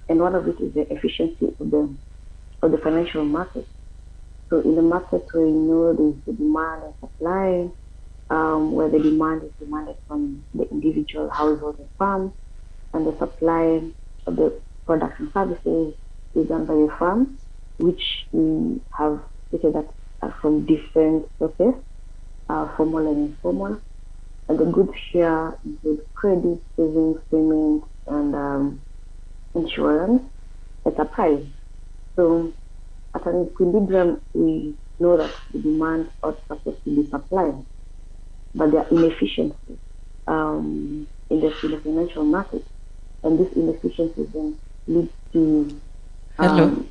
and one of it is the efficiency of the financial market. So in the market, we know there's the demand and supply, where the demand is demanded from the individual households and farms, and the supply of the products and services is done by the firms, which we have stated that are from different sources, formal and informal. And the goods here include credit, savings, payments, and insurance at a price. So at an equilibrium, we know that the demand ought supposed to be supplied, but there are inefficiencies in the financial market, and this inefficiencies then lead to Hello.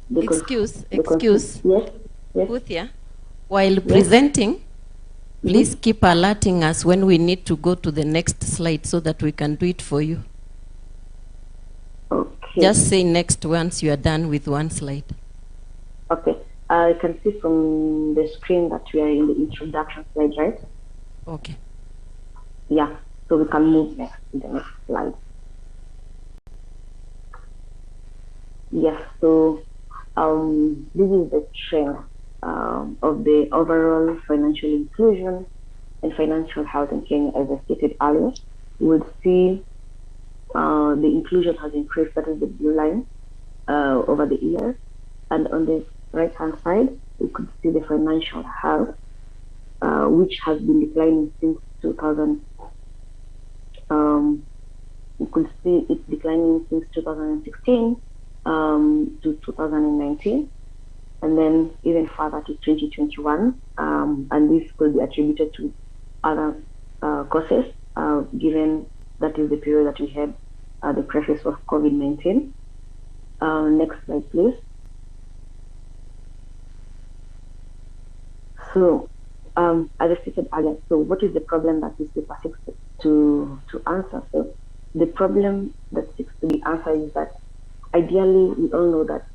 the Excuse. yes, Puthia, while presenting, please keep alerting us when we need to go to the next slide so that we can do it for you. Okay. Just say next once you are done with one slide. Okay. I can see from the screen that we are in the introduction slide, right? Okay. Yeah. So we can move next to the next slide. Yes. So this is the trend of the overall financial inclusion and financial health in Kenya, as I stated earlier. We'll see the inclusion has increased, that is the blue line, over the years. And on the right-hand side, we could see the financial health, which has been declining since 2000. You could see it declining since 2016 to 2019, and then even further to 2021. And this could be attributed to other causes, given that is the period that we had the crisis of COVID-19. Next slide, please. So, as I stated earlier, so what is the problem that this paper seeks to answer? So, the problem that seeks to be answered is that ideally we all know that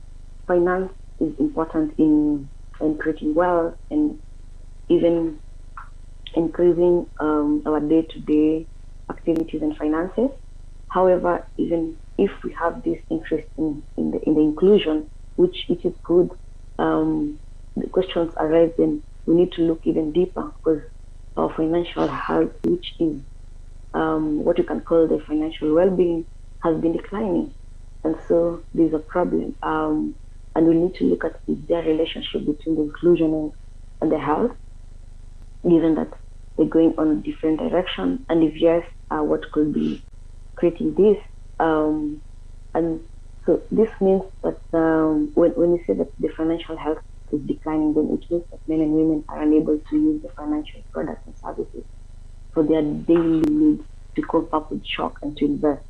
finance is important in creating wealth and even increasing our day-to-day activities and finances. However, even if we have this interest in the inclusion, which it is good, the questions arise, then we need to look even deeper, because our financial health, which is what you can call the financial well-being, has been declining. And so there's a problem. And we need to look at their relationship between the inclusion and the health, given that they're going on a different direction. And if yes, what could be creating this? And so this means that when you say that the financial health is declining, then it means that men and women are unable to use the financial products and services for their daily needs, to cope up with shock and to invest.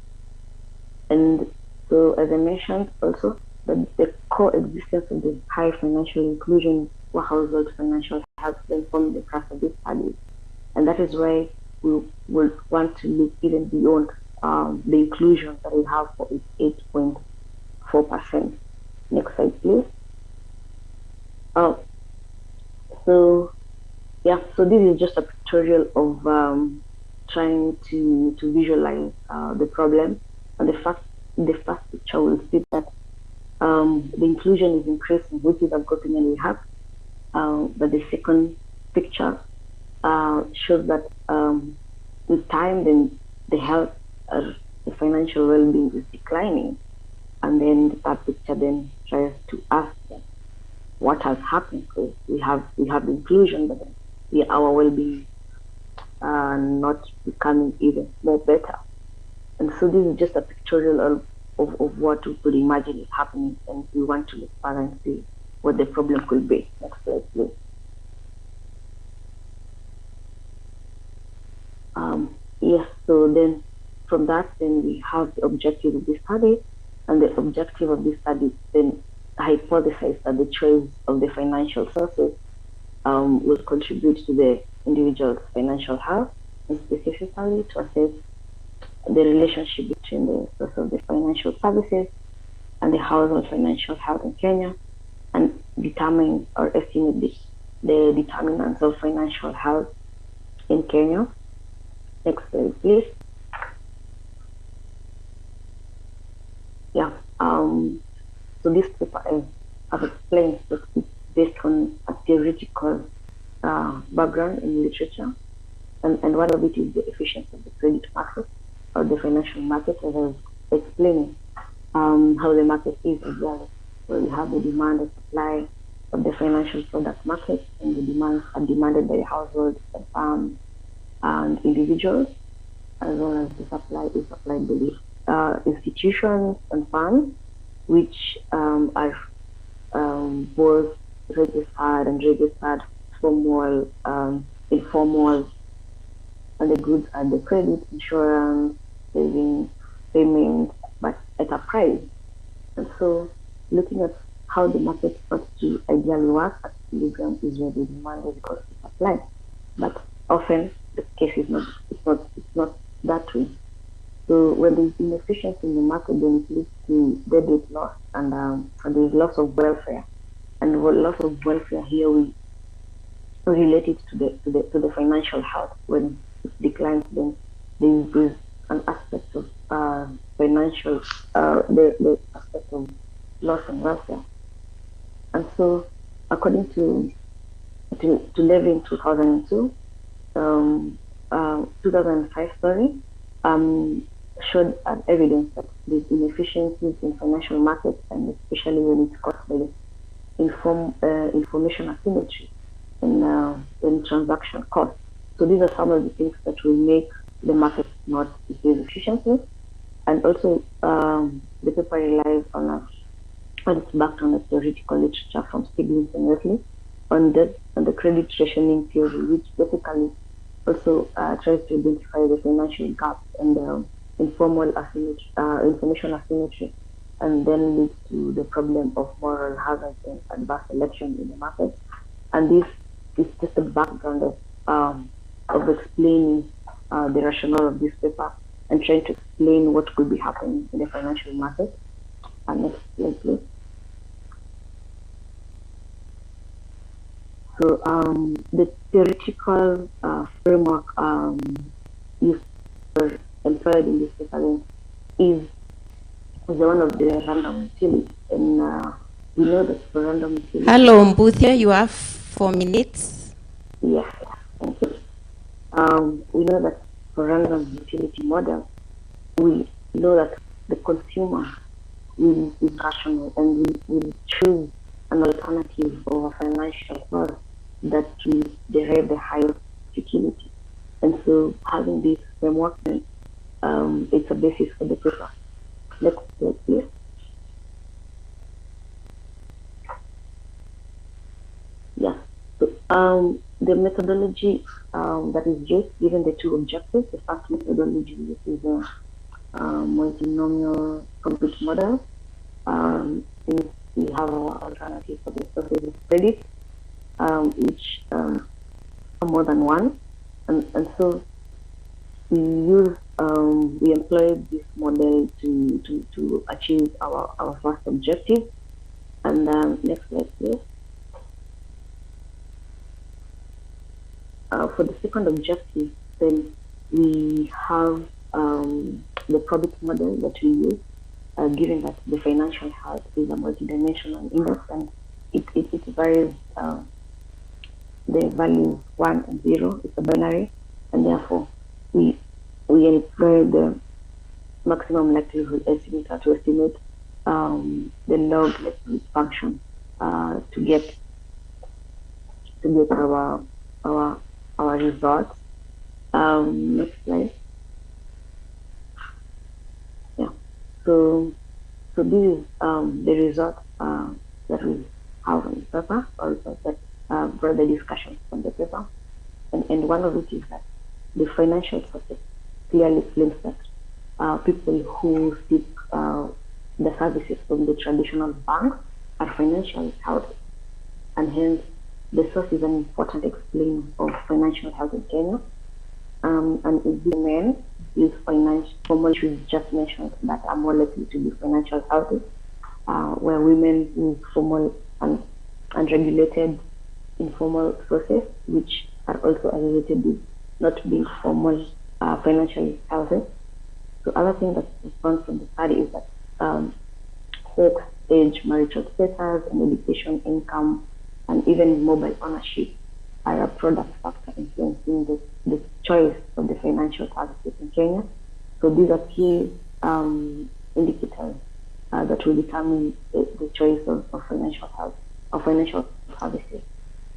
And so, as I mentioned also, that the coexistence of the high financial inclusion for household financial health then form the crux of this study. And that is why we will want to look even beyond the inclusion that we have for 8.4%. Next slide, please. So this is just a pictorial of trying to visualize the problem. And the first picture will see that the inclusion is increasing, which is a good thing, and we have. But the second picture shows that with time, then the health, the financial well-being is declining. And then the third picture then tries to ask them what has happened, because we have inclusion, but then our well-being not becoming even more better. And so this is just a pictorial of what we could imagine is happening, and we want to look further and see what the problem could be. Next slide, please. Yes, so then from that, then we have the objective of this study, and the objective of this study then hypothesize that the choice of the financial sources will contribute to the individual's financial health, and specifically to assess the relationship between the source of the financial services and the household financial health in Kenya, and determine or estimate the determinants of financial health in Kenya. Next slide, please. Yeah. So this paper, as I've explained, that it's based on a theoretical background in literature, and one of it is the efficiency of the credit market or the financial market, as I was explaining how the market is as well. So you have the demand and supply of the financial product market, and the demands are demanded by the households and farms and individuals, as well as the supply is supplied by the institutions and funds, which are both registered and registered, formal, informal, and the goods are the credit, insurance, savings, payment, but at a price. And so looking at how the market ought to ideally work at equilibrium is where the demand is equal to supply. But often the case is not, it's not that way. So when there's inefficiency in the market, then it leads to debt loss and there's loss of welfare. And loss of welfare here we relate it to the financial health. When it declines, then there is an aspect of financial, the aspect of loss and welfare. And so, according to Levy in 2002, 2005, sorry, showed an evidence that there's inefficiencies in financial markets, and especially when it's caused by the information asymmetry and transaction costs. So these are some of the things that will make the market not behave efficiently. And also, the paper relies on it's backed on a theoretical literature from Stiglitz and Wesley on the credit rationing theory, which basically also tries to identify the financial gaps and informal asymmetry, information asymmetry, and then leads to the problem of moral hazard and adverse selection in the market. And this is just a background of explaining the rationale of this paper and trying to explain what could be happening in the financial market. And next slide, please. So the theoretical framework used or employed in this paper is the one of the random utility, and we know that for random utility. Hello, Mbuthia, you have 4 minutes. Yes, thank you. We know that for random utility model, we know that the consumer will be rational and will choose an alternative of a financial source that will derive the highest utility. And so having this framework, it's a basis for the paper. Next slide, please. Yeah. So the methodology that is used, given the two objectives, the first methodology is a multinomial complete model. We have our alternative for the sources of credit, which are more than one, and so we employed this model to achieve our first objective. And next slide, please. For the second objective, then we have the probit model that we use, given that the financial health is a multidimensional index and it varies the values 1 and 0, it's a binary, and therefore we employ the maximum likelihood estimator to estimate the log likelihood function to get our results. Next slide. Yeah. So this is the result that we have on the paper, or that brought the discussion from the paper. And one of it is that the financial sector clearly claims that people who seek the services from the traditional banks are financially healthy, and hence the source is an important explainer of financial health in Kenya. And these men use formal issues just mentioned that are more likely to be financial healthy, where women use formal and regulated informal sources, which are also associated with not being formal financially healthy. So other thing that responds from the study is that sex, age, marital status, and education, income, and even mobile ownership are a product factor influencing the choice of the financial services in Kenya. So these are key indicators that will determine the choice of financial health of financial services.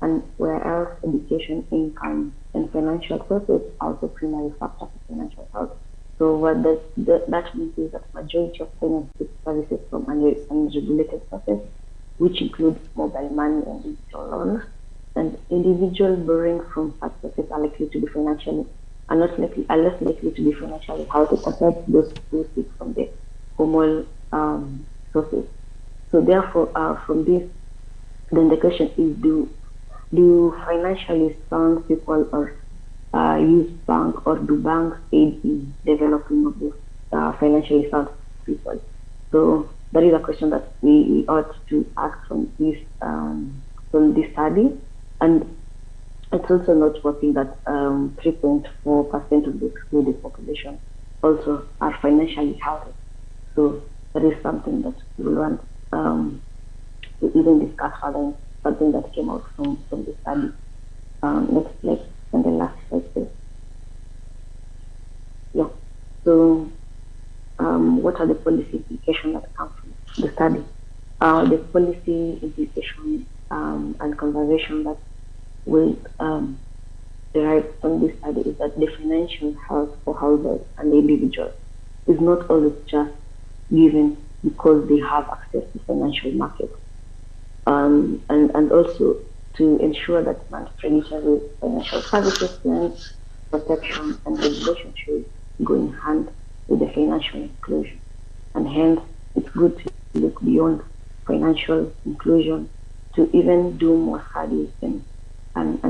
And whereas education, income, and financial sources are also primary factors for financial health. So what that means is that majority of Kenyans seek services from unregulated sources, which include mobile money and digital loans. And individuals borrowing from such sources are likely to be less likely to be financially healthy compared to those who seek from the formal sources. So therefore, from this, then the question is: do financially sound people or use bank, or do banks aid in developing of these financially sound people? So that is a question that we ought to ask from this study. And it's also noteworthy that 3.4% of the excluded population also are financially healthy. So that is something that we want to even discuss further, something that came out from the study. Next slide, and the last slide, please. Yeah. So what are the policy implications that come from the study? The policy implications and conversation that will derive from this study is that the financial health for households and individuals is not always just given because they have access to financial markets, and also to ensure that mandatory financial services plans, protection, and regulation should go in hand with the financial inclusion. And hence, it's good to look beyond financial inclusion to even do more studies and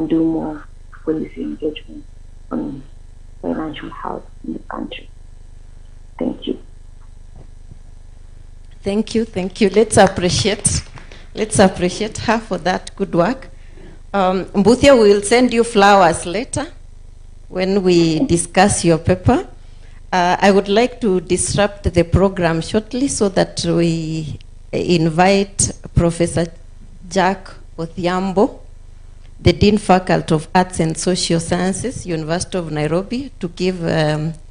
do more policy engagement on financial health in the country. Thank you. Thank you. Let's appreciate her for that good work. Mbuthia, we will send you flowers later when we discuss your paper. I would like to disrupt the program shortly so that we invite Professor Jack Odhiambo, the Dean Faculty of Arts and Social Sciences, University of Nairobi, to give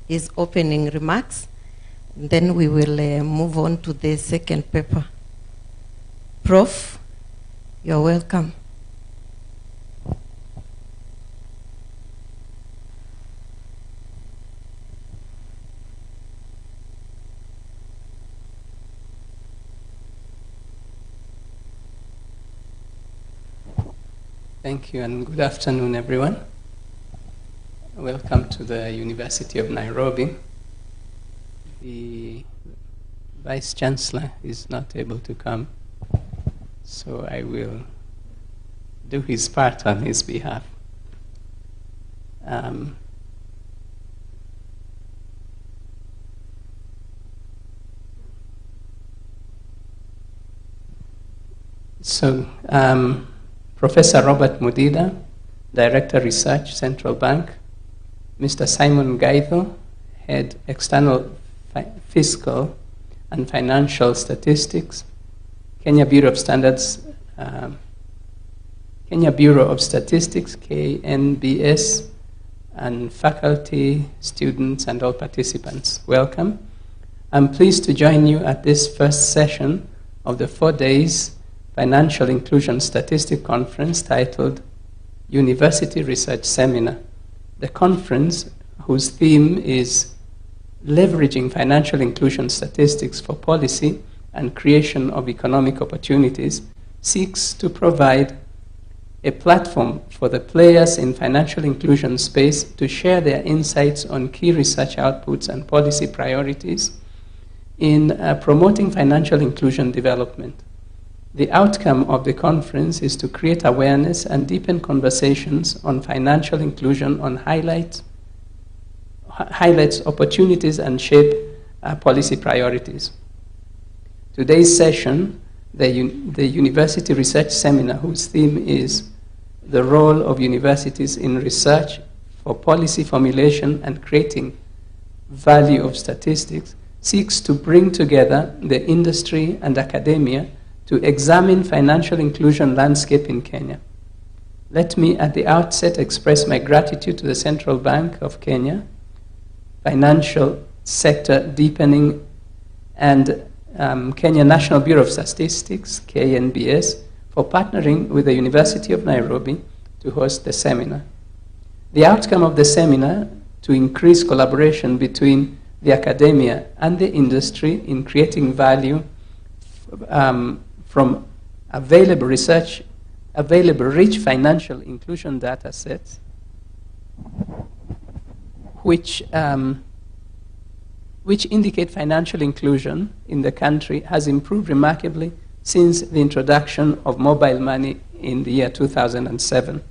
his opening remarks. Then we will move on to the second paper. Prof, you're welcome. Thank you, and good afternoon, everyone. Welcome to the University of Nairobi. The Vice Chancellor is not able to come, so I will do his part on his behalf. Professor Robert Mudida, Director Research, Central Bank, Mr. Simon Gaitho, Head External Fiscal and Financial Statistics, Kenya Bureau of Statistics, KNBS, and faculty, students, and all participants. Welcome. I'm pleased to join you at this first session of the 4 days Financial Inclusion Statistic Conference titled University Research Seminar. The conference, whose theme is Leveraging Financial Inclusion Statistics for Policy and Creation of Economic Opportunities, seeks to provide a platform for the players in financial inclusion space to share their insights on key research outputs and policy priorities in promoting financial inclusion development. The outcome of the conference is to create awareness and deepen conversations on financial inclusion, on highlights opportunities and shape policy priorities. Today's session, the University Research Seminar, whose theme is the role of universities in research for policy formulation and creating value of statistics, seeks to bring together the industry and academia to examine financial inclusion landscape in Kenya. Let me at the outset express my gratitude to the Central Bank of Kenya, Financial Sector Deepening, and Kenya National Bureau of Statistics, KNBS, for partnering with the University of Nairobi to host the seminar. The outcome of the seminar to increase collaboration between the academia and the industry in creating value from available rich financial inclusion data sets, which indicate financial inclusion in the country, has improved remarkably since the introduction of mobile money in the year 2007.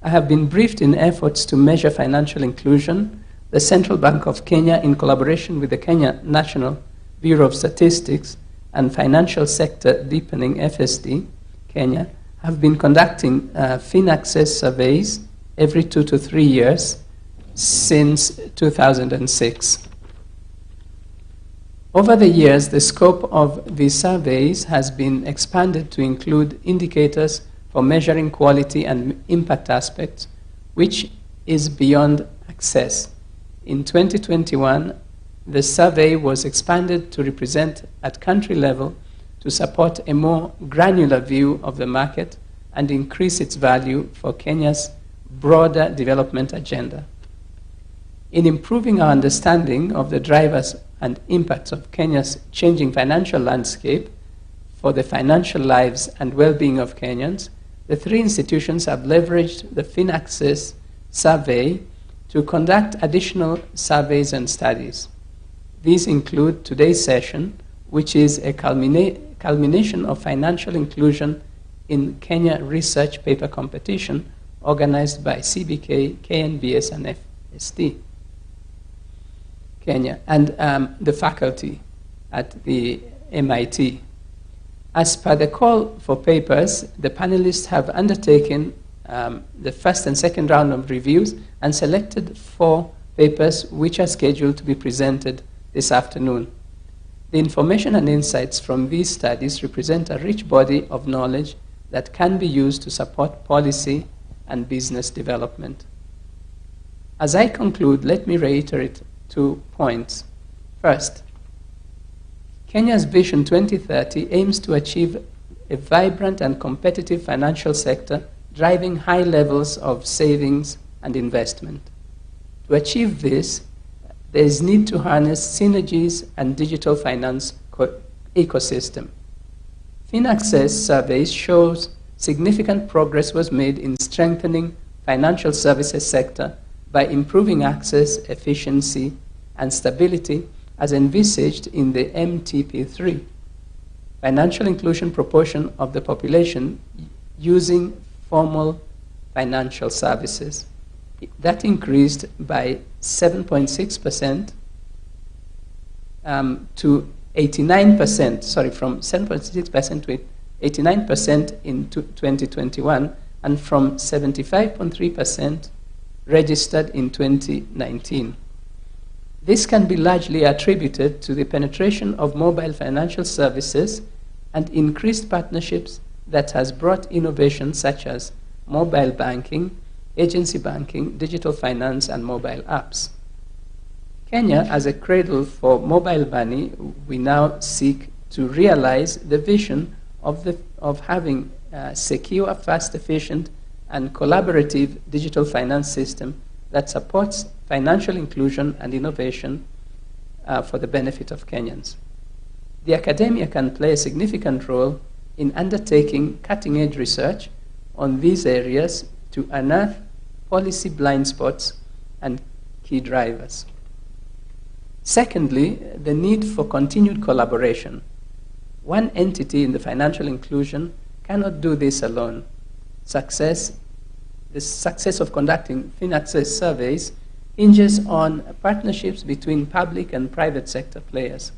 I have been briefed in efforts to measure financial inclusion. The Central Bank of Kenya, in collaboration with the Kenya National Bureau of Statistics and Financial Sector Deepening, FSD, Kenya, have been conducting FinAccess surveys every 2 to 3 years since 2006. Over the years, the scope of these surveys has been expanded to include indicators for measuring quality and impact aspects, which is beyond access. In 2021, the survey was expanded to represent at country level to support a more granular view of the market and increase its value for Kenya's broader development agenda. In improving our understanding of the drivers and impacts of Kenya's changing financial landscape for the financial lives and well-being of Kenyans, the three institutions have leveraged the FinAccess survey to conduct additional surveys and studies. These include today's session, which is a culmination of financial inclusion in Kenya research paper competition organized by CBK, KNBS, and FSD Kenya, and the faculty at the MIT. As per the call for papers, the panelists have undertaken the first and second round of reviews and selected 4 papers which are scheduled to be presented this afternoon. The information and insights from these studies represent a rich body of knowledge that can be used to support policy and business development. As I conclude, let me reiterate 2 points. First, Kenya's Vision 2030 aims to achieve a vibrant and competitive financial sector, driving high levels of savings and investment. To achieve this, there is need to harness synergies and digital finance ecosystem. FinAccess surveys shows significant progress was made in strengthening financial services sector by improving access, efficiency, and stability as envisaged in the MTP3, financial inclusion proportion of the population using formal financial services. That increased by 7.6% to 89%, sorry, from 7.6% to 89% in 2021, and from 75.3% registered in 2019. This can be largely attributed to the penetration of mobile financial services and increased partnerships that has brought innovations such as mobile banking, agency banking, digital finance, and mobile apps. Kenya, as a cradle for mobile money, we now seek to realize the vision of having a secure, fast, efficient, and collaborative digital finance system that supports financial inclusion and innovation for the benefit of Kenyans. The academia can play a significant role in undertaking cutting-edge research on these areas to unearth policy blind spots and key drivers. Secondly, the need for continued collaboration. One entity in the financial inclusion cannot do this alone. The success of conducting FinAccess surveys hinges on partnerships between public and private sector players.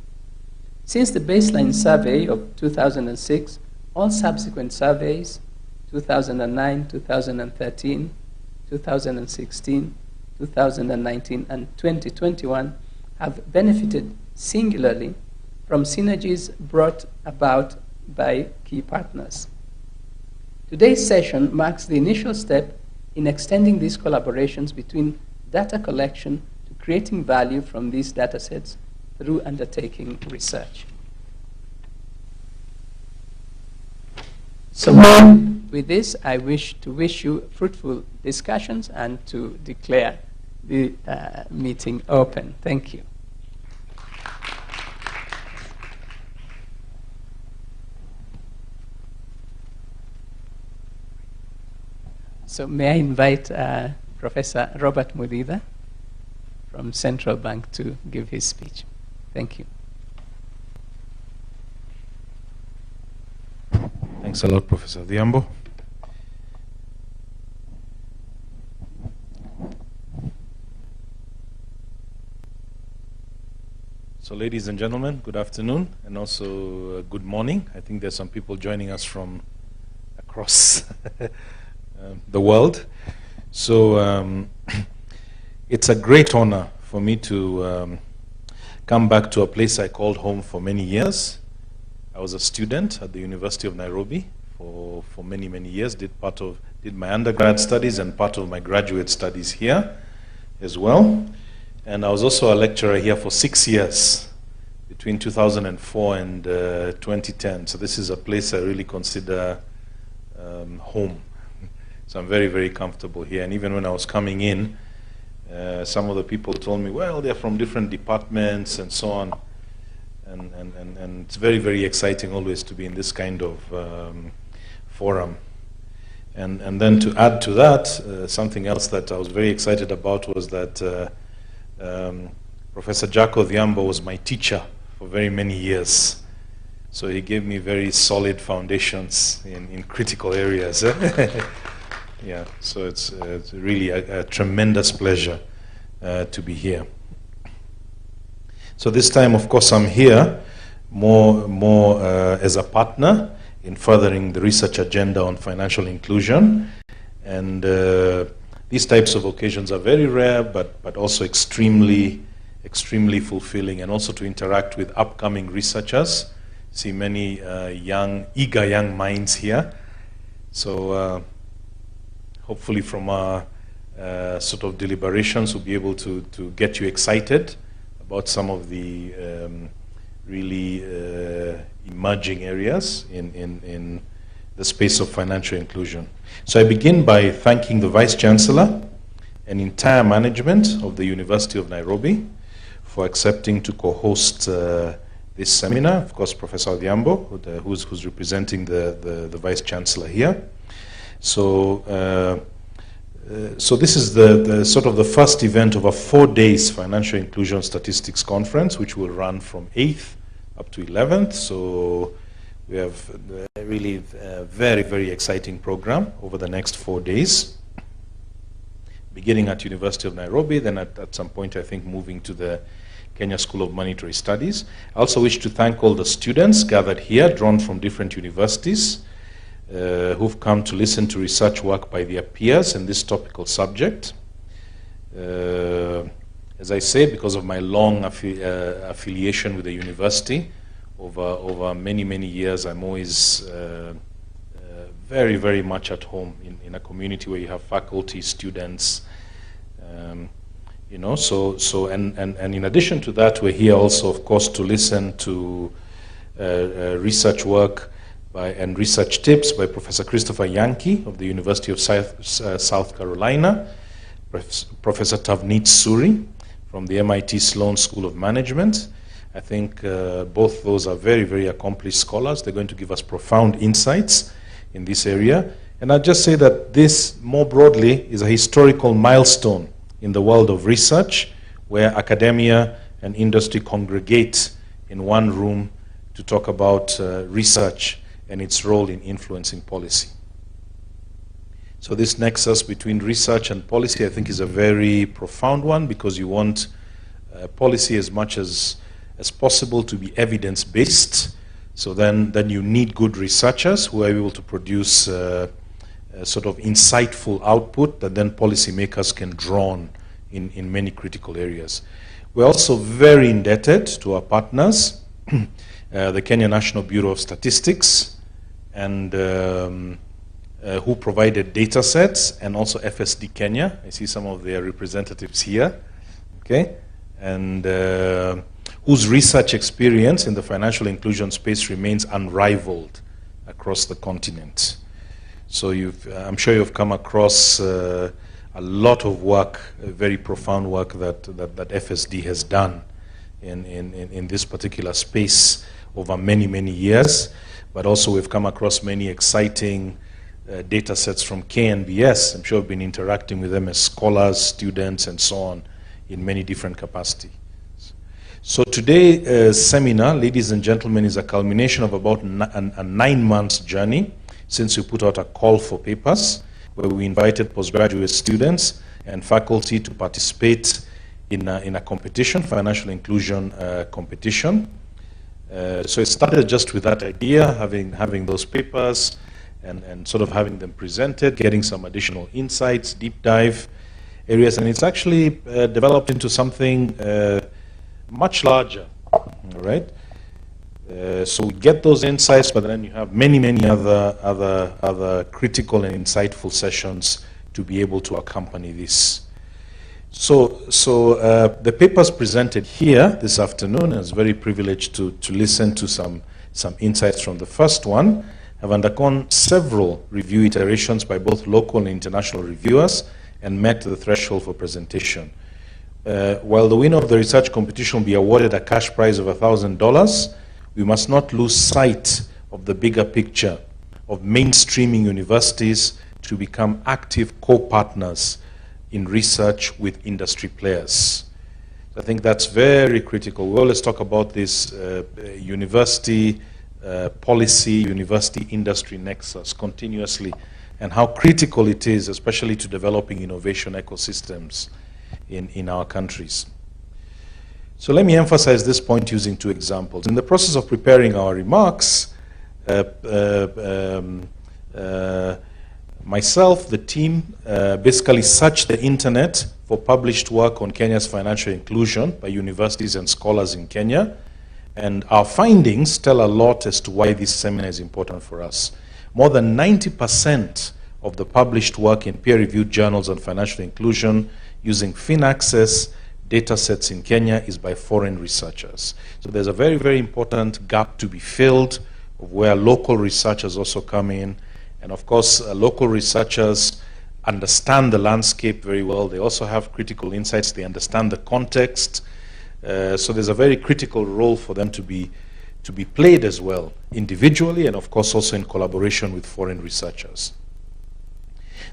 Since the baseline survey of 2006, all subsequent surveys, 2009, 2013, 2016, 2019, and 2021, have benefited singularly from synergies brought about by key partners. Today's session marks the initial step in extending these collaborations between data collection to creating value from these data sets through undertaking research. So with this, I wish to wish you fruitful discussions and to declare the meeting open. Thank you. So may I invite Professor Robert Mudida from Central Bank to give his speech. Thank you. Thanks a lot, Professor Odhiambo. So ladies and gentlemen, good afternoon and also good morning. I think there's some people joining us from across the world. So it's a great honor for me to come back to a place I called home for many years. I was a student at the University of Nairobi for many, many years, did my undergrad studies and part of my graduate studies here as well. And I was also a lecturer here for 6 years, between 2004 and 2010. So this is a place I really consider home. So I'm very, very comfortable here. And even when I was coming in, some of the people told me, well, they're from different departments and so on. And it's very, very exciting always to be in this kind of forum. And then to add to that, something else that I was very excited about was that Professor Jack Odhiambo was my teacher for very many years. So he gave me very solid foundations in critical areas. Yeah, so it's really a tremendous pleasure to be here. So this time, of course, I'm here more as a partner in furthering the research agenda on financial inclusion. And these types of occasions are very rare, but also extremely fulfilling, and also to interact with upcoming researchers. See many eager young minds here. So hopefully from our sort of deliberations, we'll be able to get you excited about some of the really emerging areas in the space of financial inclusion. So I begin by thanking the Vice Chancellor and entire management of the University of Nairobi for accepting to co-host this seminar. Of course, Professor Odhiambo, who's representing the Vice Chancellor here. So so this is the sort of the first event of a 4 days financial inclusion statistics conference, which will run from 8th up to 11th. So we have really a very, very exciting program over the next 4 days, beginning at University of Nairobi, then at some point, I think, moving to the Kenya School of Monetary Studies. I also wish to thank all the students gathered here, drawn from different universities, who've come to listen to research work by their peers in this topical subject. As I say, because of my long affiliation with the university, over many, many years, I'm always very, very much at home in a community where you have faculty, students, you know. And in addition to that, we're here also, of course, to listen to research work and research tips by Professor Christopher Yankee of the University of South Carolina, Professor Tavneet Suri from the MIT Sloan School of Management. I think both those are very, very accomplished scholars. They're going to give us profound insights in this area. And I'll just say that this, more broadly, is a historical milestone in the world of research, where academia and industry congregate in one room to talk about research and its role in influencing policy. So this nexus between research and policy, I think, is a very profound one, because you want policy as much as possible to be evidence-based. So then you need good researchers who are able to produce sort of insightful output that then policymakers can draw on in many critical areas. We're also very indebted to our partners, the Kenya National Bureau of Statistics, and who provided data sets, and also FSD Kenya. I see some of their representatives here, okay? And whose research experience in the financial inclusion space remains unrivaled across the continent. So I'm sure you've come across a lot of work, very profound work that FSD has done in this particular space over many, many years. But also we've come across many exciting data sets from KNBS. I'm sure we've been interacting with them as scholars, students, and so on in many different capacities. So today's seminar, ladies and gentlemen, is a culmination of about a 9-month journey since we put out a call for papers, where we invited postgraduate students and faculty to participate in a competition, financial inclusion competition. So it started just with that idea, having those papers and sort of having them presented, getting some additional insights, deep dive areas, and it's actually developed into something much larger, all right? So we get those insights, but then you have many, many other critical and insightful sessions to be able to accompany this. So the papers presented here this afternoon, I was very privileged to listen to some insights from the first one, have undergone several review iterations by both local and international reviewers and met the threshold for presentation. While the winner of the research competition will be awarded a cash prize of $1,000, we must not lose sight of the bigger picture of mainstreaming universities to become active co-partners in research with industry players. I think that's very critical. We always talk about this university policy, university industry nexus continuously, and how critical it is, especially to developing innovation ecosystems in our countries. So let me emphasize this point using 2 examples. In the process of preparing our remarks, myself, the team, basically searched the internet for published work on Kenya's financial inclusion by universities and scholars in Kenya. And our findings tell a lot as to why this seminar is important for us. More than 90% of the published work in peer-reviewed journals on financial inclusion using FinAccess data sets in Kenya is by foreign researchers. So there's a very, very important gap to be filled of where local researchers also come in. And of course, local researchers understand the landscape very well. They also have critical insights. They understand the context. So there's a very critical role for them to be played as well, individually, and of course also in collaboration with foreign researchers.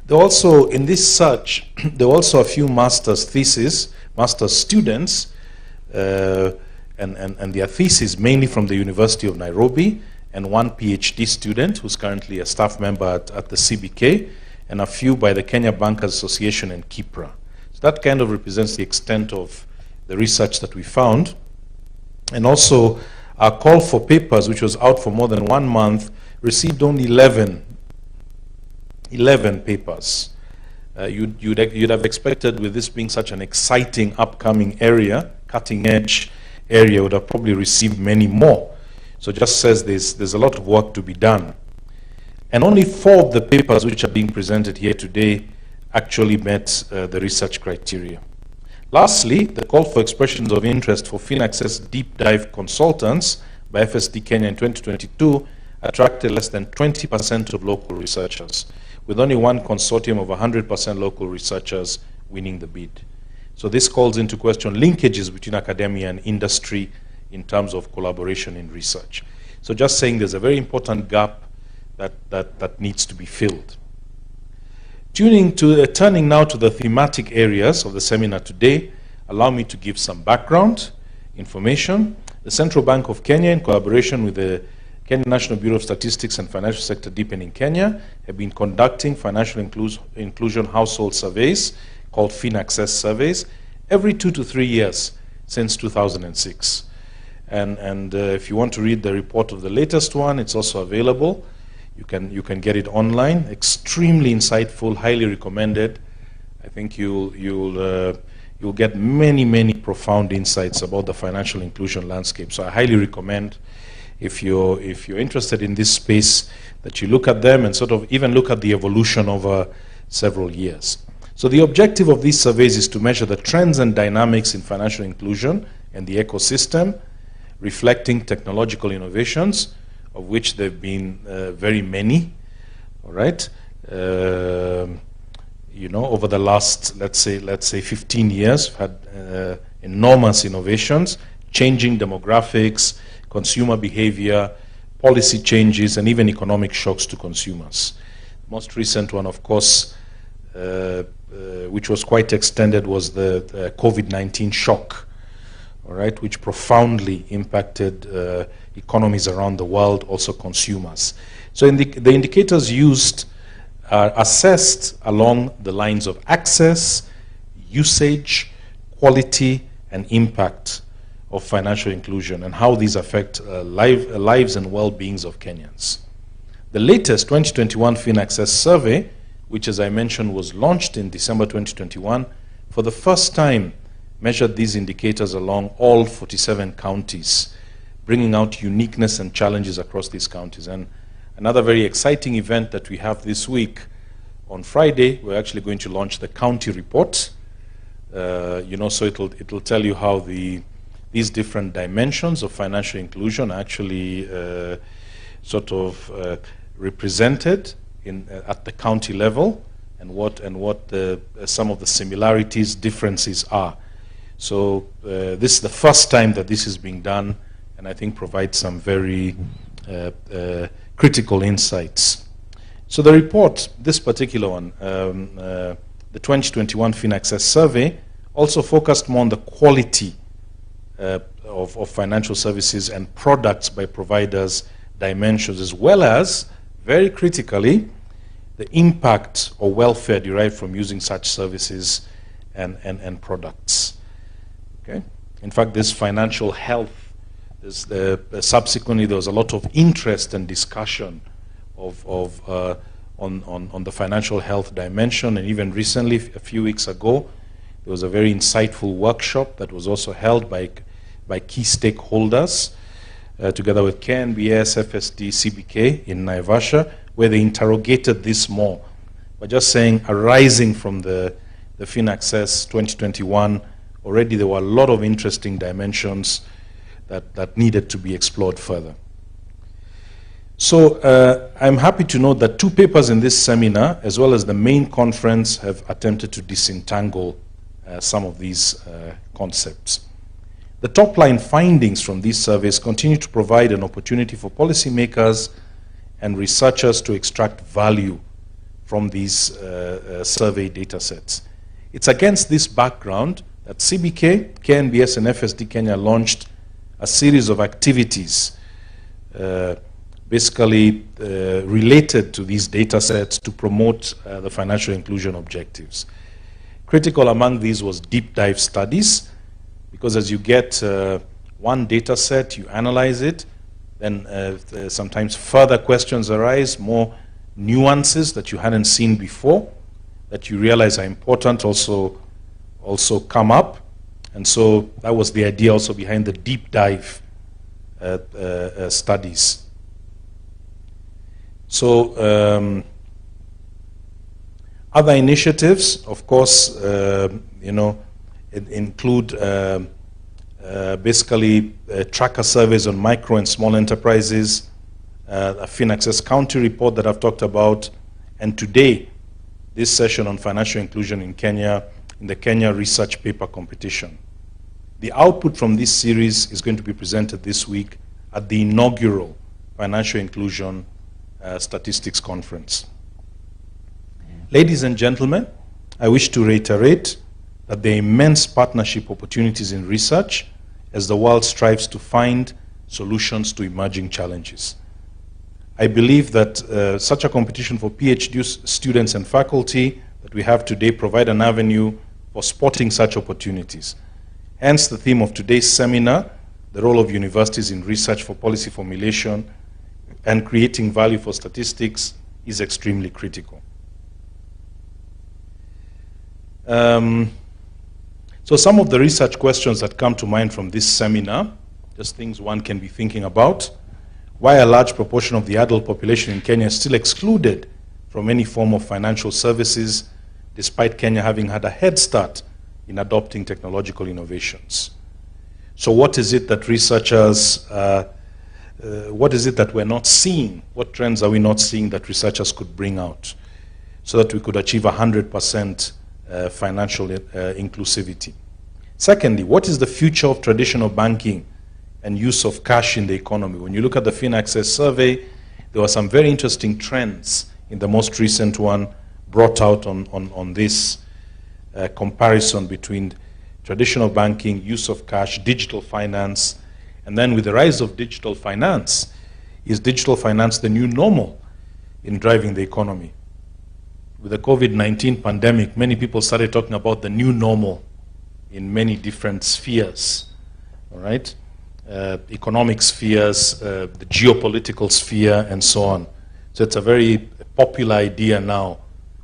There also, in this search, there were also a few master's students, and their theses mainly from the University of Nairobi, and 1 PhD student who's currently a staff member at the CBK, and a few by the Kenya Bankers Association and KIPRA. So that kind of represents the extent of the research that we found. And also, our call for papers, which was out for more than 1 month, received only 11 papers. You'd have expected, with this being such an exciting upcoming area, cutting edge area, would have probably received many more. So it just says there's a lot of work to be done. And only 4 of the papers which are being presented here today actually met the research criteria. Lastly, the call for expressions of interest for FinAccess deep dive consultants by FSD Kenya in 2022 attracted less than 20% of local researchers, with only 1 consortium of 100% local researchers winning the bid. So this calls into question linkages between academia and industry in terms of collaboration in research. So just saying there's a very important gap that needs to be filled. Turning now to the thematic areas of the seminar today, allow me to give some background information. The Central Bank of Kenya, in collaboration with the Kenya National Bureau of Statistics and Financial Sector Deepening Kenya, have been conducting financial inclusion household surveys called FinAccess surveys every 2 to 3 years since 2006. And if you want to read the report of the latest one, it's also available. You can get it online. Extremely insightful, highly recommended. I think you'll you'll get many, many profound insights about the financial inclusion landscape. So I highly recommend, if you're interested in this space, that you look at them and sort of even look at the evolution over several years. So the objective of these surveys is to measure the trends and dynamics in financial inclusion and the ecosystem, reflecting technological innovations, of which there have been very many, all right? You know, over the last, let's say 15 years, we've had enormous innovations, changing demographics, consumer behavior, policy changes, and even economic shocks to consumers. Most recent one, of course, which was quite extended, was the COVID-19 shock, all right, which profoundly impacted economies around the world, also consumers. So the indicators used are assessed along the lines of access, usage, quality, and impact of financial inclusion, and how these affect lives and well-beings of Kenyans. The latest 2021 FinAccess survey, which, as I mentioned, was launched in December 2021, for the first time measured these indicators along all 47 counties, bringing out uniqueness and challenges across these counties. And another very exciting event that we have this week, on Friday, we're actually going to launch the county report. You know, so it'll tell you how these different dimensions of financial inclusion are actually sort of represented at the county level, and what some of the similarities, differences are. So this is the first time that this is being done, and I think provides some very critical insights. So the report, this particular one, the 2021 FinAccess survey, also focused more on the quality of financial services and products by providers dimensions, as well as, very critically, the impact or welfare derived from using such services and products. Okay? In fact, this financial health, subsequently there was a lot of interest and discussion on the financial health dimension, and even recently, a few weeks ago, there was a very insightful workshop that was also held by key stakeholders, together with KNBS, FSD, CBK in Naivasha, where they interrogated this more. But just saying, arising from the FinAccess 2021, already there were a lot of interesting dimensions that needed to be explored further. So I'm happy to note that 2 papers in this seminar, as well as the main conference, have attempted to disentangle some of these concepts. The top-line findings from these surveys continue to provide an opportunity for policymakers and researchers to extract value from these survey data sets. It's against this background that CBK, KNBS, and FSD Kenya launched a series of activities basically related to these data sets to promote the financial inclusion objectives. Critical among these was deep dive studies, because as you get one data set, you analyze it, then sometimes further questions arise, more nuances that you hadn't seen before, that you realize are important also come up. And so that was the idea also behind the deep dive studies. So other initiatives, of course, include basically tracker surveys on micro and small enterprises, a FinAccess County report that I've talked about, and today, this session on financial inclusion in Kenya, in the Kenya Research Paper Competition. The output from this series is going to be presented this week at the inaugural Financial Inclusion Statistics Conference. Ladies and gentlemen, I wish to reiterate that there are immense partnership opportunities in research as the world strives to find solutions to emerging challenges. I believe that such a competition for PhD students and faculty that we have today provide an avenue for spotting such opportunities. Hence the theme of today's seminar, the role of universities in research for policy formulation and creating value for statistics, is extremely critical. So some of the research questions that come to mind from this seminar, just things one can be thinking about. Why a large proportion of the adult population in Kenya is still excluded from any form of financial services, despite Kenya having had a head start in adopting technological innovations. So what is it that researchers, what is it that we're not seeing? What trends are we not seeing that researchers could bring out so that we could achieve 100% financial inclusivity? Secondly, what is the future of traditional banking and use of cash in the economy? When you look at the FinAccess survey, there were some very interesting trends in the most recent one brought out on this comparison between traditional banking, use of cash, digital finance, and then with the rise of digital finance, is digital finance the new normal in driving the economy? With the COVID-19 pandemic, many people started talking about the new normal in many different spheres, all right? Economic spheres, the geopolitical sphere, and so on. So it's a very popular idea now.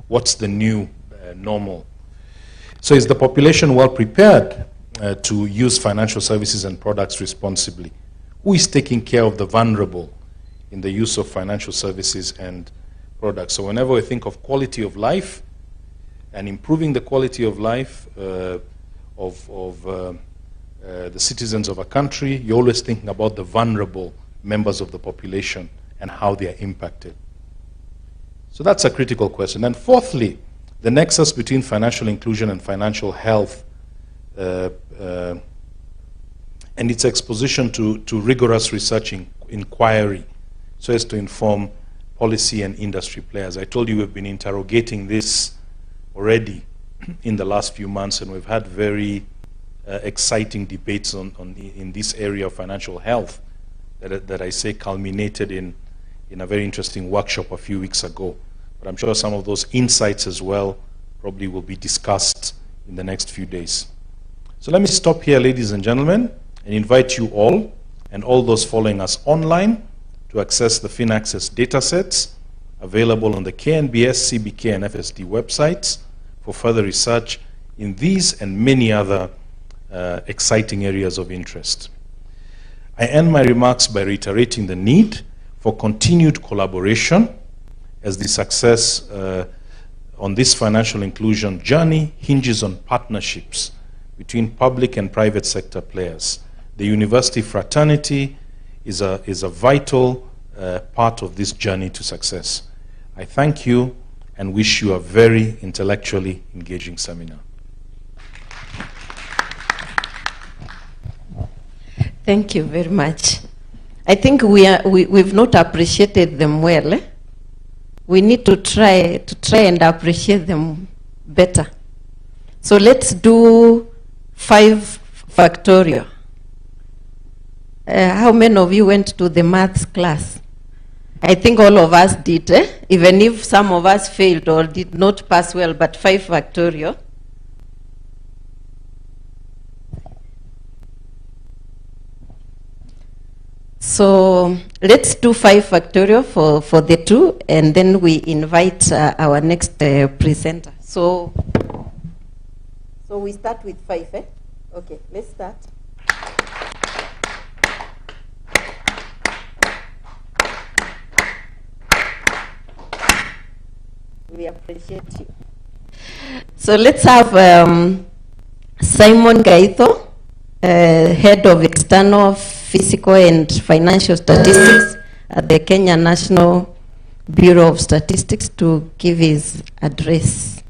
What's the new normal? So is the population well prepared to use financial services and products responsibly? Who is taking care of the vulnerable in the use of financial services and products? So whenever we think of quality of life and improving the quality of life of the citizens of a country, you're always thinking about the vulnerable members of the population and how they are impacted. So that's a critical question. And fourthly, the nexus between financial inclusion and financial health and its exposition to rigorous research inquiry so as to inform policy and industry players. I told you we've been interrogating this already in the last few months, and we've had very exciting debates in this area of financial health that I say culminated in a very interesting workshop a few weeks ago. But I'm sure some of those insights as well probably will be discussed in the next few days. So let me stop here, ladies and gentlemen, and invite you all and all those following us online to access the FinAccess datasets available on the KNBS, CBK, and FSD websites for further research in these and many other exciting areas of interest. I end my remarks by reiterating the need for continued collaboration as the success on this financial inclusion journey hinges on partnerships between public and private sector players. The university fraternity is a vital part of this journey to success. I thank you and wish you a very intellectually engaging seminar. Thank you very much. I think we've not appreciated them well. We need to try and appreciate them better. So let's do 5 factorial. How many of you went to the maths class? I think all of us did, even if some of us failed or did not pass well, but 5 factorial. So let's do 5 factorial for the 2, and then we invite our next presenter. So we start with 5, eh? Okay, let's start. We appreciate you. So let's have Simon Gaitho, Head of External Physical and Financial Statistics at the Kenya National Bureau of Statistics, to give his address.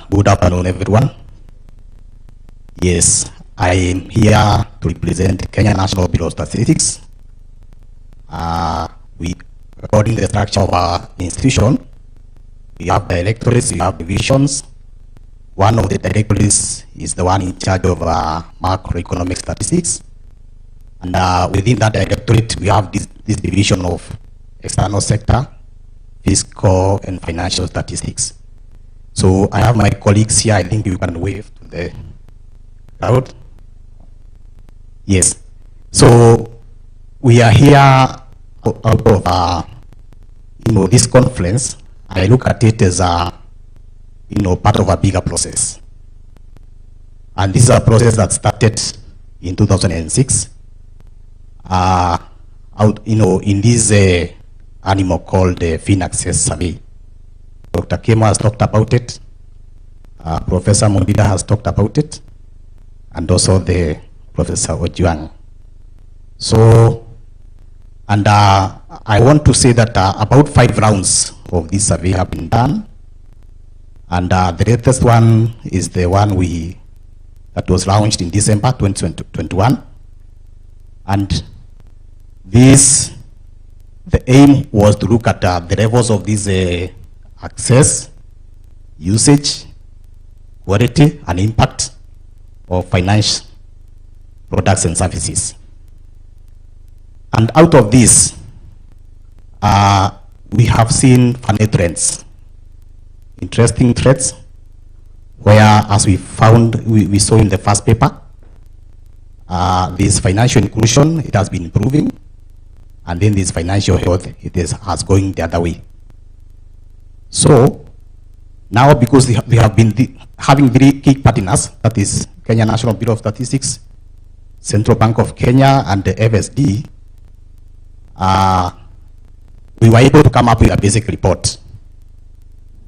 Good afternoon, everyone. Yes, I am here to represent Kenya National Bureau of Statistics. According to the structure of our institution, we have directorates, we have divisions. One of the directorates is the one in charge of macroeconomic statistics. And within that directorate, we have this division of external sector, fiscal and financial statistics. So I have my colleagues here. I think you can wave to the crowd. Yes. So we are here out of this conference, I look at it as a, part of a bigger process. And this is a process that started in 2006, in this animal called the FinAccess survey. Dr. Kemo has talked about it. Professor Mondida has talked about it, and also the Professor Ojuang. So, and I want to say that about 5 rounds of this survey have been done, and the latest one is the one that was launched in December 2021, and the aim was to look at the levels of this access, usage, quality, and impact of financial products and services. And out of this, we have seen funny trends, interesting trends, where, as we saw in the first paper, this financial inclusion, it has been improving, and then this financial health, it is going the other way. So now, because we have been having 3 key partners, that is Kenya National Bureau of Statistics, Central Bank of Kenya, and the FSD, we were able to come up with a basic report,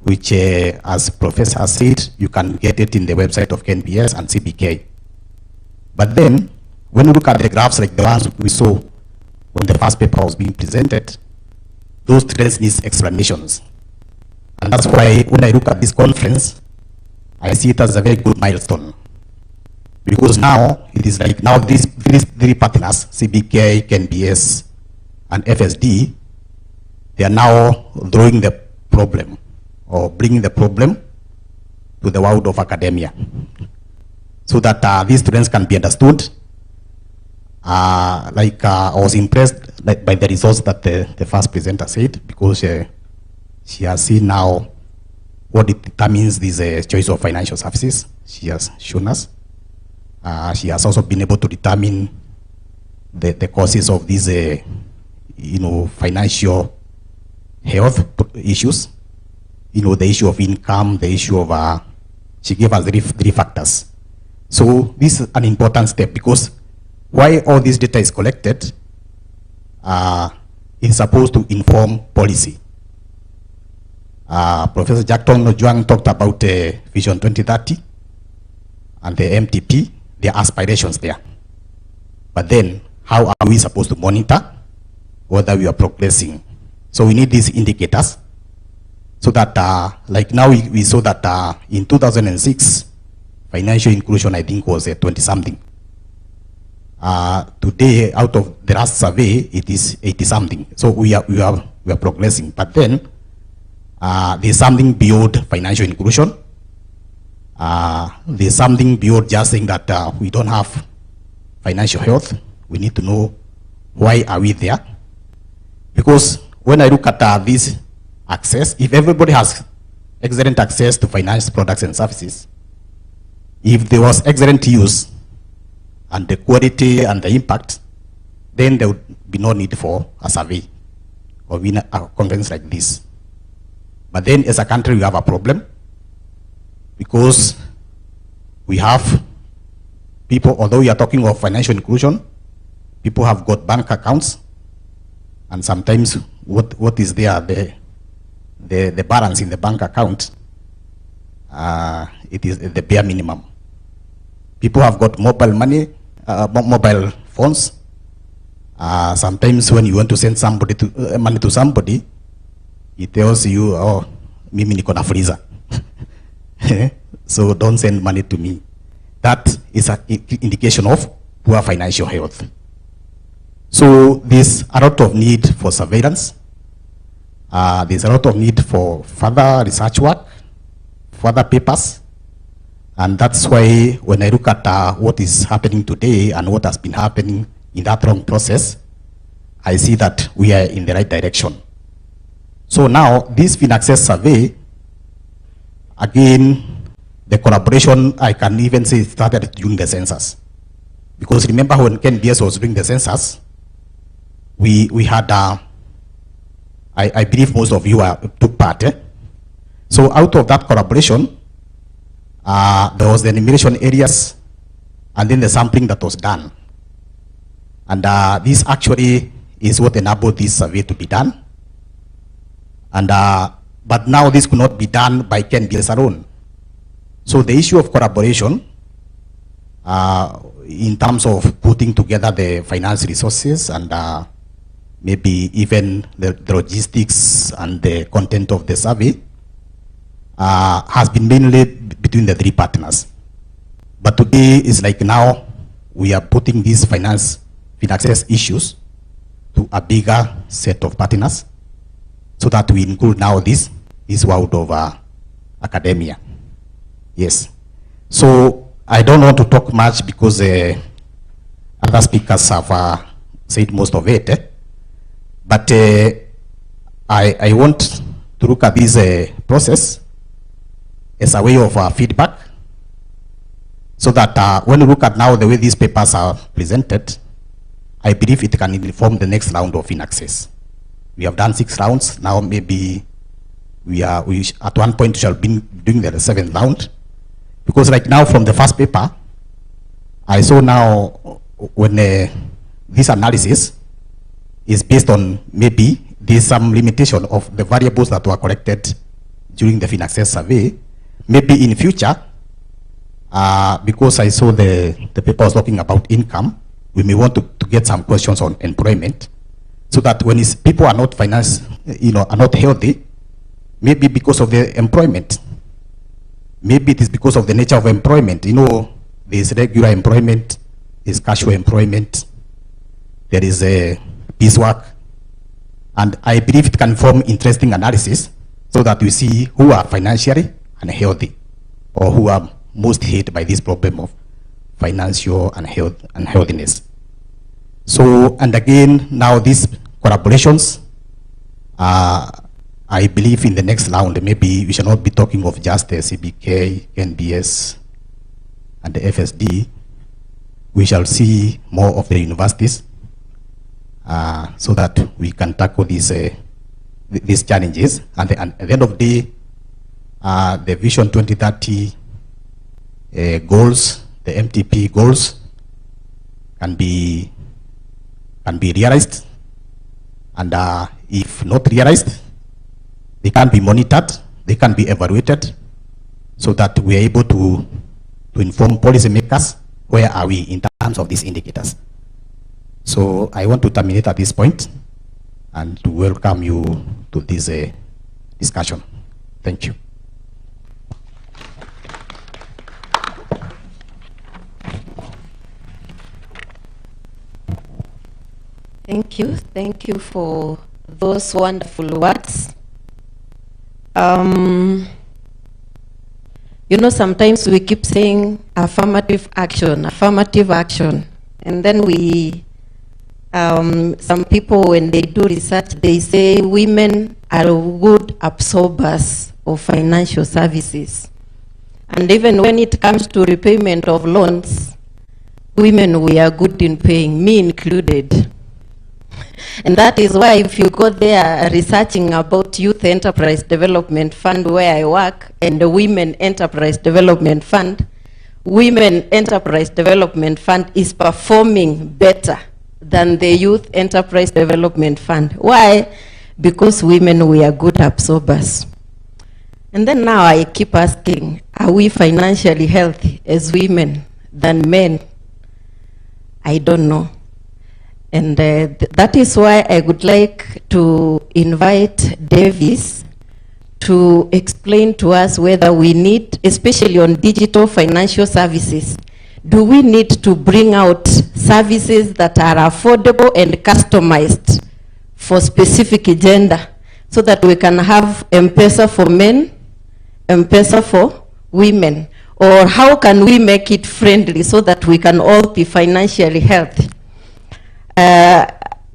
which, as Professor said, you can get it in the website of KNBS and CBK. But then, when you look at the graphs like the ones we saw when the first paper was being presented, those trends need explanations. And that's why when I look at this conference, I see it as a very good milestone. Because now, it is like now these 3 partners, CBK, KNBS, and FSD, they are now drawing the problem, or bringing the problem to the world of academia, so that these trends can be understood. I was impressed by the results that the first presenter said, because she has seen now what it determines this choice of financial services. She has shown us. She has also been able to determine the causes of these, financial health issues. The issue of income, the issue of, she gave us 3 factors. So this is an important step, because why all this data is collected, is supposed to inform policy. Professor Jackton Ojuang talked about Vision 2030 and the MTP, their aspirations there. But then, how are we supposed to monitor whether we are progressing? So we need these indicators, so that, like now we saw that in 2006, financial inclusion, I think, was 20-something. Today, out of the last survey, it is 80-something. So we are progressing. But then, there's something beyond financial inclusion. There's something beyond just saying that we don't have financial health. We need to know why are we there. Because when I look at this access, if everybody has excellent access to financial products and services, if there was excellent use and the quality and the impact, then there would be no need for a survey or a conference like this. But then, as a country, we have a problem, because we have people, although we are talking of financial inclusion, people have got bank accounts, and sometimes what is there, the balance in the bank account, it is the bare minimum. People have got mobile money, mobile phones. Sometimes when you want to send money to somebody, it tells you, oh, mimi niko na freezer. So don't send money to me. That is an indication of poor financial health. So there's a lot of need for surveillance. There's a lot of need for further research work, further papers. And that's why when I look at what is happening today and what has been happening in that long process, I see that we are in the right direction. So now, this FinAccess survey, again, the collaboration, I can even say, started during the census. Because remember when KNBS was doing the census, we had, I I believe most of you took part. So out of that collaboration, there was the enumeration areas and then the sampling that was done. And this actually is what enabled this survey to be done. And but now this could not be done by KNBS alone. So the issue of collaboration in terms of putting together the finance resources and maybe even the logistics and the content of the survey has been mainly between the three partners. But today is like now we are putting these FinAccess issues to a bigger set of partners so that we include now this world of academia. Yes. So I don't want to talk much because other speakers have said most of it. But I want to look at this process as a way of feedback, so that when we look at now the way these papers are presented, I believe it can inform the next round of FinAccess. We have done 6 rounds. Now maybe we at one point shall be doing the 7th round. Because right now from the first paper, I saw now when this analysis is based on maybe there's some limitation of the variables that were collected during the FinAccess survey. Maybe in future, because I saw the paper was talking about income, we may want to get some questions on employment, so that when people are not are not healthy, maybe because of the employment, maybe it is because of the nature of employment. There is regular employment, there is casual employment, there is piecework, and I believe it can form interesting analysis so that we see who are financially unhealthy or who are most hit by this problem of financial unhealthiness. So, and again, now these collaborations, I believe in the next round, maybe we shall not be talking of just the CBK, NBS, and the FSD. We shall see more of the universities so that we can tackle these challenges. And at the end of the day, the Vision 2030 goals, the MTP goals, can be realized, and if not realized, they can be monitored, they can be evaluated, so that we are able to inform policymakers where are we in terms of these indicators. So I want to terminate at this point and to welcome you to this discussion. Thank you. Thank you for those wonderful words. Sometimes we keep saying affirmative action, and then some people, when they do research, they say women are good absorbers of financial services. And even when it comes to repayment of loans, women, we are good in paying, me included. And that is why if you go there researching about Youth Enterprise Development Fund where I work and the Women Enterprise Development Fund, Women Enterprise Development Fund is performing better than the Youth Enterprise Development Fund. Why? Because women, we are good absorbers. And then now I keep asking, are we financially healthy as women than men? I don't know. And that is why I would like to invite Davis to explain to us whether we need, especially on digital financial services, do we need to bring out services that are affordable and customized for specific gender so that we can have M-Pesa for men, M-Pesa for women? Or how can we make it friendly so that we can all be financially healthy?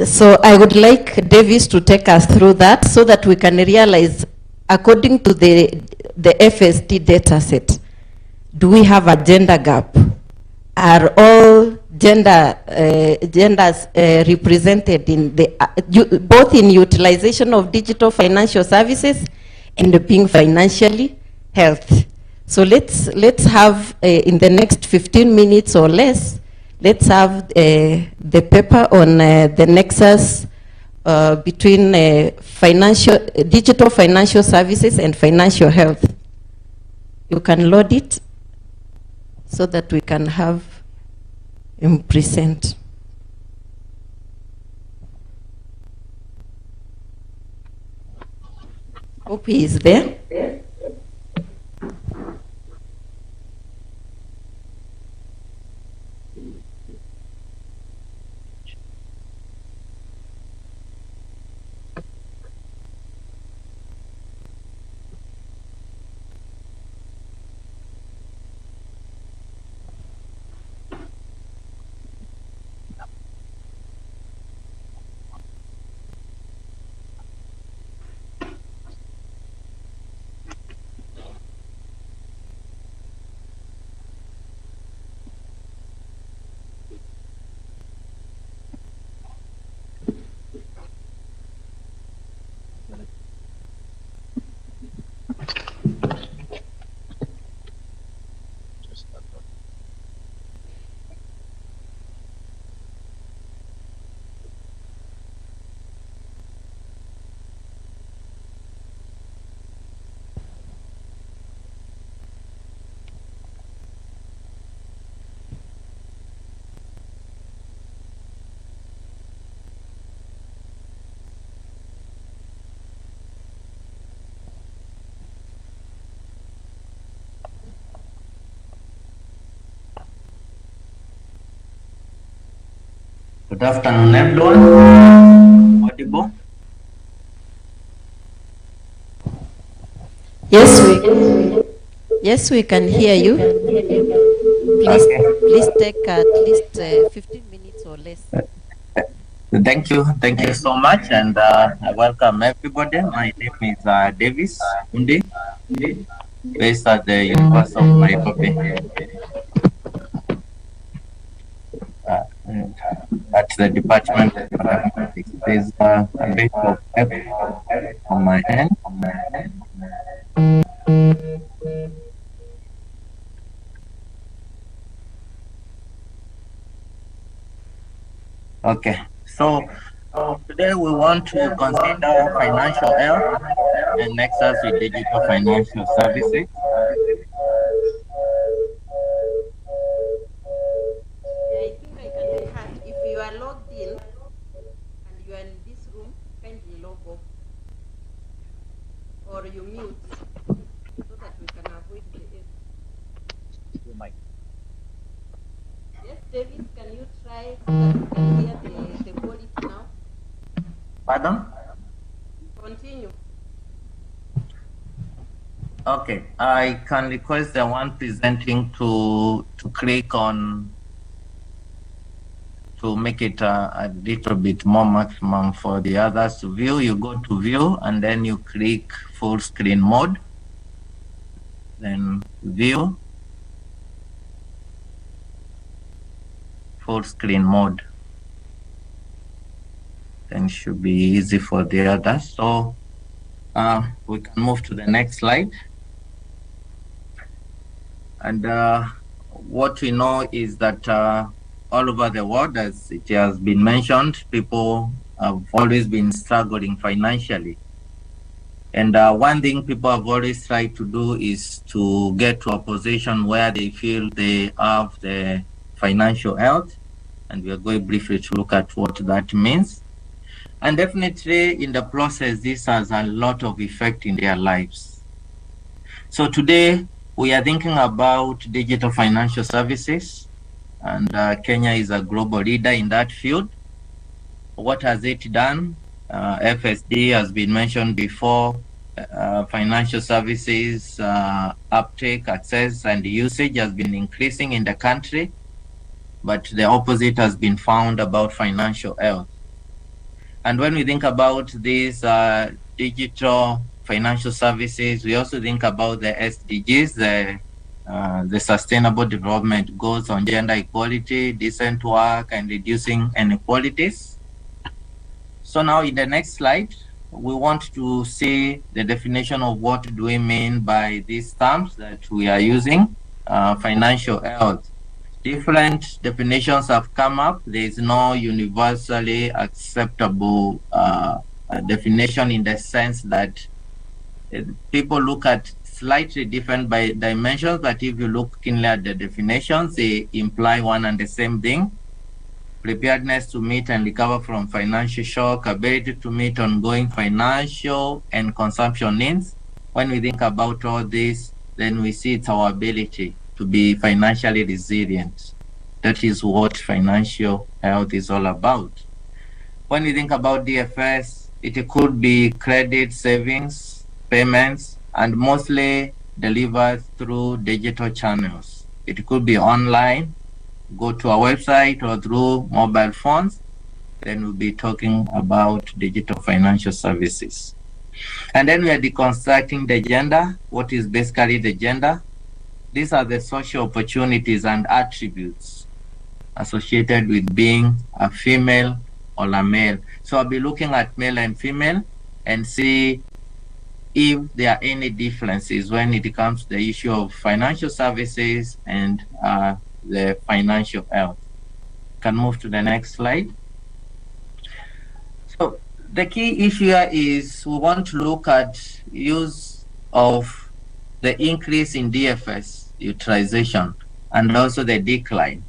So I would like Davis to take us through that so that we can realize, according to the FSD data set, do we have a gender gap? Are all genders represented in the both in utilization of digital financial services and being financially healthy. So let's have in the next 15 minutes or less, let's have the paper on the nexus between digital financial services and financial health. You can load it so that we can have him present. Hope he is there. Good afternoon, everyone. Audible? Yes, we can hear you. Please take at least 15 minutes or less. Thank you so much, and I welcome everybody. My name is Davis Undi, based at the University of Nairobi. At the Department of Mathematics. There's a bit of effort on my end. Okay, so today we want to consider financial health and nexus with digital financial services. You are logged in and you are in this room, kindly log off or you mute so that we can avoid the error. Yes, David, can you try so that we can hear the quality now? Pardon? Continue. Okay, I can request the one presenting to click on to make it a little bit more maximum for the others to view. You go to view and then you click full screen mode, then view, full screen mode. Then it should be easy for the others. So we can move to the next slide. And what we know is that all over the world, as it has been mentioned, people have always been struggling financially. And one thing people have always tried to do is to get to a position where they feel they have the financial health. And we are going briefly to look at what that means. And definitely in the process, this has a lot of effect in their lives. So today we are thinking about digital financial services. And Kenya is a global leader in that field. What has it done? FSD has been mentioned before. Financial services uptake, access, and usage has been increasing in the country. But the opposite has been found about financial health. And when we think about these digital financial services, we also think about the SDGs, the the Sustainable Development Goals on gender equality, decent work, and reducing inequalities. So now in the next slide, we want to see the definition of what do we mean by these terms that we are using. Financial health. Different definitions have come up. There is no universally acceptable definition, in the sense that people look at slightly different by dimensions, but if you look keenly at the definitions, they imply one and the same thing. Preparedness to meet and recover from financial shock, ability to meet ongoing financial and consumption needs. When we think about all this, then we see it's our ability to be financially resilient. That is what financial health is all about. When we think about DFS, it could be credit, savings, payments, and mostly delivered through digital channels. It could be online, go to a website, or through mobile phones. Then we'll be talking about digital financial services. And then we are deconstructing the gender. What is basically the gender? These are the social opportunities and attributes associated with being a female or a male. So I'll be looking at male and female and see if there are any differences when it comes to the issue of financial services and the financial health. Can move to the next slide. So the key issue here is we want to look at use of the increase in DFS utilization and also the decline.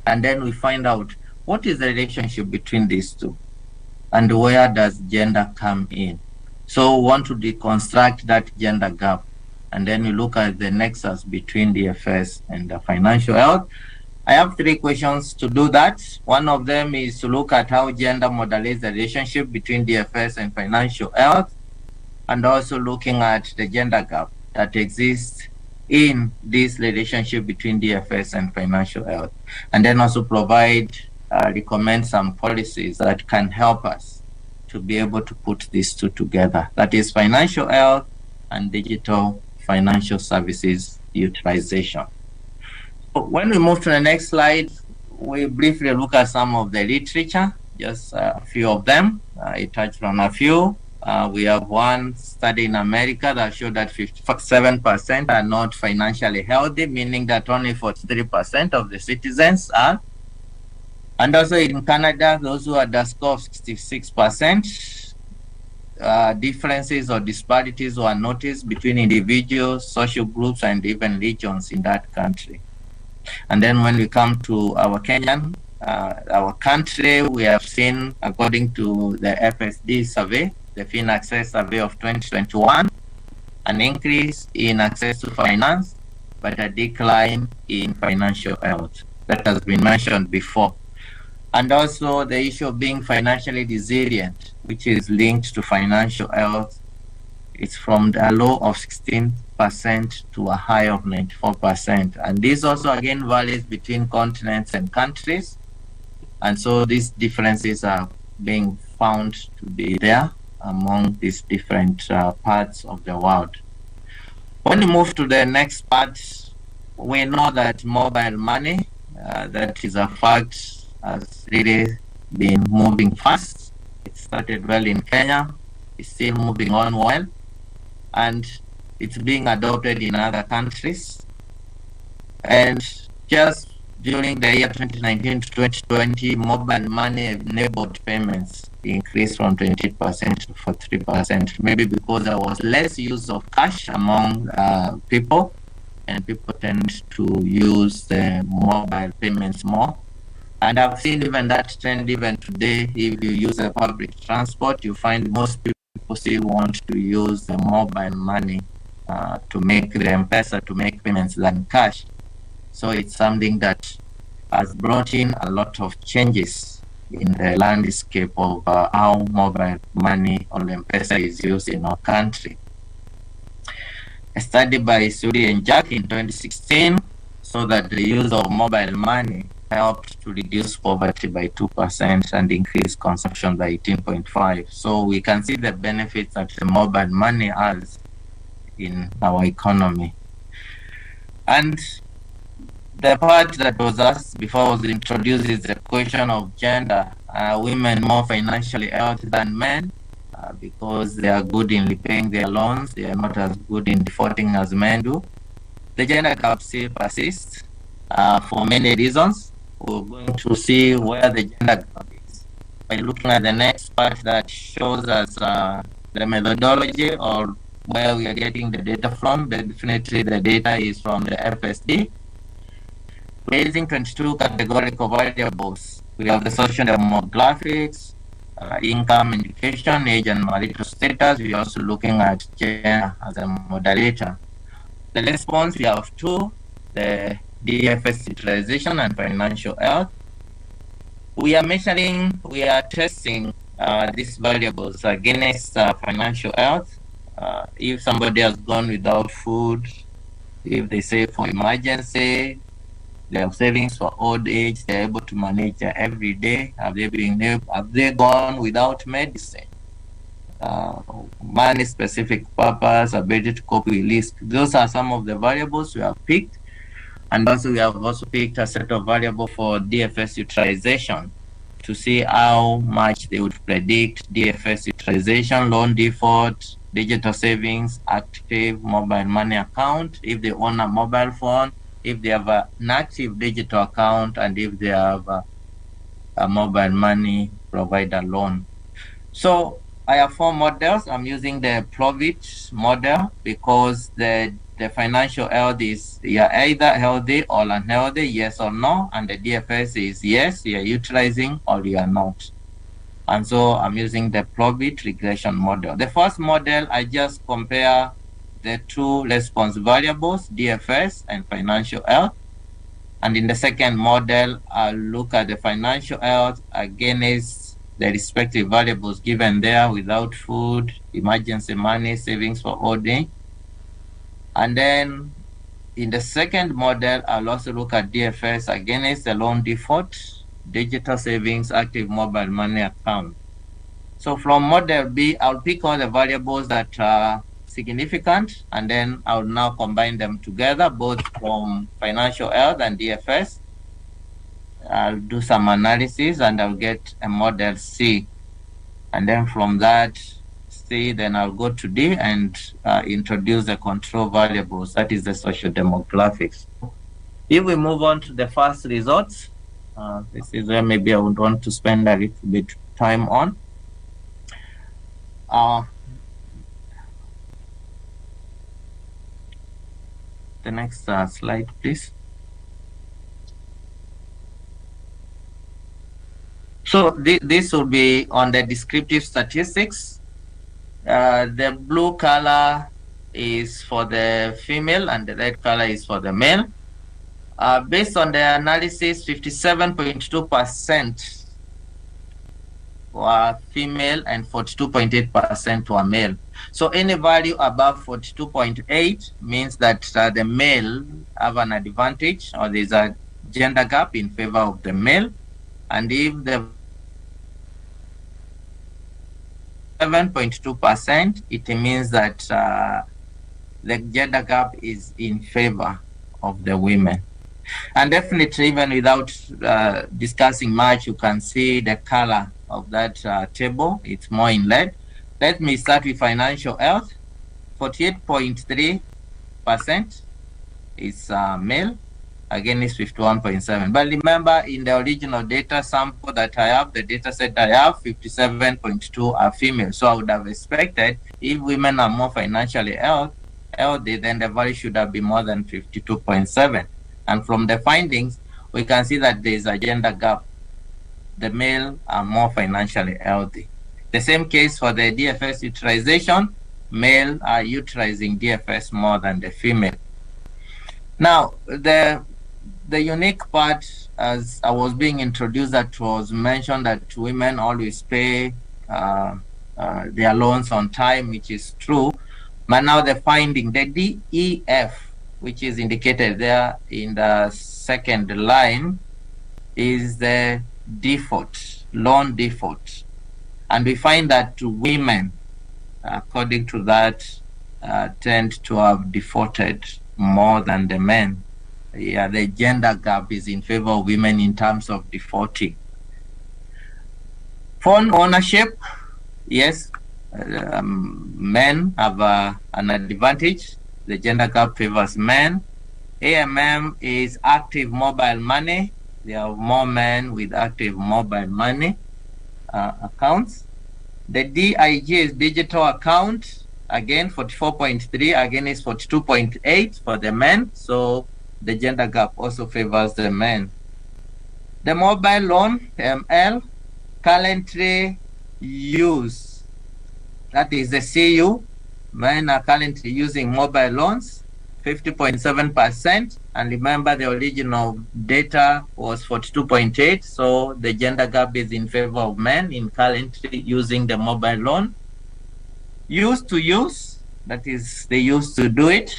And then we find out what is the relationship between these two and where does gender come in. So we want to deconstruct that gender gap, and then we look at the nexus between DFS and the financial health. I have 3 questions to do that. One of them is to look at how gender modulates the relationship between DFS and financial health, and also looking at the gender gap that exists in this relationship between DFS and financial health. And then also recommend some policies that can help us to be able to put these two together. That is financial health and digital financial services utilization. When we move to the next slide, we briefly look at some of the literature, just a few of them. I touched on a few. We have one study in America that showed that 57% are not financially healthy, meaning that only 43% of the citizens are. And also in Canada, those who had a score of 66%, differences or disparities were noticed between individuals, social groups, and even regions in that country. And then when we come to our country, we have seen, according to the FSD survey, the FinAccess survey of 2021, an increase in access to finance, but a decline in financial health. That has been mentioned before. And also the issue of being financially resilient, which is linked to financial health. It's from a low of 16% to a high of 94%. And this also again varies between continents and countries. And so these differences are being found to be there among these different parts of the world. When we move to the next part, we know that mobile money, that is a fact, has really been moving fast. It started well in Kenya, it's still moving on well, and it's being adopted in other countries. And just during the year 2019 to 2020, mobile money enabled payments increased from 20% to 43%, maybe because there was less use of cash among people, and people tend to use the mobile payments more. And I've seen even that trend even today. If you use a public transport, you find most people still want to use the mobile money to make the M-Pesa to make payments than cash. So it's something that has brought in a lot of changes in the landscape of how mobile money or M-Pesa is used in our country. A study by Suri and Jack in 2016 so that the use of mobile money helped to reduce poverty by 2% and increase consumption by 18.5%. So we can see the benefits that the mobile money has in our economy. And the part that was asked before I was introduced is the question of gender. Are women more financially healthy than men? Because they are good in repaying their loans, they are not as good in defaulting as men do. The gender gap still persists for many reasons. We're going to see where the gender gap is by looking at the next part that shows us the methodology or where we are getting the data from. Definitely the data is from the FSD. We're using 22 categorical variables. We have the social demographics, income, education, age, and marital status. We're also looking at gender as a moderator. The response, we have two, the DFS utilization and financial health. We are testing these variables against financial health. If somebody has gone without food, if they save for emergency, they have savings for old age, they're able to manage their everyday. Have they gone without medicine? Money specific purpose, ability to cope with risk. Those are some of the variables we have picked. And also we have also picked a set of variables for DFS utilization to see how much they would predict DFS utilization, loan default, digital savings, active mobile money account, if they own a mobile phone, if they have an active digital account, and if they have a mobile money provider loan. So I have 4 models. I'm using the Plovich model because the financial health is you're either healthy or unhealthy, yes or no, and the DFS is yes, you're utilizing or you are not. And so I'm using the Plovich regression model. The first model, I just compare the 2 response variables, DFS and financial health. And in the second model, I'll look at the financial health against the respective variables given there: without food, emergency money, savings for old age. And then in the second model, I'll also look at DFS against the loan default, digital savings, active mobile money account. So from model B, I'll pick all the variables that are significant, and then I'll now combine them together, both from financial health and DFS. I'll do some analysis and I'll get a model C. And then from that C, then I'll go to D and introduce the control variables, that is the social demographics. If we move on to the first results, this is where maybe I would want to spend a little bit time on. The next slide, please. So this will be on the descriptive statistics. The blue color is for the female and the red color is for the male. Based on the analysis, 57.2% were female and 42.8% were male. So any value above 42.8 means that the male have an advantage, or there's a gender gap in favor of the male. And if the 7.2%, it means that the gender gap is in favor of the women. And definitely, even without discussing much, you can see the color of that table. It's more in red. Let me start with financial health. 48.3% is male, again is 51.7. But remember, in the original data sample that I have, the data set I have, 57.2 are female. So I would have expected if women are more financially healthy, then the value should have been more than 52.7. And from the findings, we can see that there is a gender gap. The male are more financially healthy. The same case for the DFS utilization. Male are utilizing DFS more than the female. Now, the unique part, as I was being introduced, that was mentioned that women always pay their loans on time, which is true. But now the finding, the DEF, which is indicated there in the second line, is the default, loan default. And we find that women, according to that, tend to have defaulted more than the men. Yeah, the gender gap is in favor of women in terms of defaulting. Phone ownership, yes, men have an advantage. The gender gap favors men. AMM is active mobile money. There are more men with active mobile money accounts. The DIG is digital account. Again, 44.3 against 42.8 for the men. So the gender gap also favors the men. The mobile loan, ML, currently used, that is the CU. Men are currently using mobile loans, 50.7%. And remember, the original data was 42.8. So the gender gap is in favor of men in currently using the mobile loan. Used to use, that is, they used to do it,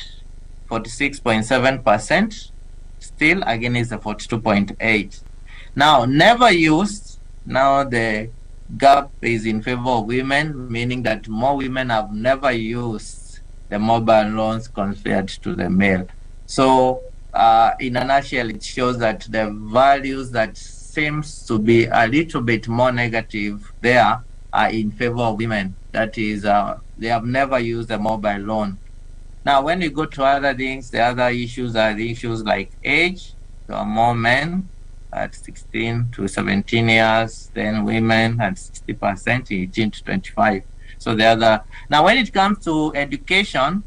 46.7%. Still, again, is the 42.8. Now, never used, now the gap is in favor of women, meaning that more women have never used the mobile loans compared to the male. So, in a nutshell, it shows that the values that seems to be a little bit more negative there are in favor of women. That is, they have never used a mobile loan. Now, when you go to other things, the other issues are the issues like age. There are more men at 16 to 17 years, then women at 60%, 18 to 25. So the other. Now, when it comes to education,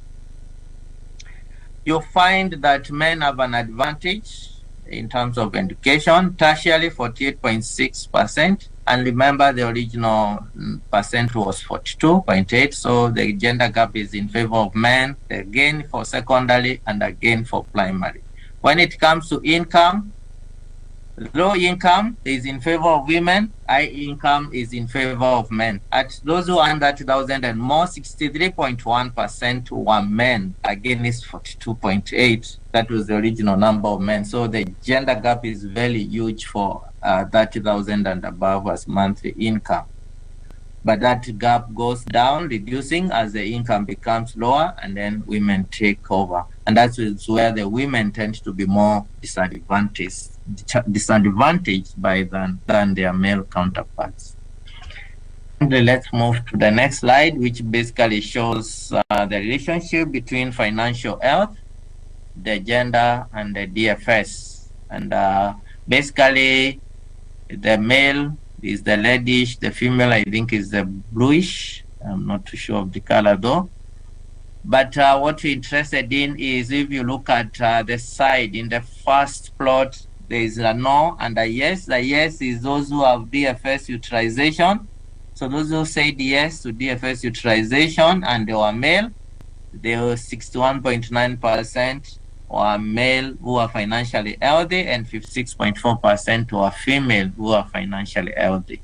you'll find that men have an advantage in terms of education, tertiary 48.6%. And remember, the original percent was 42.8. So the gender gap is in favor of men, again for secondary and again for primary. When it comes to income, low income is in favor of women, high income is in favor of men. At those who are under 2,000 and more, 63.1% were men, against 42.8. That was the original number of men. So the gender gap is very huge for 30,000 and above as monthly income. But that gap goes down, reducing as the income becomes lower, and then women take over. And that's where the women tend to be more disadvantaged by than their male counterparts. And let's move to the next slide, which basically shows the relationship between financial health, the gender, and the DFS. And basically, the male is the reddish, the female, I think, is the bluish. I'm not too sure of the color though. But what we're interested in is if you look at the side in the first plot, there is a no and a yes. The yes is those who have DFS utilization. So those who said yes to DFS utilization and they were male, they were 61.9% were male who are financially healthy, and 56.4% were female who are financially healthy.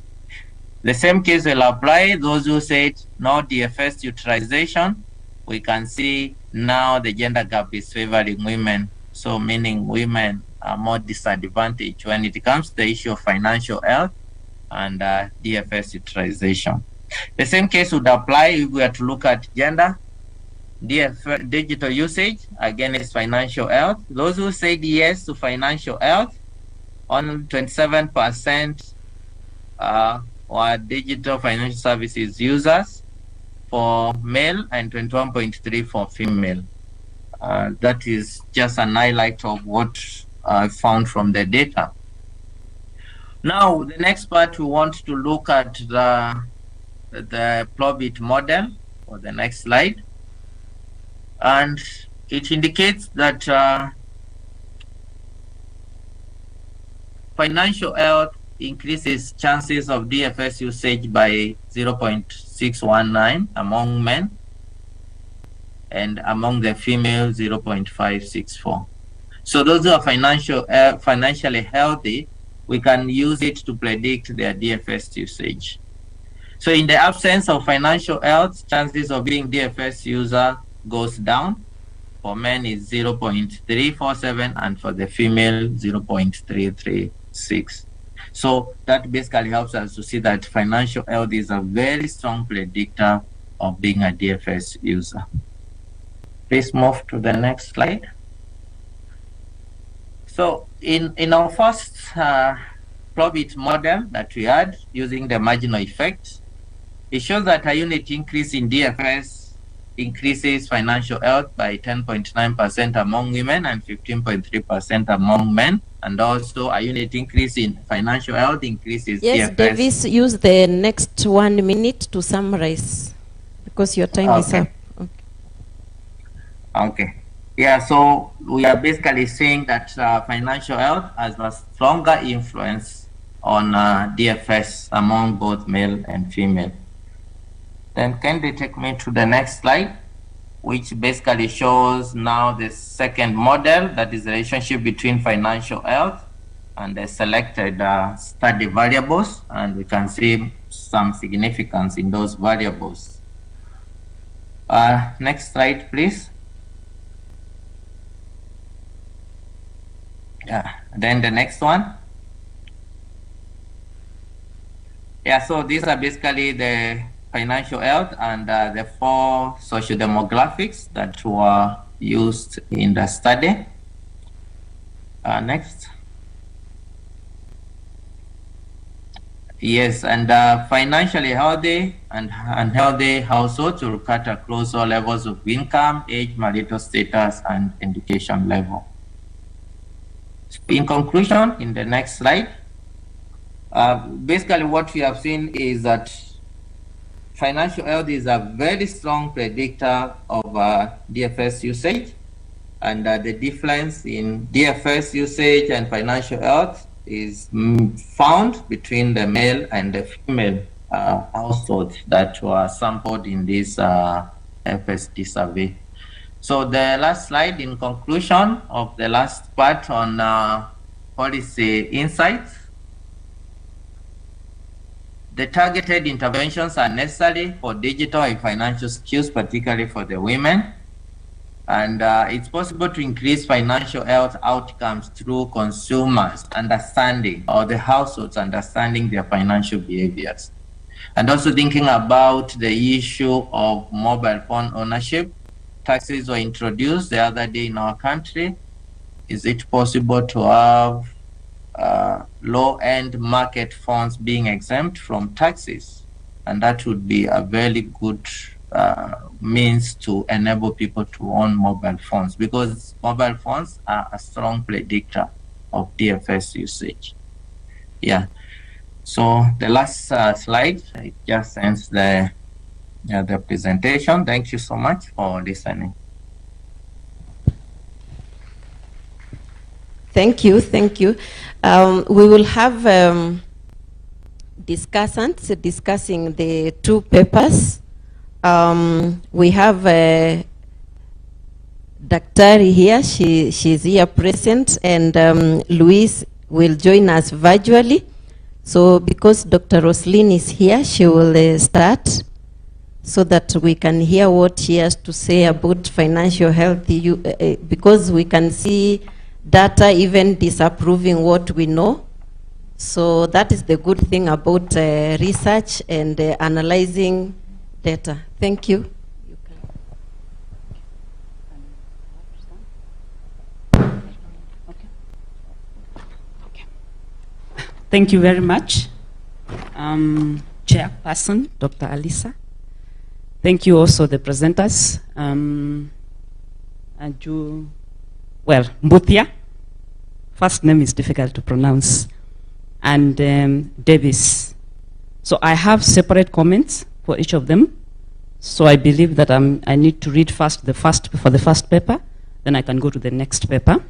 The same case will apply those who said no DFS utilization. We can see now the gender gap is favoring women, so meaning women are more disadvantaged when it comes to the issue of financial health and DFS utilization. The same case would apply if we were to look at gender. Digital usage, again, is financial health. Those who said yes to financial health, on 27% were digital financial services users for male and 21.3% for female. That is just an highlight of what I found from the data. Now, the next part, we want to look at the Plobit model for the next slide. And it indicates that financial health increases chances of DFS usage by 0.619 among men, and among the female 0.564. So those who are financially healthy, we can use it to predict their DFS usage. So in the absence of financial health, chances of being DFS user goes down. For men is 0.347 and for the female 0.336. So that basically helps us to see that financial health is a very strong predictor of being a DFS user. Please move to the next slide. So in our first profit model that we had using the marginal effect, it shows that a unit increase in DFS increases financial health by 10.9% among women and 15.3% among men. And also a unit increase in financial health increases Yes, DFS. Davis, use the next 1 minute to summarize because your time is up. Okay. Yeah, so we are basically saying that financial health has a stronger influence on DFS among both male and female. Then can they take me to the next slide, which basically shows now the second model, that is the relationship between financial health and the selected study variables, and we can see some significance in those variables. Next slide, please. Yeah, then the next one. Yeah, so these are basically the financial health and the 4 socio-demographics that were used in the study. Next. Yes, and financially healthy and unhealthy households will cut across all levels of income, age, marital status, and education level. In conclusion, in the next slide, basically what we have seen is that financial health is a very strong predictor of DFS usage, and the difference in DFS usage and financial health is found between the male and the female households that were sampled in this FSD survey. So the last slide, in conclusion of the last part on policy insights. The targeted interventions are necessary for digital and financial skills, particularly for the women. And it's possible to increase financial health outcomes through consumers understanding, or the households understanding their financial behaviors. And also thinking about the issue of mobile phone ownership. Taxes were introduced the other day in our country. Is it possible to have low-end market phones being exempt from taxes? And that would be a very good means to enable people to own mobile phones, because mobile phones are a strong predictor of DFS usage. Yeah. So the last slide, it just ends the presentation. Thank you so much for listening. Thank you, thank you. We will have discussants discussing the 2 papers. We have Daktari here, she's here present, and Louise will join us virtually. So because Dr. Roslyn is here, she will start so that we can hear what she has to say about financial health, because we can see data even disapproving what we know. So that is the good thing about research and analyzing data. Thank you. Thank you very much, Chairperson, Dr. Alisa. Thank you also the presenters. Mbuthia, first name is difficult to pronounce, and Davis. So I have separate comments for each of them. So I believe that I need to read first the first paper, then I can go to the next paper.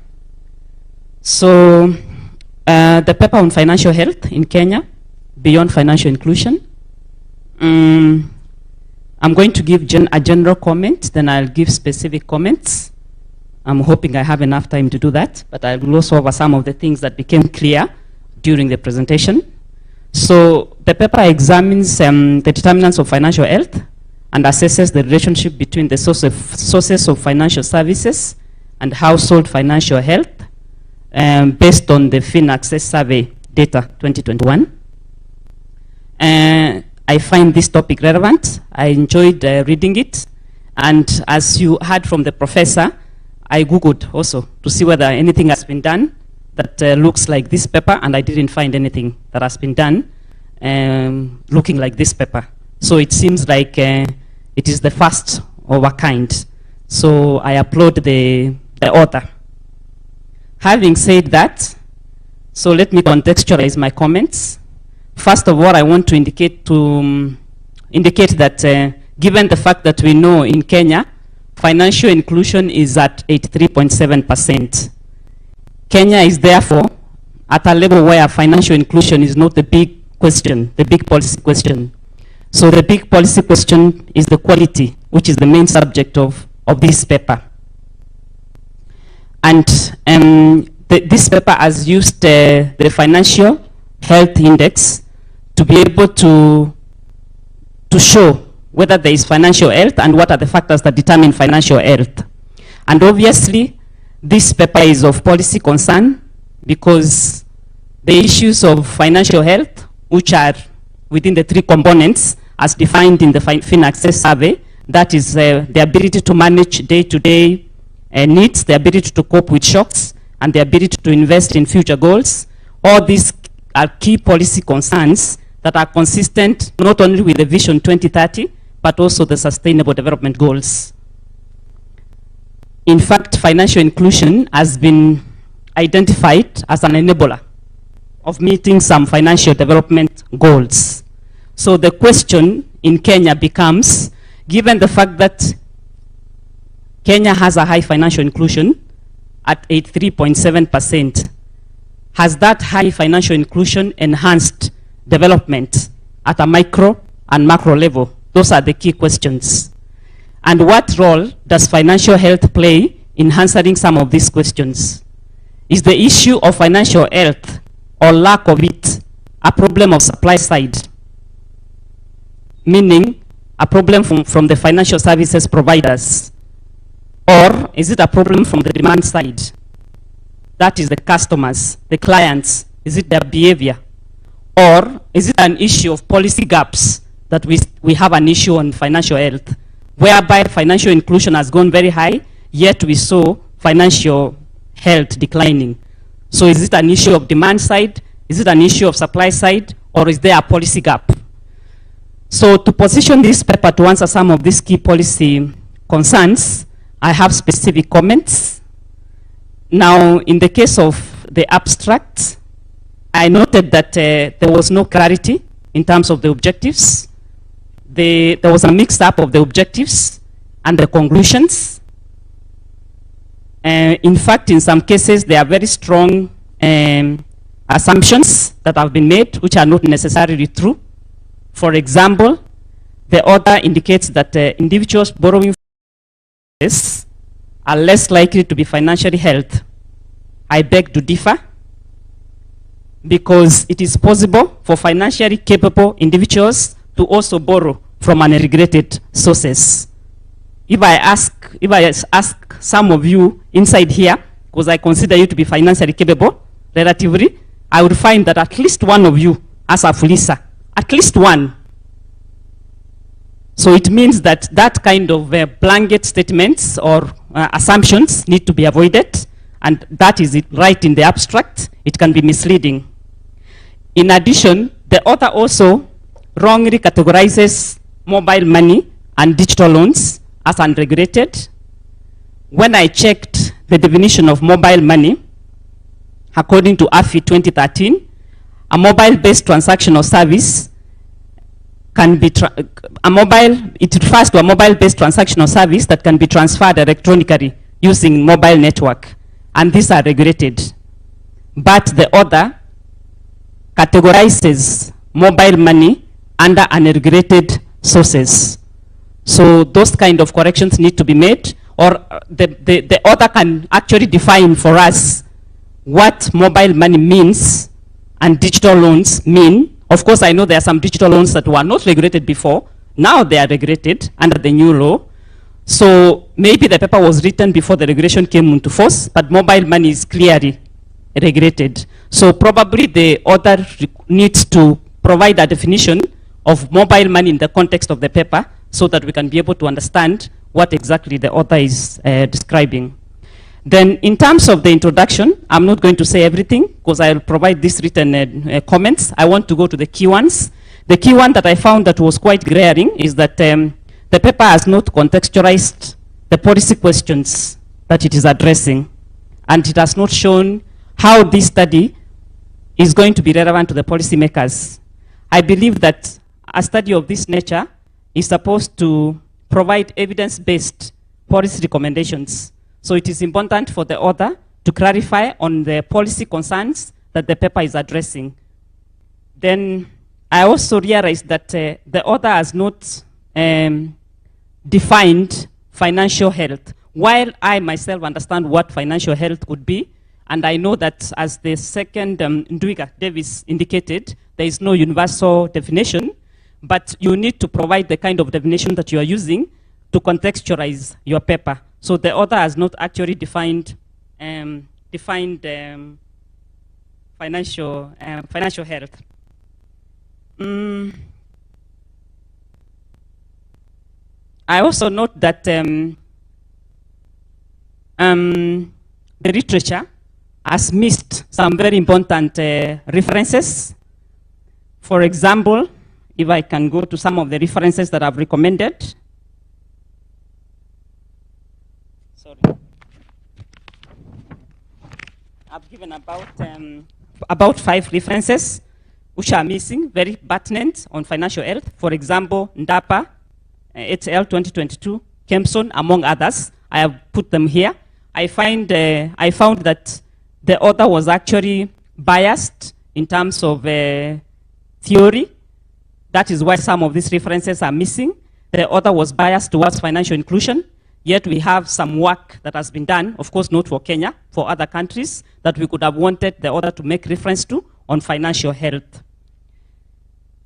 So the paper on financial health in Kenya, beyond financial inclusion. I'm going to give a general comment, then I'll give specific comments. I'm hoping I have enough time to do that, but I'll gloss over some of the things that became clear during the presentation. So the paper examines the determinants of financial health and assesses the relationship between the sources of financial services and household financial health based on the FinAccess survey data 2021. I find this topic relevant. I enjoyed reading it. And as you heard from the professor, I Googled also to see whether anything has been done that looks like this paper, and I didn't find anything that has been done looking like this paper. So it seems like it is the first of a kind. So I applaud the author. Having said that, so let me contextualize my comments. First of all, I want to indicate that given the fact that we know in Kenya, financial inclusion is at 83.7%. Kenya is therefore at a level where financial inclusion is not the big question, the big policy question. So the big policy question is the quality, which is the main subject of this paper. And this paper has used the Financial Health Index to be able to show whether there is financial health and what are the factors that determine financial health. And obviously, this paper is of policy concern because the issues of financial health, which are within the three components as defined in the FinAccess survey, that is the ability to manage day-to-day needs, the ability to cope with shocks, and the ability to invest in future goals. All these are key policy concerns that are consistent not only with the Vision 2030, but also the Sustainable Development Goals. In fact, financial inclusion has been identified as an enabler of meeting some financial development goals. So the question in Kenya becomes, given the fact that Kenya has a high financial inclusion at 83.7%, has that high financial inclusion enhanced development at a micro and macro level? Those are the key questions. And what role does financial health play in answering some of these questions? Is the issue of financial health or lack of it a problem of supply side? Meaning a problem from the financial services providers? Or is it a problem from the demand side? That is the customers, the clients. Is it their behavior? Or is it an issue of policy gaps that we have an issue on financial health, whereby financial inclusion has gone very high, yet we saw financial health declining? So is it an issue of demand side? Is it an issue of supply side? Or is there a policy gap? So to position this paper to answer some of these key policy concerns, I have specific comments. Now, in the case of the abstract, I noted that there was no clarity in terms of the objectives. There was a mix-up of the objectives and the conclusions. In fact, in some cases, there are very strong assumptions that have been made, which are not necessarily true. For example, the author indicates that individuals borrowing are less likely to be financially healthy. I beg to differ, because it is possible for financially capable individuals to also borrow from unregulated sources. If I ask some of you inside here, because I consider you to be financially capable, relatively, I would find that at least one of you has a Fuliza, at least one. So it means that that kind of blanket statements or assumptions need to be avoided, and that is it right in the abstract. It can be misleading. In addition, the author also wrongly categorizes mobile money and digital loans as unregulated. When I checked the definition of mobile money, according to AFI 2013, a mobile-based transactional service can be, it refers to a mobile-based transactional service that can be transferred electronically using mobile network, and these are regulated. But the author categorizes mobile money under unregulated sources. So those kind of corrections need to be made, or the author can actually define for us what mobile money means and digital loans mean. Of course, I know there are some digital loans that were not regulated before. Now they are regulated under the new law. So maybe the paper was written before the regulation came into force, but mobile money is clearly regulated. So probably the author needs to provide a definition of mobile money in the context of the paper so that we can be able to understand what exactly the author is describing. Then in terms of the introduction, I'm not going to say everything because I'll provide these written comments. I want to go to the key ones. The key one that I found that was quite glaring is that the paper has not contextualized the policy questions that it is addressing, and it has not shown how this study is going to be relevant to the policymakers. I believe that a study of this nature is supposed to provide evidence-based policy recommendations. So it is important for the author to clarify on the policy concerns that the paper is addressing. Then I also realized that the author has not defined financial health. While I myself understand what financial health could be, and I know that as the second Ndwiga Davis indicated, there is no universal definition, but you need to provide the kind of definition that you are using to contextualize your paper. So the author has not actually defined financial health. I also note that the literature has missed some very important references. For example, if I can go to some of the references that I've recommended. Sorry. I've given about 5 references which are missing, very pertinent on financial health. For example, Ndapa, HL 2022, Kempson, among others. I have put them here. I found that the author was actually biased in terms of theory. That is why some of these references are missing. The author was biased towards financial inclusion, yet we have some work that has been done, of course not for Kenya, for other countries, that we could have wanted the author to make reference to on financial health.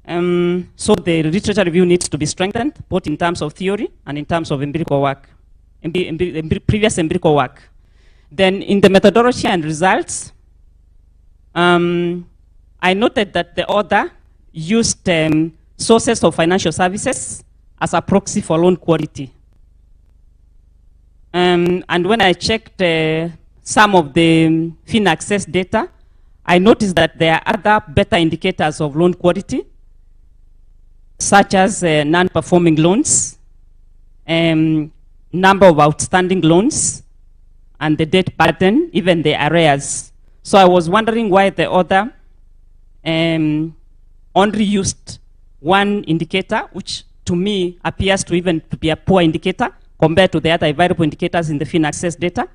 So the literature review needs to be strengthened, both in terms of theory and in terms of empirical work, previous empirical work. Then in the methodology and results, I noted that the author used sources of financial services as a proxy for loan quality. And when I checked some of the FinAccess data, I noticed that there are other better indicators of loan quality, such as non-performing loans, number of outstanding loans, and the debt burden, even the arrears. So I was wondering why the author only used one indicator, which to me appears to even to be a poor indicator compared to the other variable indicators in the FinAccess data,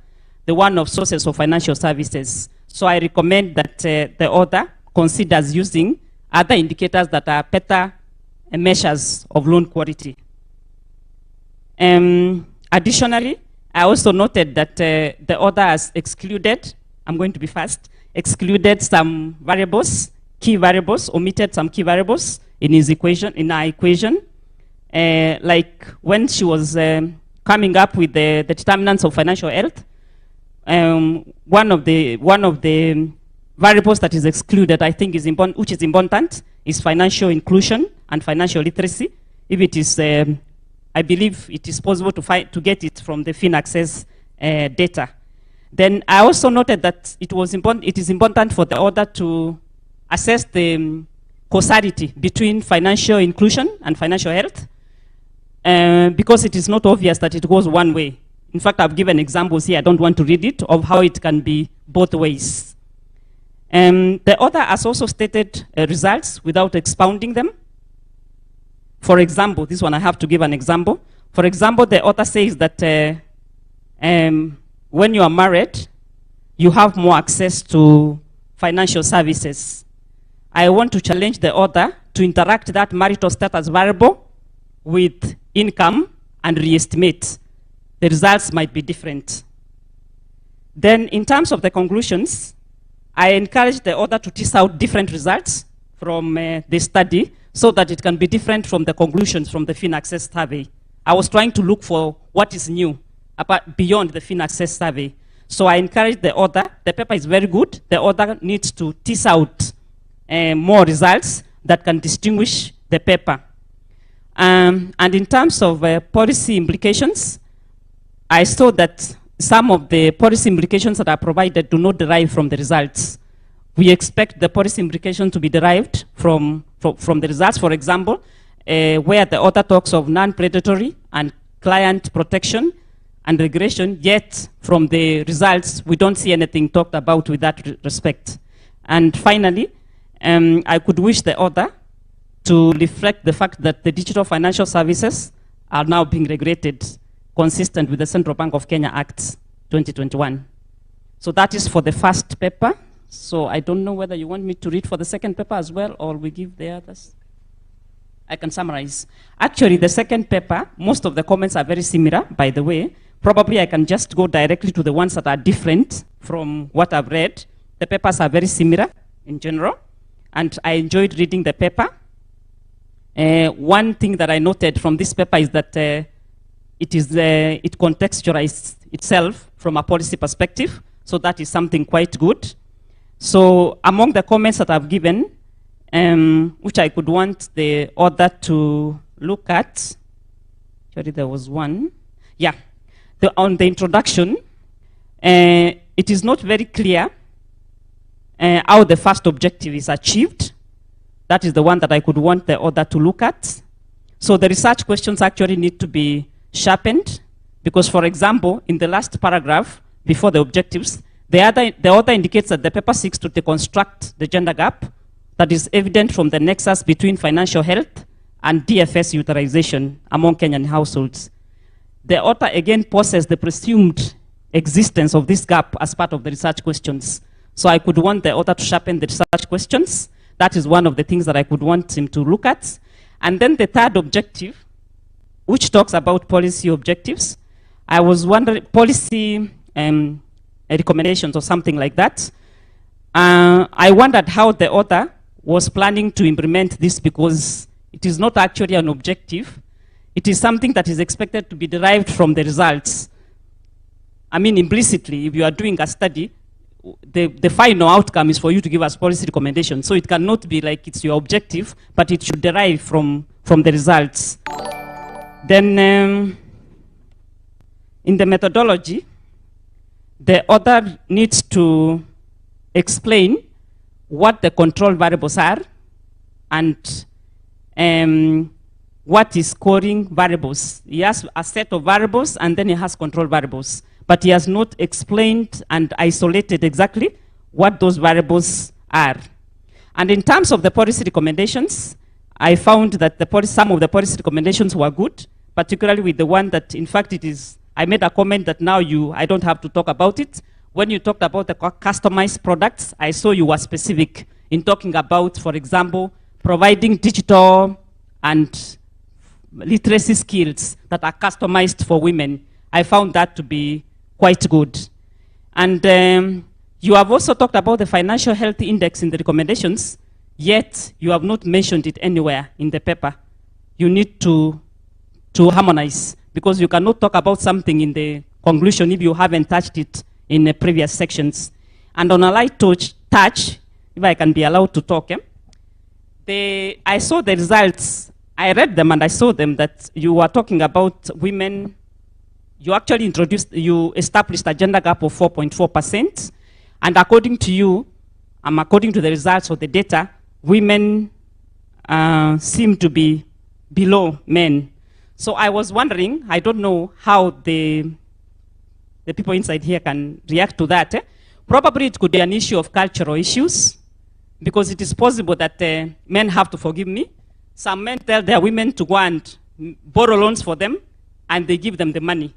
the one of sources of financial services. So I recommend that the author considers using other indicators that are better measures of loan quality. Additionally, I also noted that the author has excluded, I'm going to be fast, excluded some variables, key variables, omitted some key variables in his equation, in our equation. Like when she was coming up with the determinants of financial health, one of the variables that is excluded, I think, is important, which is important, is financial inclusion and financial literacy. If it is, I believe it is possible to get it from the FinAccess data. Then I also noted that it is important for the author to assess the causality between financial inclusion and financial health, because it is not obvious that it goes one way. In fact, I've given examples here, I don't want to read it, of how it can be both ways. The author has also stated results without expounding them. For example, this one I have to give an example. For example, the author says that when you are married, you have more access to financial services. I want to challenge the author to interact that marital status variable with income and re-estimate. The results might be different. Then in terms of the conclusions, I encourage the author to tease out different results from the study so that it can be different from the conclusions from the FinAccess survey. I was trying to look for what is new beyond the FinAccess survey. So I encourage the author, the paper is very good, the author needs to tease out more results that can distinguish the paper. And in terms of policy implications, I saw that some of the policy implications that are provided do not derive from the results. We expect the policy implication to be derived from the results. For example, where the author talks of non-predatory and client protection and regulation, yet from the results, we don't see anything talked about with that respect. And finally, I could wish the author to reflect the fact that the digital financial services are now being regulated consistent with the Central Bank of Kenya Act 2021. So that is for the first paper. So I don't know whether you want me to read for the second paper as well, or we give the others. I can summarize. Actually, the second paper, most of the comments are very similar, by the way. Probably I can just go directly to the ones that are different from what I've read. The papers are very similar in general, and I enjoyed reading the paper. One thing that I noted from this paper is that it contextualized itself from a policy perspective, so that is something quite good. So among the comments that I've given, which I could want the author to look at, actually there was one, yeah. On the introduction, it is not very clear how the first objective is achieved. That is the one that I could want the author to look at. So the research questions actually need to be sharpened, because, for example, in the last paragraph, before the objectives, the author indicates that the paper seeks to deconstruct the gender gap that is evident from the nexus between financial health and DFS utilization among Kenyan households. The author again poses the presumed existence of this gap as part of the research questions. So I could want the author to sharpen the research questions. That is one of the things that I could want him to look at. And then the third objective, which talks about policy objectives. I was wondering, policy recommendations or something like that. I wondered how the author was planning to implement this, because it is not actually an objective. It is something that is expected to be derived from the results. I mean, implicitly, if you are doing a study, the final outcome is for you to give us policy recommendations. So it cannot be like it's your objective, but it should derive from the results. Then, in the methodology, the author needs to explain what the control variables are and what is scoring variables. He has a set of variables and then he has control variables. But he has not explained and isolated exactly what those variables are. And in terms of the policy recommendations, I found that some of the policy recommendations were good, particularly with the one that, in fact, I made a comment that now I don't have to talk about it. When you talked about the customized products, I saw you were specific in talking about, for example, providing digital and literacy skills that are customized for women. I found that to be quite good. And you have also talked about the financial health index in the recommendations, yet you have not mentioned it anywhere in the paper. You need to harmonize, because you cannot talk about something in the conclusion if you haven't touched it in the previous sections. And on a light touch, if I can be allowed to talk, I saw the results. I read them and I saw them that you were talking about women. You actually established a gender gap of 4.4%. And according to you, according to the results of the data, women seem to be below men. So I was wondering, I don't know how the people inside here can react to that. Probably it could be an issue of cultural issues, because it is possible that men have to forgive me. Some men tell their women to go and borrow loans for them, and they give them the money.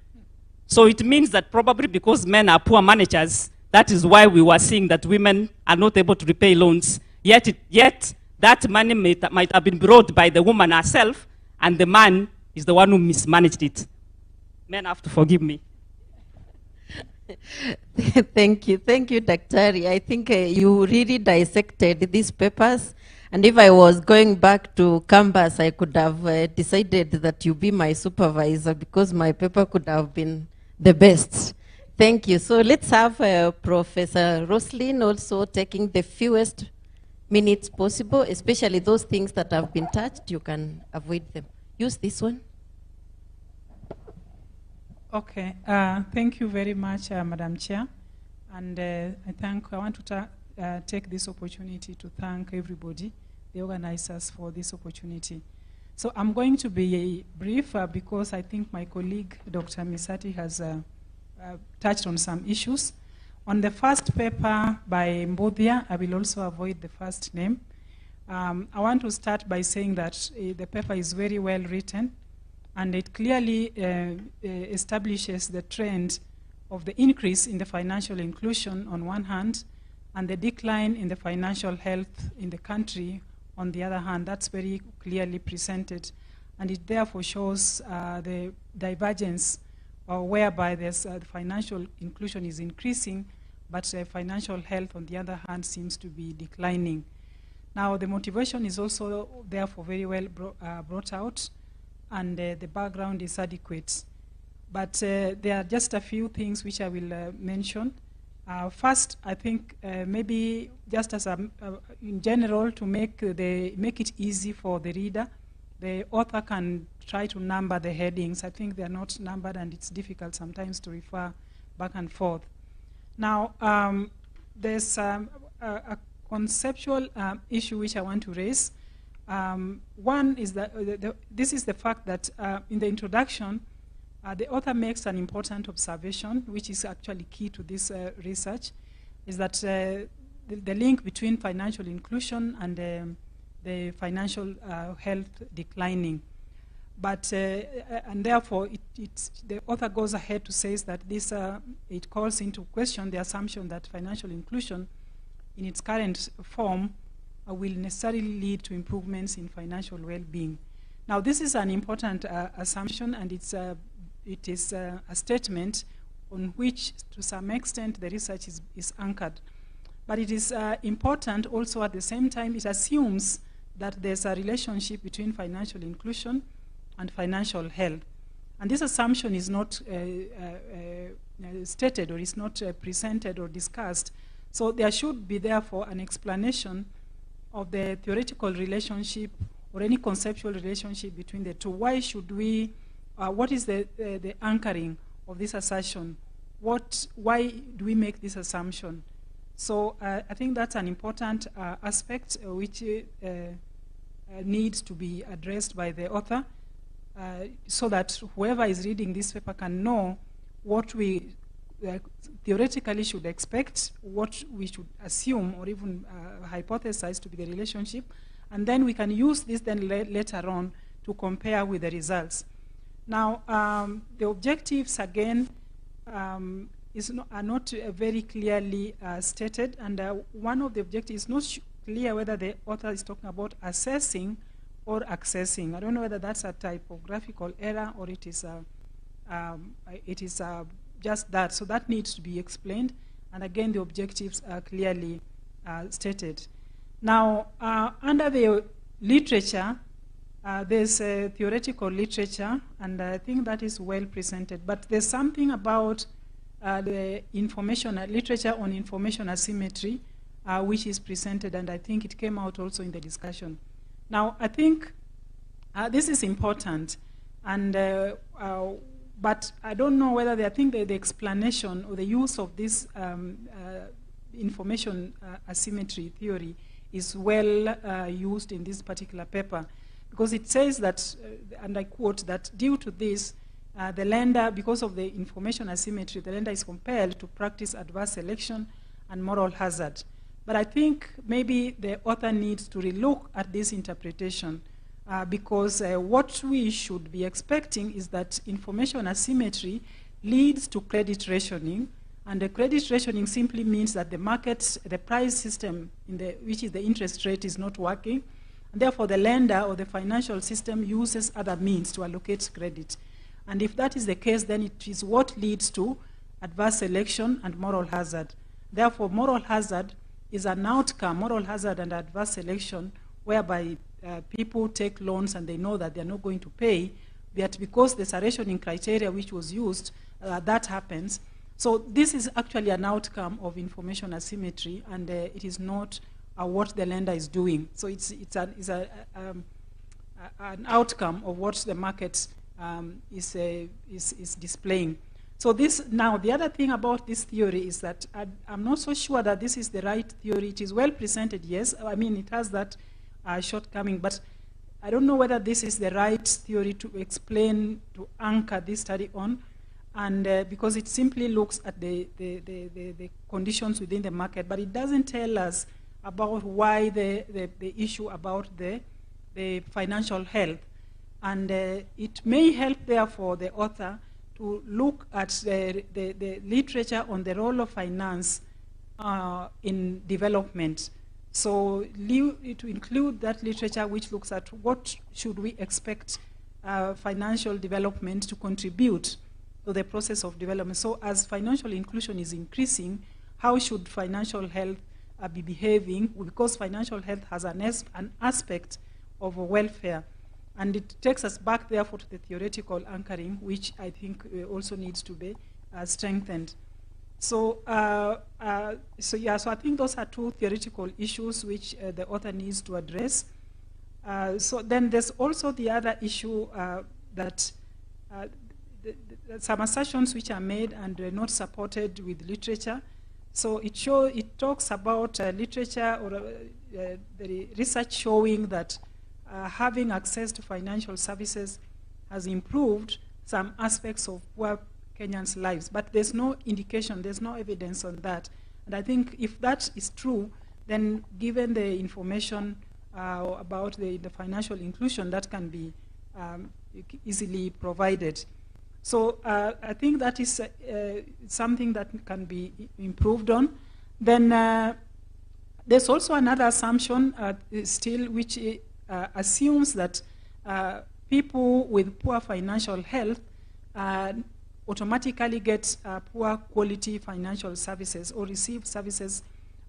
So it means that probably because men are poor managers, that is why we were seeing that women are not able to repay loans. Yet that money might have been borrowed by the woman herself, and the man is the one who mismanaged it. Men have to forgive me. Thank you, Daktari. I think you really dissected these papers. And if I was going back to campus, I could have decided that you be my supervisor, because my paper could have been the best. Thank you. So let's have Professor Roslyn also taking the fewest minutes possible, especially those things that have been touched. You can avoid them. Use this one. Okay, thank you very much, Madam Chair. And I want to take this opportunity to thank everybody, the organizers, for this opportunity. So I'm going to be brief because I think my colleague, Dr. Misati, has touched on some issues. On the first paper by Mbuthia, I will also avoid the first name. I want to start by saying that the paper is very well written, and it clearly establishes the trend of the increase in the financial inclusion on one hand, and the decline in the financial health in the country on the other hand. That's very clearly presented, and it therefore shows the divergence whereby there's the financial inclusion is increasing, but financial health on the other hand seems to be declining. Now the motivation is also therefore very well brought out, and the background is adequate. But there are just a few things which I will mention. First, I think maybe just as in general, to make it easy for the reader, the author can try to number the headings. I think they are not numbered, and it's difficult sometimes to refer back and forth. Now, there's a conceptual issue which I want to raise. One is that this is the fact that in the introduction, the author makes an important observation, which is actually key to this research, is that the link between financial inclusion and the financial health declining. But, and therefore, the author goes ahead to say that this, it calls into question the assumption that financial inclusion in its current form will necessarily lead to improvements in financial well-being. Now, this is an important assumption, and it is a statement on which, to some extent, the research is anchored. But it is important also at the same time, it assumes that there's a relationship between financial inclusion and financial health. And this assumption is not stated, or is not presented or discussed. So there should be, therefore, an explanation of the theoretical relationship or any conceptual relationship between the two. Why should we, what is the anchoring of this assertion? Why do we make this assumption? So I think that's an important aspect which needs to be addressed by the author, so that whoever is reading this paper can know what we theoretically should expect, what we should assume or even hypothesize to be the relationship, and then we can use this then later on to compare with the results. Now, the objectives, again, are not very clearly stated, and one of the objectives is not clear whether the author is talking about assessing or accessing. I don't know whether that's a typographical error or it is just that. So that needs to be explained, and again, the objectives are clearly stated. Now, under the literature, there's a theoretical literature, and I think that is well presented. But there's something about the information literature on information asymmetry, which is presented, and I think it came out also in the discussion. Now, I think this is important, and but I don't know whether I think the explanation or the use of this information asymmetry theory is well used in this particular paper, because it says that, and I quote, that due to this, the lender, because of the information asymmetry, the lender is compelled to practice adverse selection and moral hazard. But I think maybe the author needs to relook at this interpretation, because what we should be expecting is that information asymmetry leads to credit rationing, and the credit rationing simply means that the market, the price system, which is the interest rate, is not working, and therefore the lender or the financial system uses other means to allocate credit. And if that is the case, then it is what leads to adverse selection and moral hazard. Therefore, moral hazard is an outcome, moral hazard and adverse selection, whereby people take loans and they know that they're not going to pay, but because there's a rationing criteria which was used, that happens. So this is actually an outcome of information asymmetry, and it is not what the lender is doing. So it's an outcome of what the market is displaying. So this, now the other thing about this theory is that I'm not so sure that this is the right theory. It is well presented, yes. I mean, it has that shortcoming, but I don't know whether this is the right theory to explain, to anchor this study on, and because it simply looks at the conditions within the market, but it doesn't tell us about why the issue about the financial health. And it may help, therefore, the author to look at the literature on the role of finance in development. So to include that literature which looks at what should we expect financial development to contribute to the process of development. So as financial inclusion is increasing, how should financial health be behaving? Because financial health has an aspect of welfare. And it takes us back, therefore, to the theoretical anchoring, which I think also needs to be strengthened. So, so I think those are two theoretical issues which the author needs to address. So then there's also the other issue that some assertions which are made and not supported with literature. So it talks about literature or the research showing that having access to financial services has improved some aspects of poor Kenyans' lives. But there's no indication, there's no evidence on that. And I think if that is true, then given the information about the financial inclusion, that can be easily provided. So I think that is something that can be improved on. Then there's also another assumption still, which assumes that people with poor financial health automatically get poor quality financial services or receive services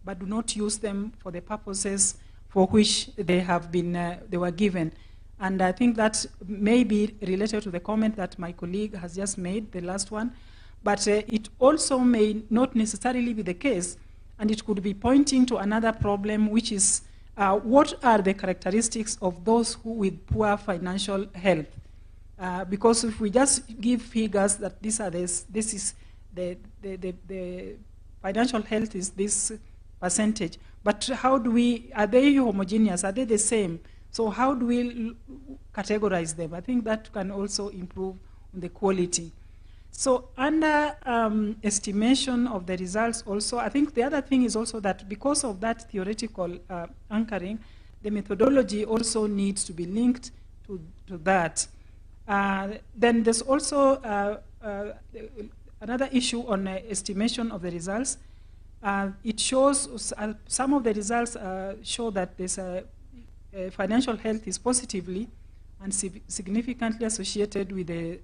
but do not use them for the purposes for which they have been they were given. And I think that may be related to the comment that my colleague has just made, the last one, but it also may not necessarily be the case, and it could be pointing to another problem, which is what are the characteristics of those who with poor financial health? Because if we just give figures that this is the financial health is this percentage, but how do we, are they homogeneous? Are they the same? So how do we categorize them? I think that can also improve the quality. So under estimation of the results also, I think the other thing is also that because of that theoretical anchoring, the methodology also needs to be linked to that. Then there's also another issue on estimation of the results. It shows, some of the results show that there's financial health is positively and significantly associated with the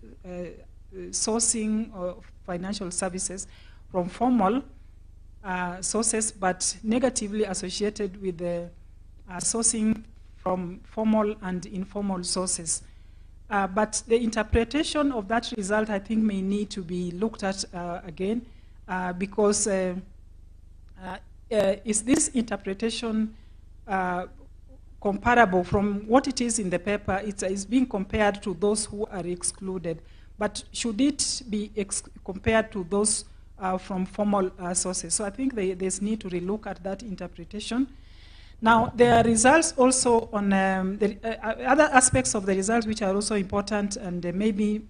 sourcing of financial services from formal sources, but negatively associated with the sourcing from formal and informal sources. But the interpretation of that result, I think, may need to be looked at again, because is this interpretation comparable from what it is in the paper? It's being compared to those who are excluded. But should it be compared to those from formal sources? So I think there's need to relook at that interpretation. Now, there are results also on the other aspects of the results which are also important, and maybe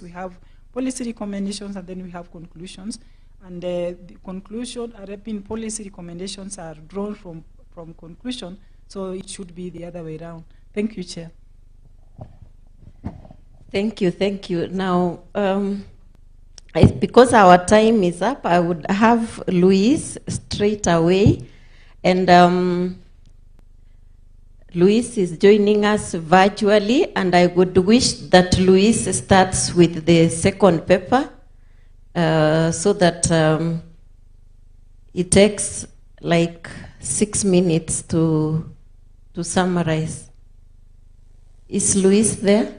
we have policy recommendations, and then we have conclusions. And the conclusion, policy recommendations are drawn from conclusion, so it should be the other way around. Thank you, Chair. Thank you. Now, because our time is up, I would have Luis straight away. And Luis is joining us virtually, and I would wish that Luis starts with the second paper so that it takes like 6 minutes to summarize. Is Luis there?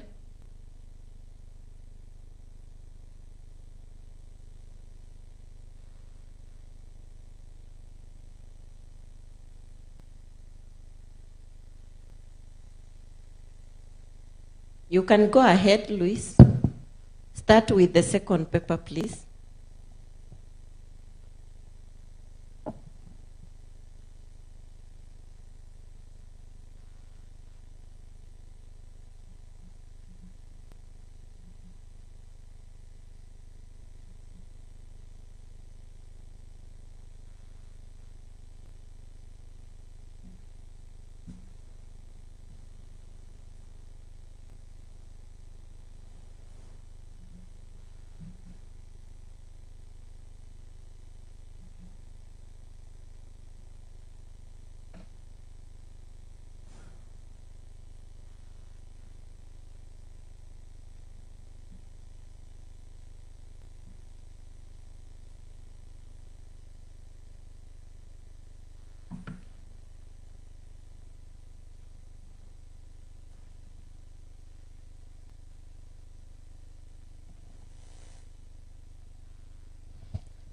You can go ahead, Luis. Start with the second paper, please.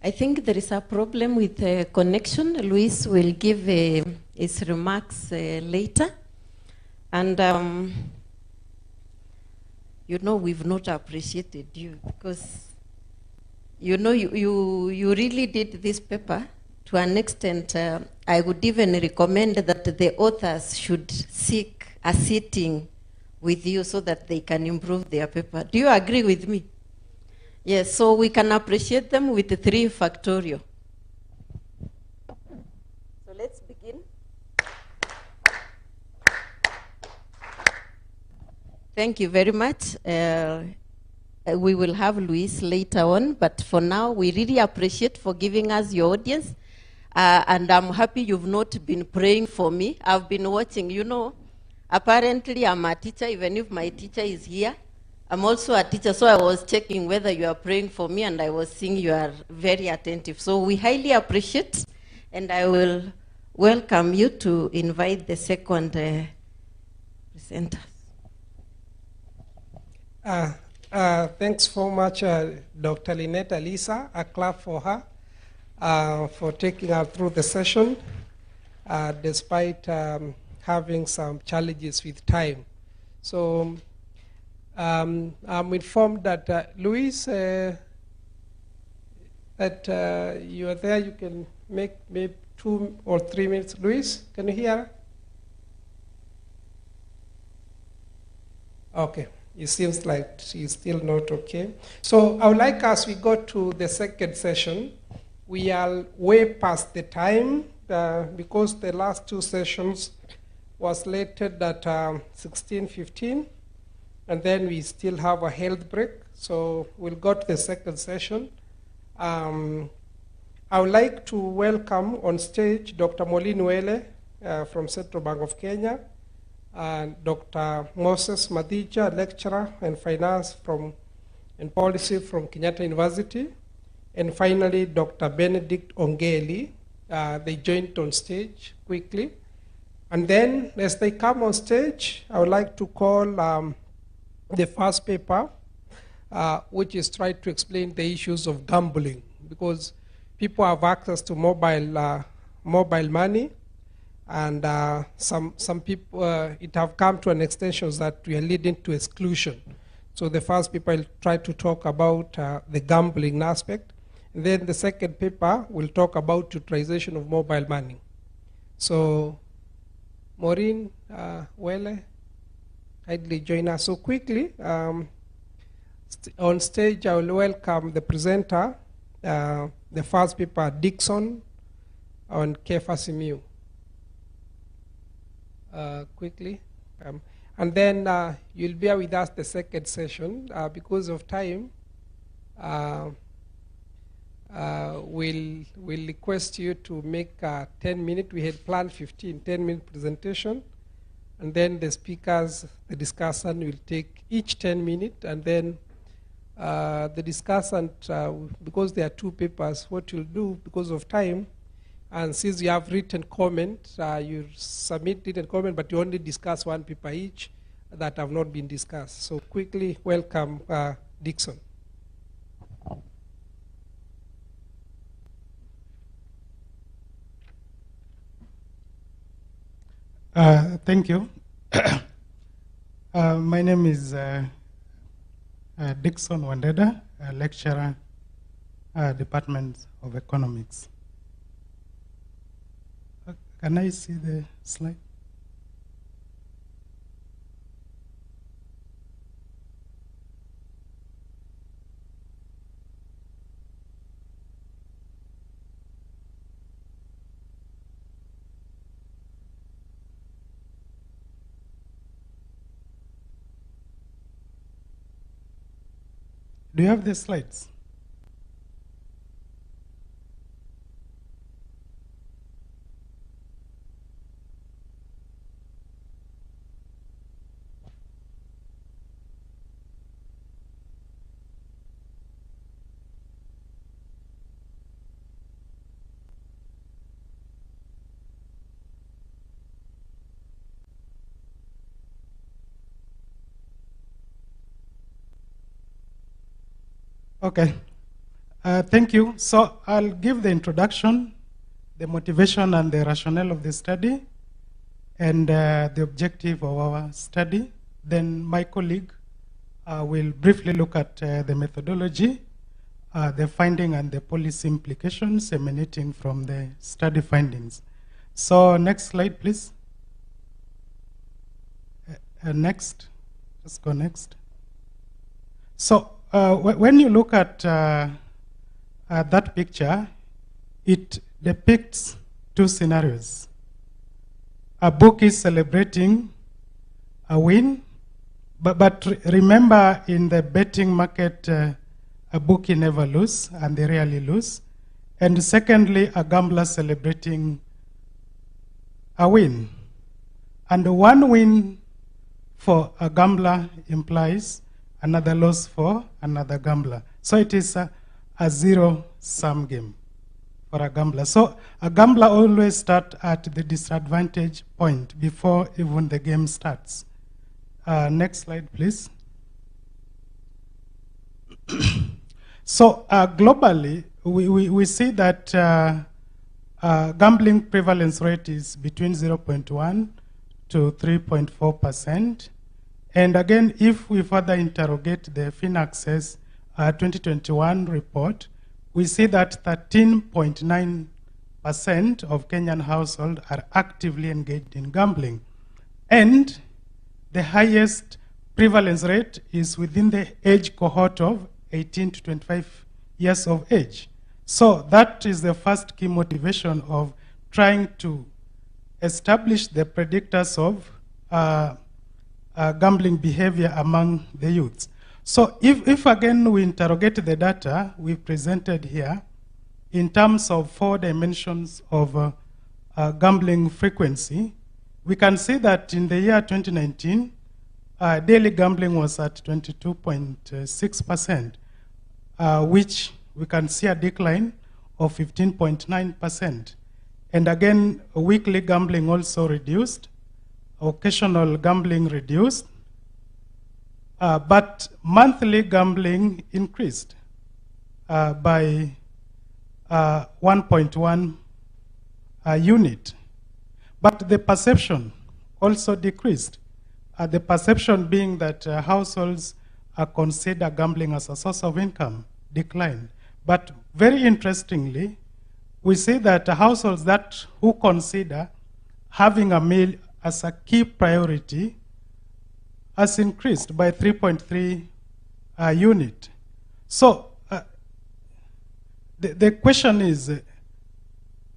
I think there is a problem with the connection. Luis will give his remarks later. And we've not appreciated you because, you really did this paper to an extent. I would even recommend that the authors should seek a sitting with you so that they can improve their paper. Do you agree with me? Yes, so we can appreciate them with the 3 factorial. So let's begin. Thank you very much. We will have Luis later on, but for now, we really appreciate for giving us your audience. And I'm happy you've not been praying for me. I've been watching, apparently I'm a teacher, even if my teacher is here. I'm also a teacher, so I was checking whether you are praying for me, and I was seeing you are very attentive. So we highly appreciate, and I will welcome you to invite the second presenter. Thanks so much, Dr. Lynette Alisa. A clap for her for taking us through the session, despite having some challenges with time. So I'm informed that Luis, that you are there. You can make maybe 2 or 3 minutes. Luis, can you hear? Okay. It seems like she's still not okay. So I would like, as we go to the second session, we are way past the time because the last 2 sessions was slated at 16:15, and then we still have a health break. So we'll go to the second session. I would like to welcome on stage Dr. Moline Wele from Central Bank of Kenya, and Dr. Moses Madija, lecturer in finance and policy from Kenyatta University, and finally Dr. Benedict Ongeli. They joined on stage quickly. And then as they come on stage, I would like to call the first paper, which is trying to explain the issues of gambling, because people have access to mobile money, and some people, it have come to an extension that we are leading to exclusion. So the first paper will try to talk about the gambling aspect. And then the second paper will talk about utilization of mobile money. So Maureen Wele, kindly join us. So quickly, On stage, I will welcome the presenter, the first paper, Dixon, on KFASIMU. Quickly. And then you'll bear with us the second session. Because of time, we'll request you to make a 10-minute, we had planned 10-minute presentation. And then the speakers, the discussant will take each 10 minutes, and then the discussant, because there are two papers, what you'll do because of time, and since you have written comment, you submit written comment, but you only discuss one paper each that have not been discussed. So quickly welcome Dixon. Thank you. My name is Dixon Wandeda, a lecturer, Department of Economics. Can I see the slide? Do you have the slides? Okay, thank you. So I'll give the introduction, the motivation and the rationale of the study, and the objective of our study. Then my colleague will briefly look at the methodology, the finding and the policy implications emanating from the study findings. So next slide, please. Next, let's go next. So when you look at that picture, it depicts two scenarios. A book is celebrating a win, but remember in the betting market, a bookie never lose, and they rarely lose. And secondly, a gambler celebrating a win. And one win for a gambler implies another loss for another gambler. So it is a zero-sum game for a gambler. So a gambler always starts at the disadvantage point before even the game starts. Next slide, please. So globally, we see that gambling prevalence rate is between 0.1 to 3.4%. And again, if we further interrogate the Finaccess 2021 report, we see that 13.9% of Kenyan households are actively engaged in gambling. And the highest prevalence rate is within the age cohort of 18 to 25 years of age. So that is the first key motivation of trying to establish the predictors of gambling behavior among the youths. So if again we interrogate the data we presented here in terms of 4 dimensions of gambling frequency, we can see that in the year 2019, daily gambling was at 22.6%, which we can see a decline of 15.9%. And again, weekly gambling also reduced, occasional gambling reduced, but monthly gambling increased by 1.1 unit. But the perception also decreased. The perception being that households consider gambling as a source of income declined. But very interestingly, we see that households who consider having a meal as a key priority has increased by 3.3 unit. So the question is,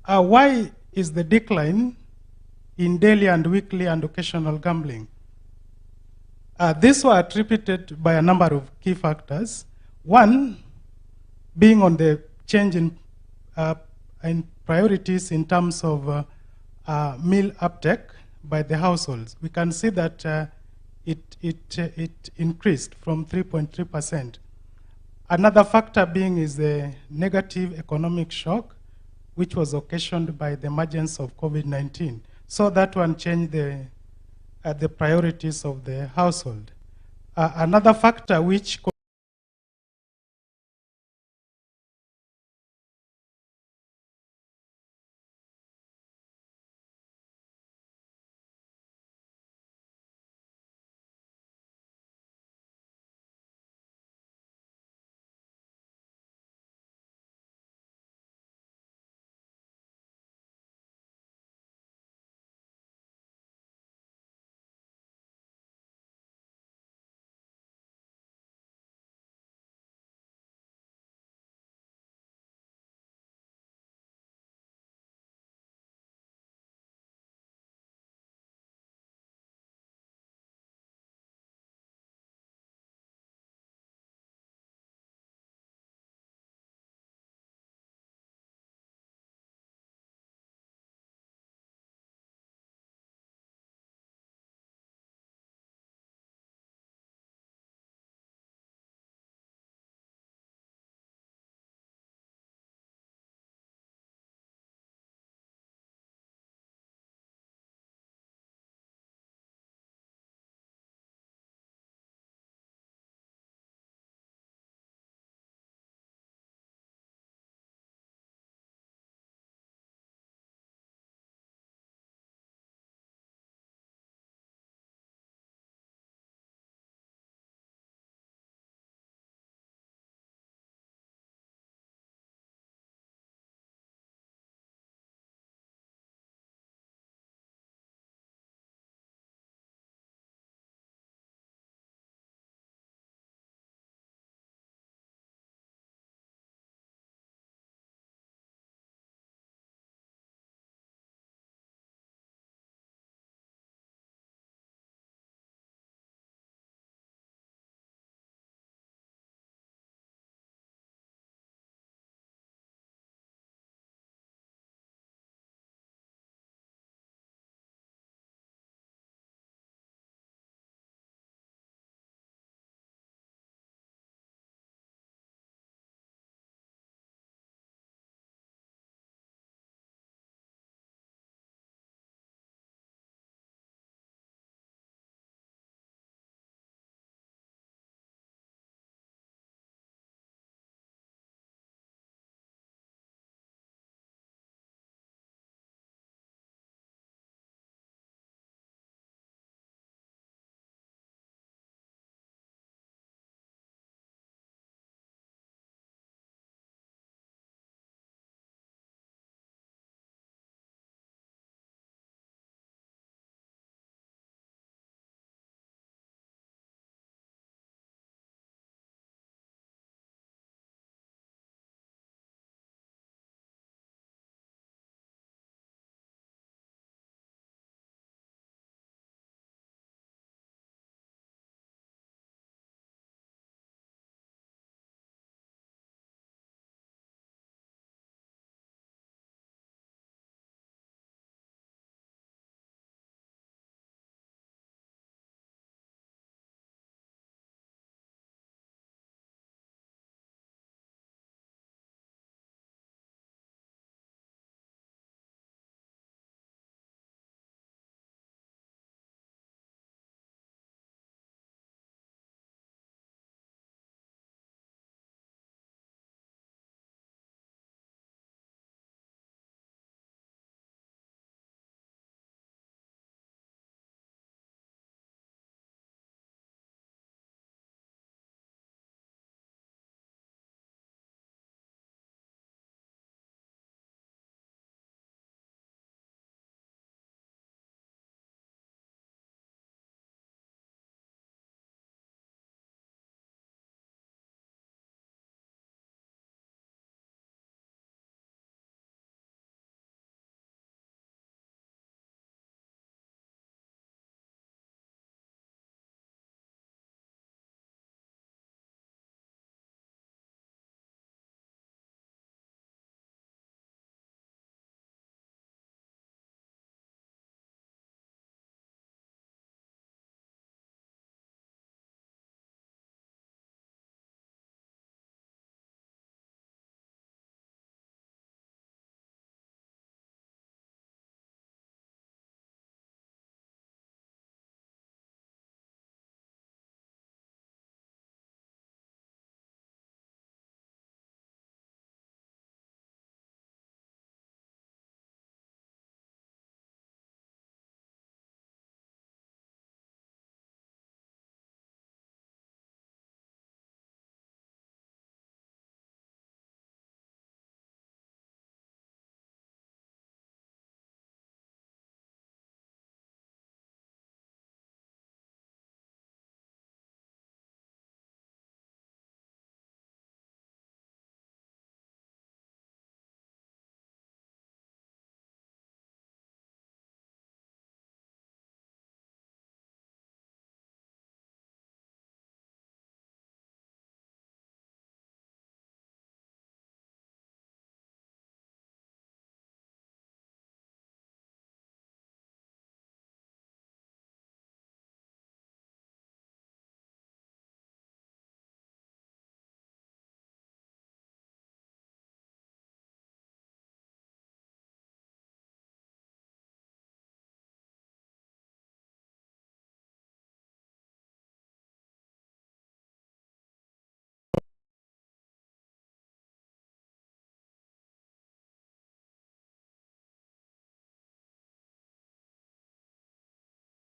why is the decline in daily and weekly and occasional gambling? These were attributed by a number of key factors. One being on the change in priorities in terms of meal uptake by the households. We can see that it increased from 3.3%. Another factor being is the negative economic shock, which was occasioned by the emergence of COVID-19. So that one changed the priorities of the household. Another factor which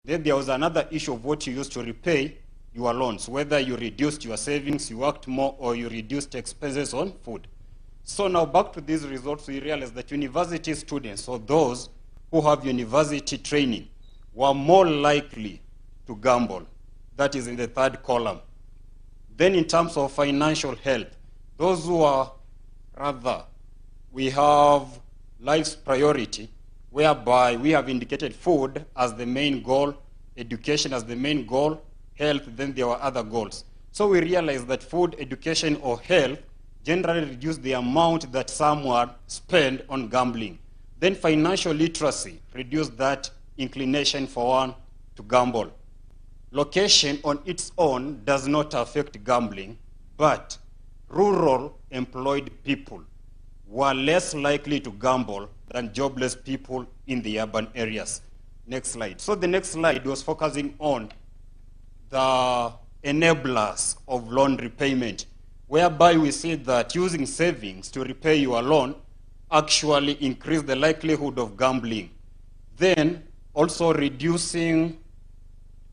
Then there was another issue of what you used to repay your loans, whether you reduced your savings, you worked more, or you reduced expenses on food. So now back to these results, we realize that university students, or those who have university training, were more likely to gamble. That is in the third column. Then in terms of financial health, those who are we have life's priority, whereby we have indicated food as the main goal, education as the main goal, health, then there were other goals. So we realized that food, education, or health generally reduce the amount that someone spend on gambling. Then financial literacy reduced that inclination for one to gamble. Location on its own does not affect gambling, but rural employed people were less likely to gamble than jobless people in the urban areas. Next slide. So the next slide was focusing on the enablers of loan repayment, whereby we see that using savings to repay your loan actually increase the likelihood of gambling. Then also reducing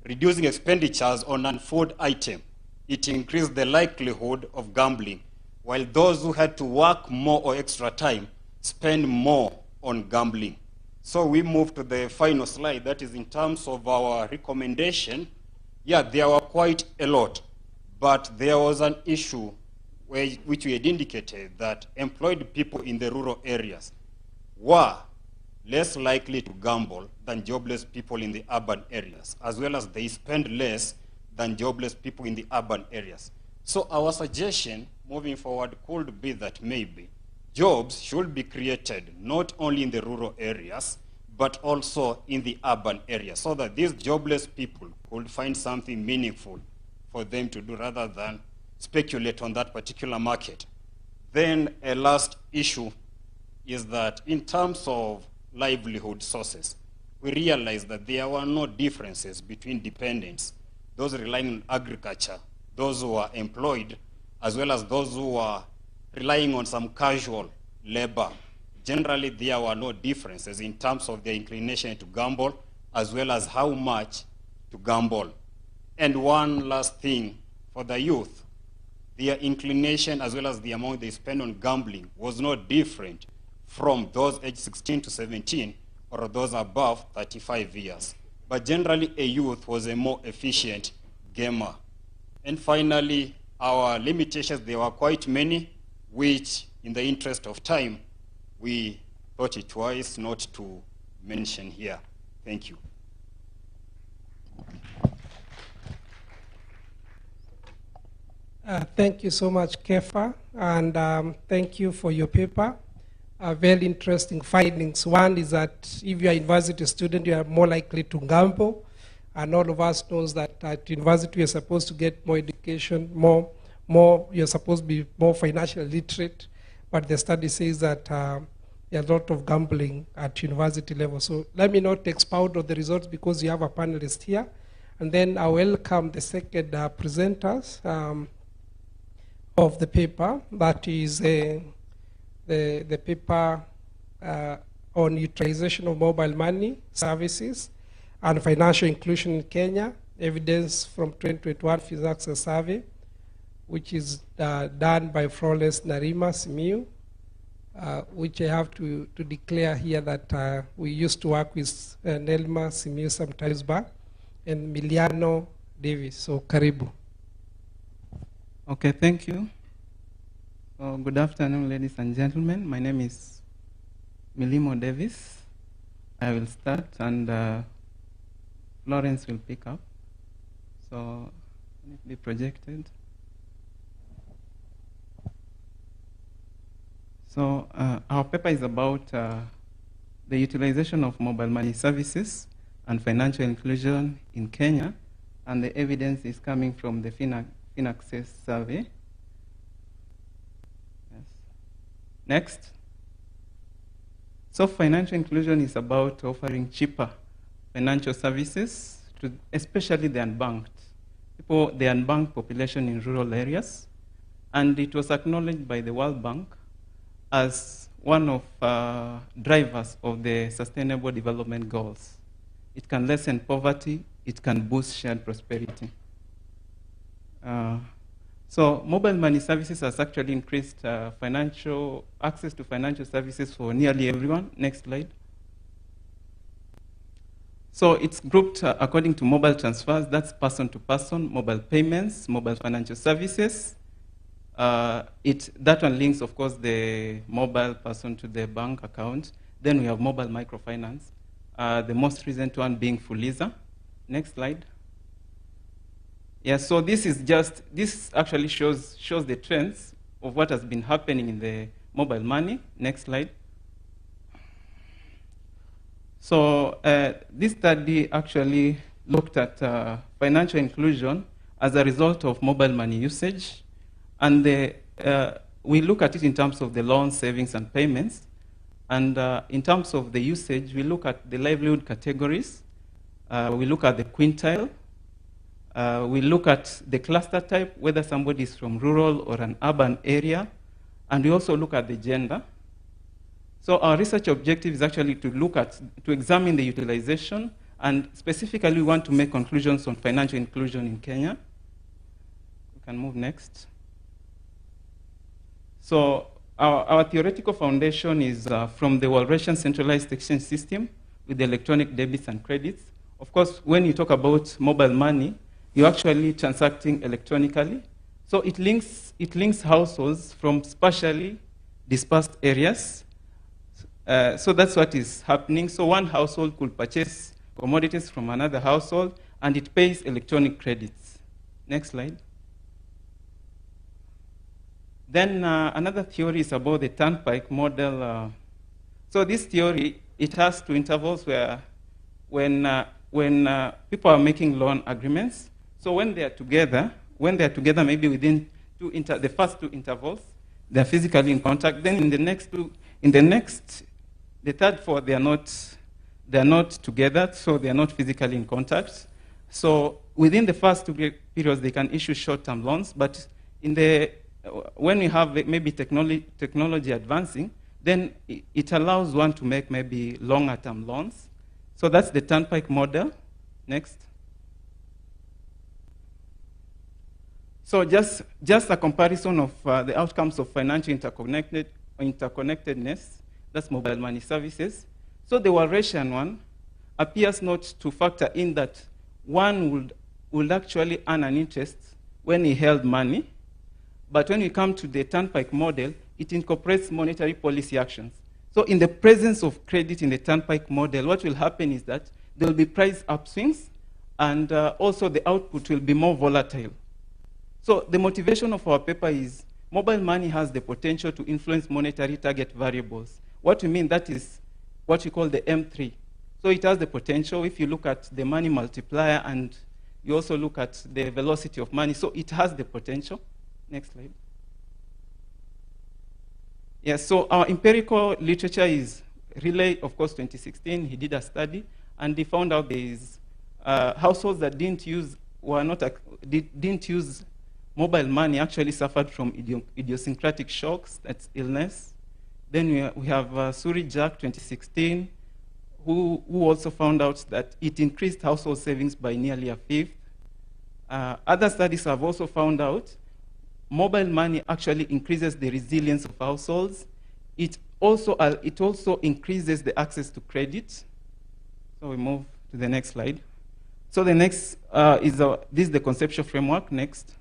expenditures on non-food item, it increased the likelihood of gambling, while those who had to work more or extra time spend more on gambling. So we move to the final slide, that is in terms of our recommendation. Yeah, there were quite a lot, but there was an issue which we had indicated that employed people in the rural areas were less likely to gamble than jobless people in the urban areas, as well as they spend less than jobless people in the urban areas. So our suggestion moving forward could be that maybe jobs should be created not only in the rural areas, but also in the urban areas, so that these jobless people could find something meaningful for them to do rather than speculate on that particular market. Then a last issue is that in terms of livelihood sources, we realized that there were no differences between dependents, those relying on agriculture, those who are employed, as well as those who are relying on some casual labor. Generally, there were no differences in terms of their inclination to gamble, as well as how much to gamble. And one last thing, for the youth, their inclination as well as the amount they spend on gambling was not different from those aged 16 to 17 or those above 35 years. But generally, a youth was a more efficient gamer. And finally, our limitations, there were quite many, which in the interest of time, we thought it wise not to mention here. Thank you. Thank you so much, Kefa, and thank you for your paper. Very interesting findings. One is that if you're a university student, you are more likely to gamble, and all of us knows that at university you're supposed to get more education, you're supposed to be more financially literate, but the study says that there's a lot of gambling at university level. So let me not expound on the results because you have a panelist here, and then I welcome the second presenters of the paper, that is the paper on utilization of mobile money services and financial inclusion in Kenya, evidence from 2021 FISAXA survey, which is done by Florence Narima Simiu, which I have to declare here that we used to work with Nelma Simiu sometimes back, and Miliano Davis. So karibu. Okay, thank you. Good afternoon, ladies and gentlemen. My name is Milimo Davis. I will start, and Lawrence will pick up. So, can it be projected? So, our paper is about the utilization of mobile money services and financial inclusion in Kenya, and the evidence is coming from the FinAccess survey. Yes. Next. So financial inclusion is about offering cheaper financial services to especially the unbanked, the unbanked population in rural areas. And it was acknowledged by the World Bank as one of drivers of the Sustainable Development Goals. it can lessen poverty, it can boost shared prosperity. So mobile money services has actually increased financial access to financial services for nearly everyone. Next slide. So it's grouped according to mobile transfers, that's person to person, mobile payments, mobile financial services. That one links, of course, the mobile person to the bank account. Then we have mobile microfinance, the most recent one being Fuliza. Next slide. Yeah, so this actually shows the trends of what has been happening in the mobile money. Next slide. So this study actually looked at financial inclusion as a result of mobile money usage. And we look at it in terms of the loans, savings, and payments. And in terms of the usage, we look at the livelihood categories. We look at the quintile. We look at the cluster type, whether somebody is from rural or an urban area. And we also look at the gender. So our research objective is actually to examine the utilization, and specifically we want to make conclusions on financial inclusion in Kenya. We can move next. So our theoretical foundation is from the Walrasian centralized exchange system with the electronic debits and credits. Of course, when you talk about mobile money, you're actually transacting electronically. So it links households from spatially dispersed areas. So that's what is happening. So one household could purchase commodities from another household, and it pays electronic credits. Next slide. Then another theory is about the turnpike model. So this theory, it has two intervals where when people are making loan agreements, so when they are together maybe within the first two intervals, they are physically in contact. Then the third four, they are not together, so they are not physically in contact. So within the first two periods, they can issue short-term loans, but when we have maybe technology advancing, then it allows one to make maybe longer-term loans. So that's the turnpike model. Next. So just a comparison of the outcomes of financial interconnectedness. That's mobile money services. So the Walrasian one appears not to factor in that one would actually earn an interest when he held money. But when we come to the turnpike model, it incorporates monetary policy actions. So in the presence of credit in the turnpike model, what will happen is that there will be price upswings, and also the output will be more volatile. So the motivation of our paper is mobile money has the potential to influence monetary target variables. What we mean, that is what we call the M3. So it has the potential, if you look at the money multiplier and you also look at the velocity of money, so it has the potential. Next slide. Yes, so our empirical literature is Relay, of course, 2016. He did a study, and he found out there is households that didn't use mobile money actually suffered from idiosyncratic shocks, that's illness. Then we have Suri Jack, 2016, who also found out that it increased household savings by nearly a fifth. Other studies have also found out mobile money actually increases the resilience of households. It also increases the access to credit. So we move to the next slide. So the next this is the conceptual framework. Next.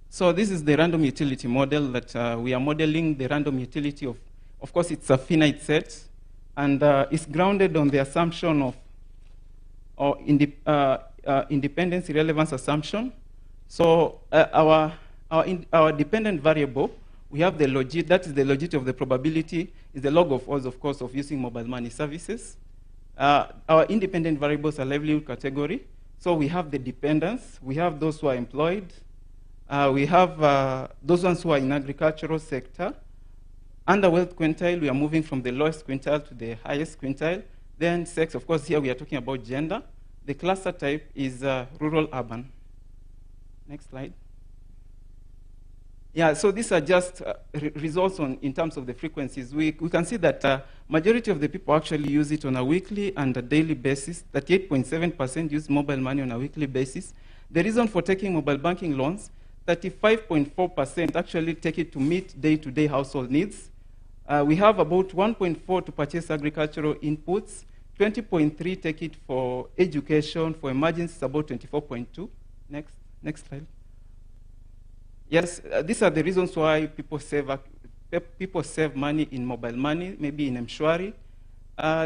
So this is the random utility model that we are modeling the random utility of course, it's a finite set, and it's grounded on the assumption of independence irrelevance assumption. So our dependent variable, we have the logit, that is the logit of the probability, is the log of odds, of course, of using mobile money services. Our independent variables are livelihood category. So we have the dependents, we have those who are employed, we have those ones who are in agricultural sector. Under wealth quintile, we are moving from the lowest quintile to the highest quintile. Then sex, of course, here we are talking about gender. The cluster type is rural-urban. Next slide. Yeah, so these are just results in terms of the frequencies. We can see that majority of the people actually use it on a weekly and a daily basis. 38.7% use mobile money on a weekly basis. The reason for taking mobile banking loans, 35.4% actually take it to meet day-to-day household needs. We have about 1.4 to purchase agricultural inputs, 20.3 take it for education, for emergencies about 24.2. Next slide. Yes, these are the reasons why people save money in mobile money, maybe in M-Shwari.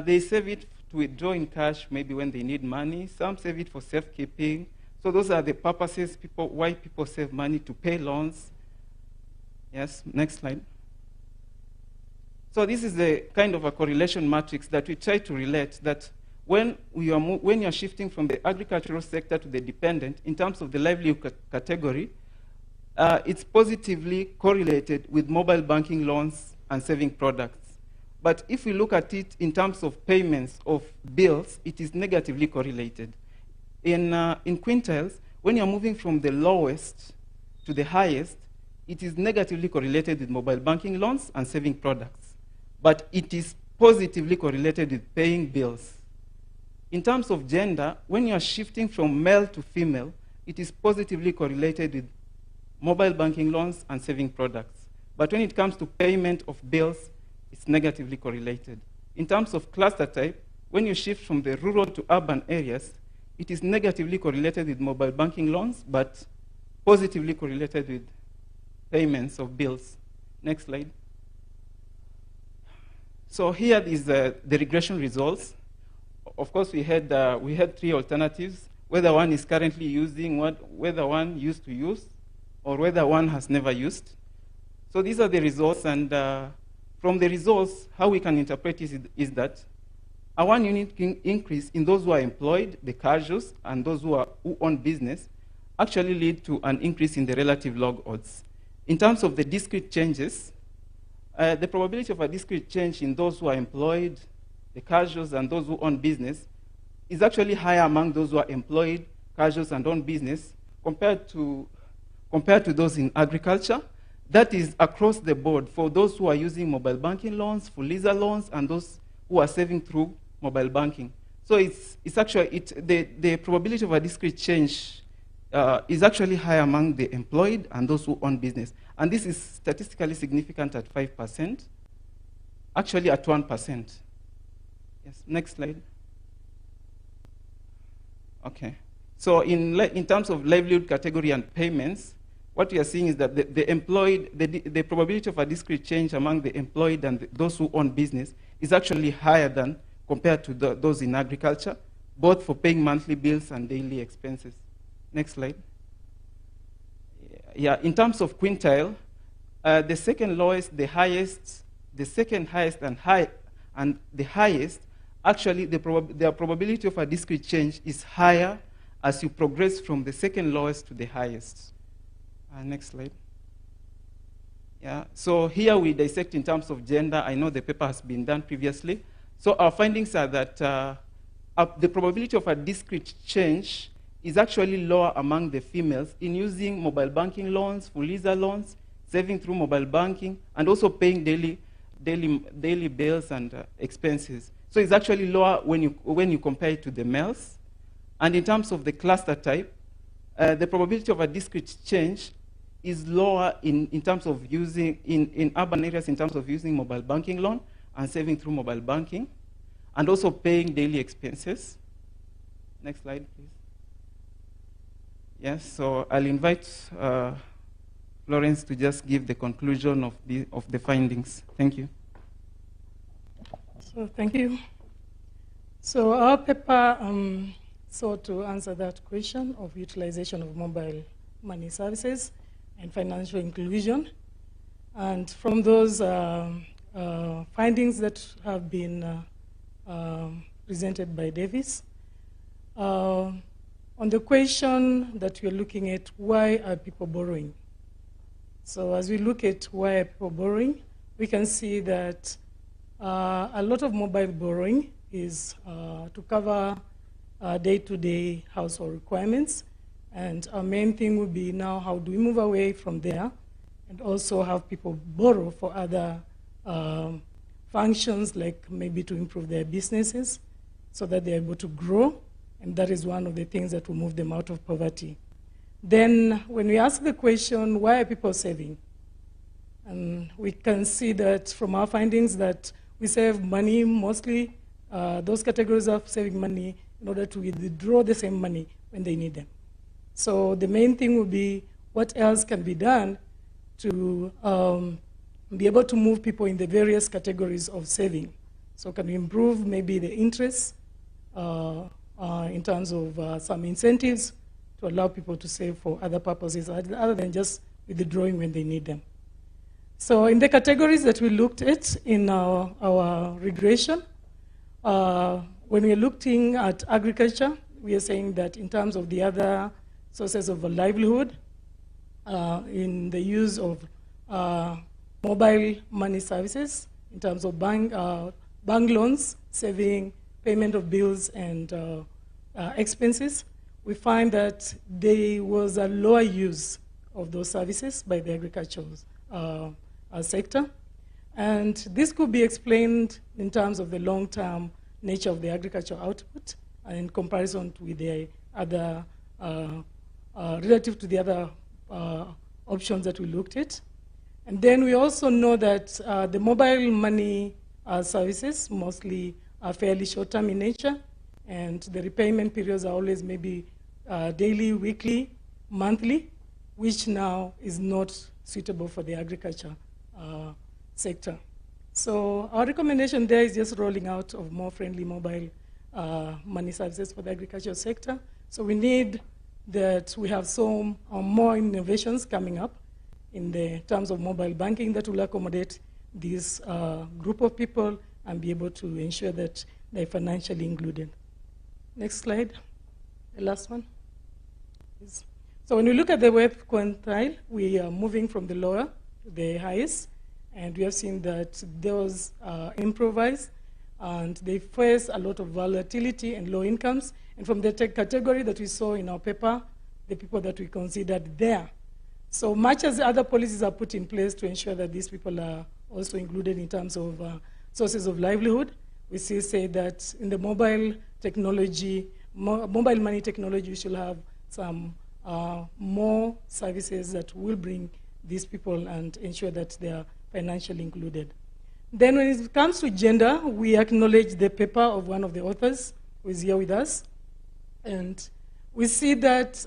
They save it to withdraw in cash, maybe when they need money. Some save it for safekeeping. So those are the purposes why people save money, to pay loans. Yes, next slide. So this is the kind of a correlation matrix that we try to relate, that when you're shifting from the agricultural sector to the dependent, in terms of the livelihood category, it's positively correlated with mobile banking loans and saving products. But if we look at it in terms of payments of bills, it is negatively correlated. In quintiles, when you're moving from the lowest to the highest, it is negatively correlated with mobile banking loans and saving products. But it is positively correlated with paying bills. In terms of gender, when you're shifting from male to female, it is positively correlated with mobile banking loans and saving products. But when it comes to payment of bills, it's negatively correlated. In terms of cluster type, when you shift from the rural to urban areas, it is negatively correlated with mobile banking loans, but positively correlated with payments of bills. Next slide. So here is the regression results. Of course, we had 3 alternatives, whether one is currently using, whether one used to use, or whether one has never used. So these are the results, and from the results, how we can interpret it is that a 1 unit increase in those who are employed, the casuals, and those who own business, actually lead to an increase in the relative log odds. In terms of the discrete changes, the probability of a discrete change in those who are employed, the casuals, and those who own business is actually higher among those who are employed, casuals, and own business compared to those in agriculture. That is across the board for those who are using mobile banking loans, Fuliza loans, and those who are saving through mobile banking. So it's actually, the probability of a discrete change is actually high among the employed and those who own business. And this is statistically significant at 5%, actually at 1%. Yes, next slide. Okay. So in terms of livelihood category and payments, what we are seeing is that the probability of a discrete change among the employed and those who own business is actually higher than compared to those in agriculture, both for paying monthly bills and daily expenses. Next slide. Yeah, in terms of quintile, the second lowest, the highest, the second highest, and the highest, actually the probability of a discrete change is higher as you progress from the second lowest to the highest. Next slide. Yeah, so here we dissect in terms of gender. I know the paper has been done previously. So our findings are that the probability of a discrete change is actually lower among the females in using mobile banking loans, Fuliza loans, saving through mobile banking, and also paying daily bills and expenses. So it's actually lower when you compare it to the males. And in terms of the cluster type, the probability of a discrete change is lower in terms of using, in urban areas in terms of using mobile banking loan and saving through mobile banking, and also paying daily expenses. Next slide, please. Yes, so I'll invite Florence to just give the conclusion of the findings. Thank you. So thank you. So our paper sought to answer that question of utilization of mobile money services and financial inclusion. And from those findings that have been presented by Davis, on the question that we're looking at, why are people borrowing? So as we look at why are people borrowing, we can see that a lot of mobile borrowing is to cover day-to-day household requirements. And our main thing would be now, how do we move away from there and also have people borrow for other functions like maybe to improve their businesses so that they're able to grow, and that is one of the things that will move them out of poverty. Then when we ask the question, why are people saving? And we can see that from our findings that we save money mostly, those categories of saving money in order to withdraw the same money when they need them. So the main thing will be what else can be done to be able to move people in the various categories of saving. So can we improve maybe the interest in terms of some incentives to allow people to save for other purposes other than just withdrawing when they need them. So in the categories that we looked at in our regression, when we're looking at agriculture, we are saying that in terms of the other sources of livelihood, in the use of mobile money services, in terms of bank loans, saving, payment of bills, and expenses, we find that there was a lower use of those services by the agricultural sector. And this could be explained in terms of the long-term nature of the agricultural output in comparison with the other, relative to the other options that we looked at. And then we also know that the mobile money services mostly are fairly short-term in nature, and the repayment periods are always maybe daily, weekly, monthly, which now is not suitable for the agriculture sector. So our recommendation there is just rolling out of more friendly mobile money services for the agricultural sector. So we need that we have some more innovations coming up in the terms of mobile banking that will accommodate this group of people and be able to ensure that they're financially included. Next slide, the last one. So when we look at the web quintile, we are moving from the lower to the highest, and we have seen that those improvised, and they face a lot of volatility and low incomes. And from the category that we saw in our paper, the people that we considered there. So much as other policies are put in place to ensure that these people are also included in terms of sources of livelihood, we still say that in the mobile technology, mobile money technology, we should have some more services that will bring these people and ensure that they are financially included. Then when it comes to gender, we acknowledge the paper of one of the authors who is here with us. And we see that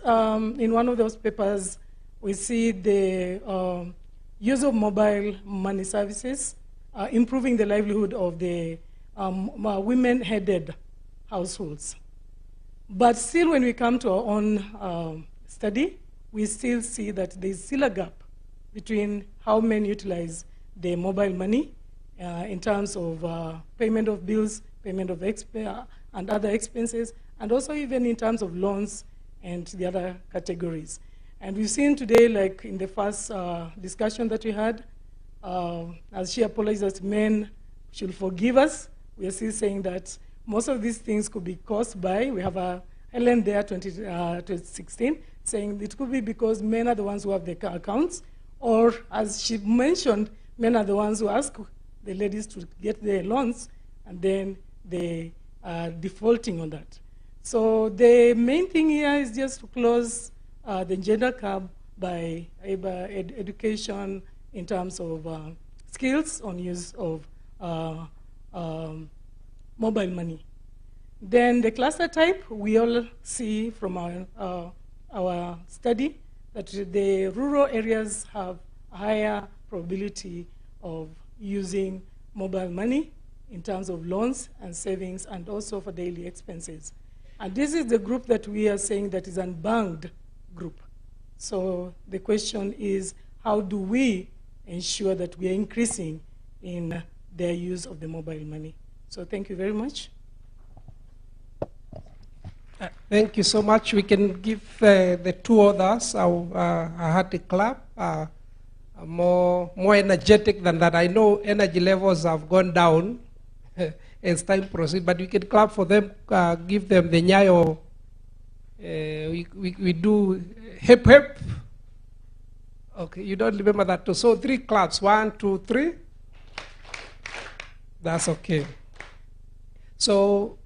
in one of those papers, we see the use of mobile money services improving the livelihood of the women-headed households. But still, when we come to our own study, we still see that there's still a gap between how men utilize the mobile money in terms of payment of bills, payment of and other expenses, and also even in terms of loans and the other categories. And we've seen today, like in the first discussion that we had, as she apologized, men should forgive us. We are still saying that most of these things could be caused by, we have a Helen there, 2016, saying it could be because men are the ones who have the accounts, or as she mentioned, men are the ones who ask the ladies to get their loans, and then they are defaulting on that. So the main thing here is just to close the gender gap by education in terms of skills on use of mobile money. Then the cluster type, we all see from our study that the rural areas have a higher probability of using mobile money in terms of loans and savings and also for daily expenses. And this is the group that we are saying that is unbanked group. So the question is, how do we ensure that we are increasing in their use of the mobile money? So thank you very much. Thank you so much. We can give the two others a hearty clap. More energetic than that. I know energy levels have gone down as time proceeds, but we can clap for them, give them the nyayo. We do hip hip. Okay, you don't remember that too. So 3 claps, 1, 2, 3. That's okay. So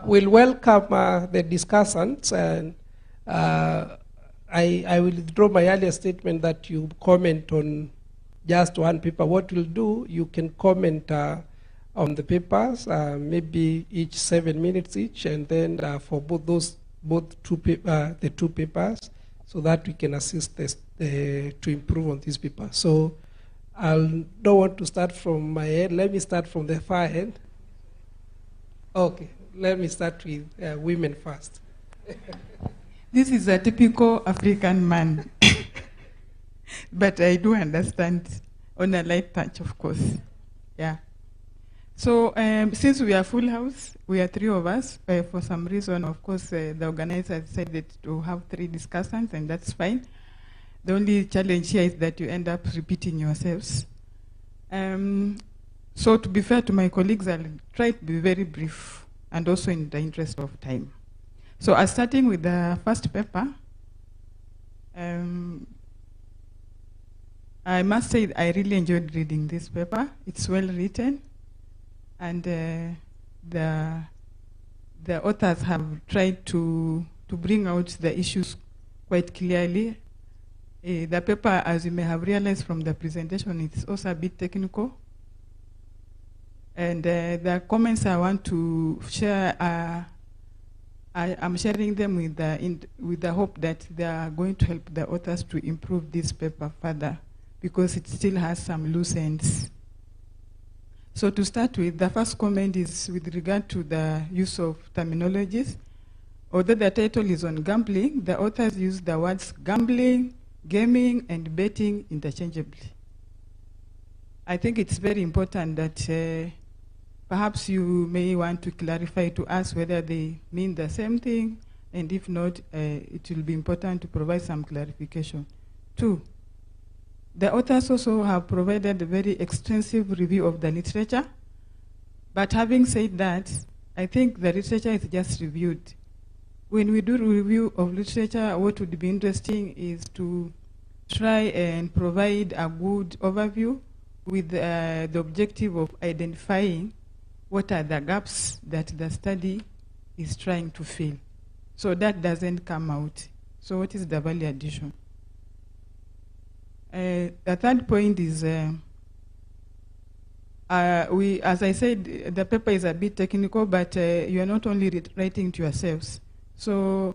we'll welcome the discussants, and I will withdraw my earlier statement that you comment on just one paper. What we'll do, you can comment on the papers, maybe each 7 minutes each, and then for the two papers, so that we can assist to improve on these papers. So I don't want to start from my end. Let me start from the far end. Okay, let me start with women first. This is a typical African man, but I do understand on a light touch, of course. Yeah. So since we are full house, we are 3 of us. For some reason, of course, the organizer decided to have 3 discussants, and that's fine. The only challenge here is that you end up repeating yourselves. So to be fair to my colleagues, I'll try to be very brief and also in the interest of time. So starting with the first paper, I must say I really enjoyed reading this paper. It's well written, and the authors have tried to bring out the issues quite clearly. The paper, as you may have realized from the presentation, it's also a bit technical. And the comments I want to share, I'm sharing them with the hope that they are going to help the authors to improve this paper further, because it still has some loose ends. So to start with, the first comment is with regard to the use of terminologies. Although the title is on gambling, the authors use the words gambling, gaming, and betting interchangeably. I think it's very important that perhaps you may want to clarify to us whether they mean the same thing, and if not, it will be important to provide some clarification. 2, the authors also have provided a very extensive review of the literature, but having said that, I think the literature is just reviewed. When we do a review of literature, what would be interesting is to try and provide a good overview with the objective of identifying what are the gaps that the study is trying to fill. So that doesn't come out. So what is the value addition? The third point is, as I said, the paper is a bit technical, but you are not only writing to yourselves. So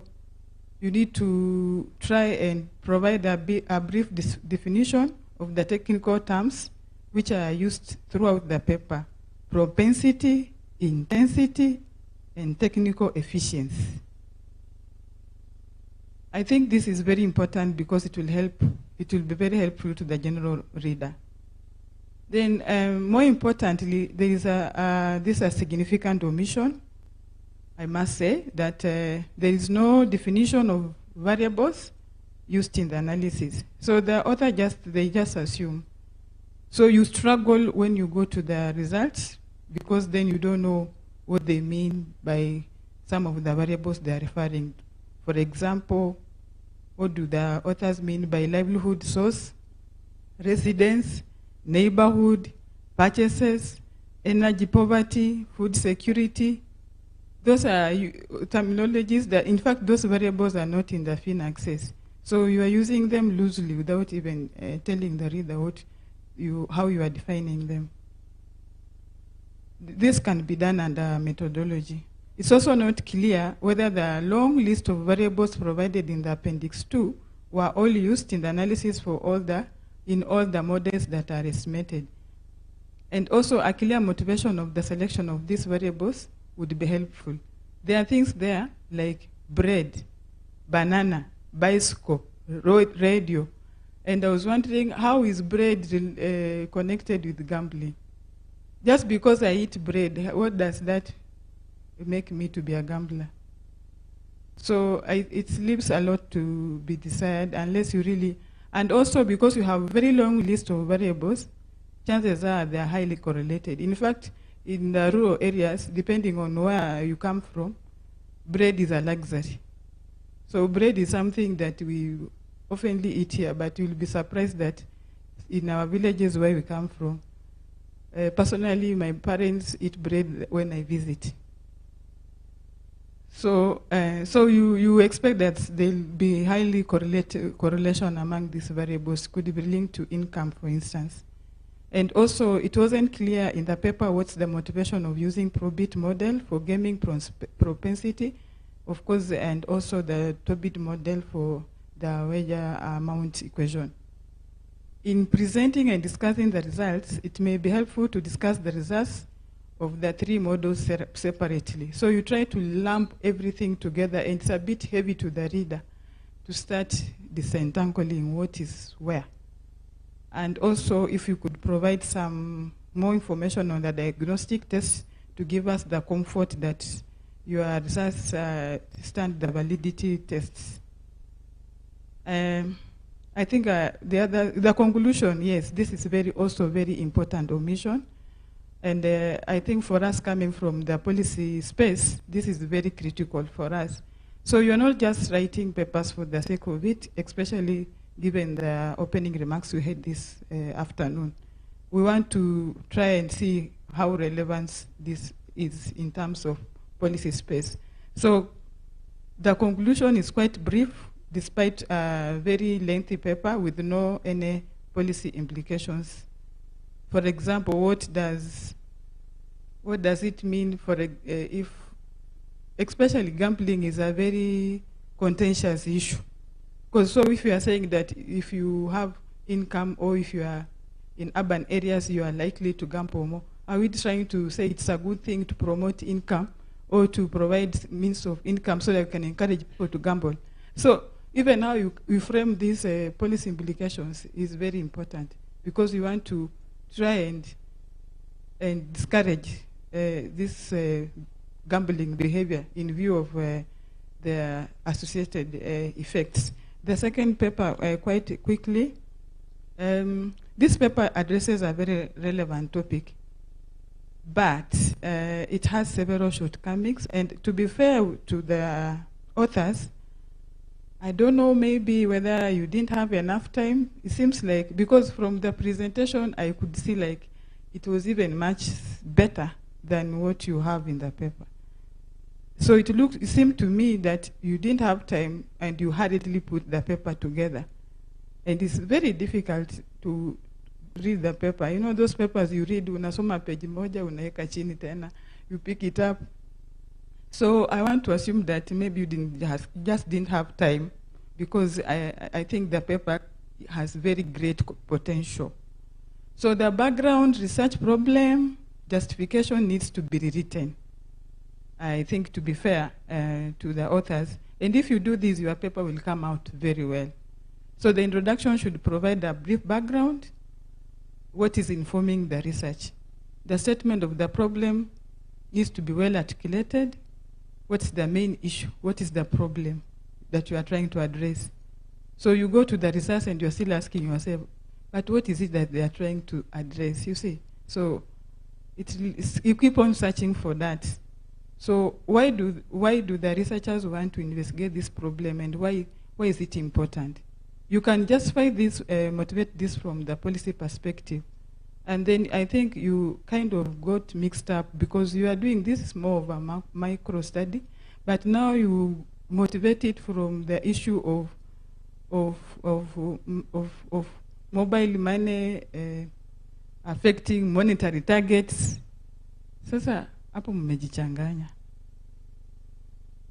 you need to try and provide a brief definition of the technical terms which are used throughout the paper: propensity, intensity, and technical efficiency. I think this is very important because it will be very helpful to the general reader. Then, more importantly, there is a significant omission. I must say that there is no definition of variables used in the analysis. So the author they just assume. So you struggle when you go to the results, because then you don't know what they mean by some of the variables they are referring to. For example, what do the authors mean by livelihood source, residence, neighborhood, purchases, energy poverty, food security? Those are terminologies that, in fact, those variables are not in the fin access. So you are using them loosely without even telling the reader how you are defining them. This can be done under methodology. It's also not clear whether the long list of variables provided in the Appendix 2 were all used in the analysis in all the models that are estimated. And also a clear motivation of the selection of these variables would be helpful. There are things there like bread, banana, bicycle, radio. And I was wondering, how is bread connected with gambling? Just because I eat bread, what does that make me to be a gambler? So it leaves a lot to be desired unless you really, and also because you have a very long list of variables, chances are they are highly correlated. In fact, in the rural areas, depending on where you come from, bread is a luxury. So bread is something that we often eat here, but you'll be surprised that in our villages where we come from, Personally, my parents eat bread when I visit. So, you expect that there'll be highly correlation among these variables, could be linked to income, for instance. And also, it wasn't clear in the paper what's the motivation of using Probit model for gaming propensity, of course, and also the Tobit model for the wager amount equation. In presenting and discussing the results, it may be helpful to discuss the results of the three models separately. So you try to lump everything together, and it's a bit heavy to the reader to start disentangling what is where. And also, if you could provide some more information on the diagnostic tests to give us the comfort that your results stand the validity tests. I think the conclusion, yes, this is also very important omission. And I think for us coming from the policy space, this is very critical for us. So you're not just writing papers for the sake of it, especially given the opening remarks we had this afternoon. We want to try and see how relevant this is in terms of policy space. So the conclusion is quite brief, despite a very lengthy paper with no any policy implications. For example, what does it mean for if, especially gambling is a very contentious issue. Because so if you are saying that if you have income or if you are in urban areas, you are likely to gamble more, are we trying to say it's a good thing to promote income or to provide means of income so that you can encourage people to gamble? So even how you frame these policy implications is very important, because you want to try and discourage this gambling behavior in view of the associated effects. The second paper, quite quickly, this paper addresses a very relevant topic, but it has several shortcomings. And to be fair to the authors, I don't know maybe whether you didn't have enough time. It seems like, because from the presentation, I could see like it was even much better than what you have in the paper. So it seemed to me that you didn't have time and you hurriedly put the paper together. And it's very difficult to read the paper. You know those papers you read, unasoma page moja, unaeka chini tena, you pick it up. So I want to assume that maybe you just didn't have time, because I think the paper has very great potential. So the background research problem justification needs to be rewritten, I think, to be fair to the authors. And if you do this, your paper will come out very well. So the introduction should provide a brief background, what is informing the research. The statement of the problem needs to be well articulated. What's the main issue? What is the problem that you are trying to address? So you go to the research and you're still asking yourself, but what is it that they are trying to address, you see? So you keep on searching for that. So why do the researchers want to investigate this problem, and why is it important? You can justify this, motivate this from the policy perspective. And then I think you kind of got mixed up, because you are doing this is more of a micro study, but now you motivate it from the issue of mobile money affecting monetary targets. Sasa hapo mmejichanganya.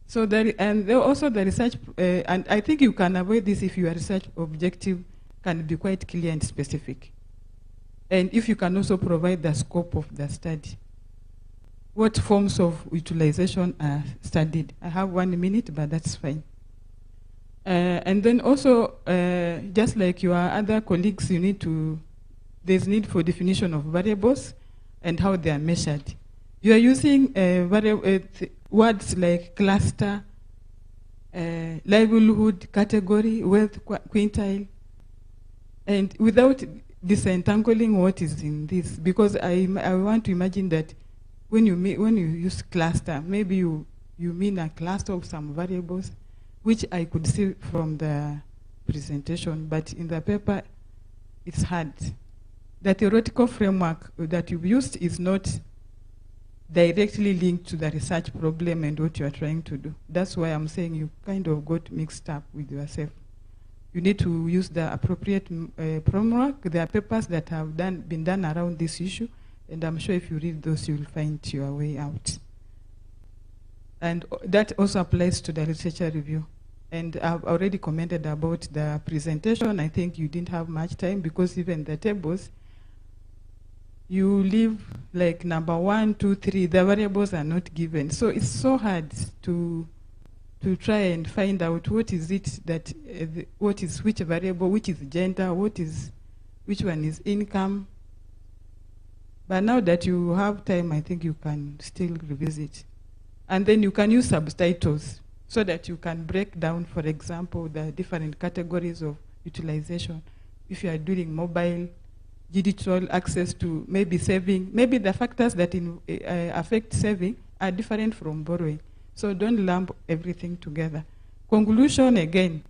So and also the research, and I think you can avoid this if your research objective can be quite clear and specific. And if you can also provide the scope of the study. What forms of utilization are studied? I have 1 minute, but that's fine. And then also, just like your other colleagues, there's need for definition of variables and how they are measured. You are using words like cluster, livelihood category, wealth quintile, and without disentangling what is in this, because I want to imagine that when you use cluster, maybe you mean a cluster of some variables, which I could see from the presentation, but in the paper, it's hard. the theoretical framework that you've used is not directly linked to the research problem and what you are trying to do. That's why I'm saying you kind of got mixed up with yourself. You need to use the appropriate framework. There are papers that have been done around this issue, and I'm sure if you read those, you will find your way out. And that also applies to the literature review. And I've already commented about the presentation. I think you didn't have much time because even the tables, you leave like number 1, 2, 3, the variables are not given. So it's so hard to try and find out what is it that, what is which variable, which is gender, which one is income. But now that you have time, I think you can still revisit. And then you can use subtitles so that you can break down, for example, the different categories of utilization. If you are doing mobile, digital access to maybe saving, maybe the factors that affect saving are different from borrowing. So don't lump everything together. Conclusion, again,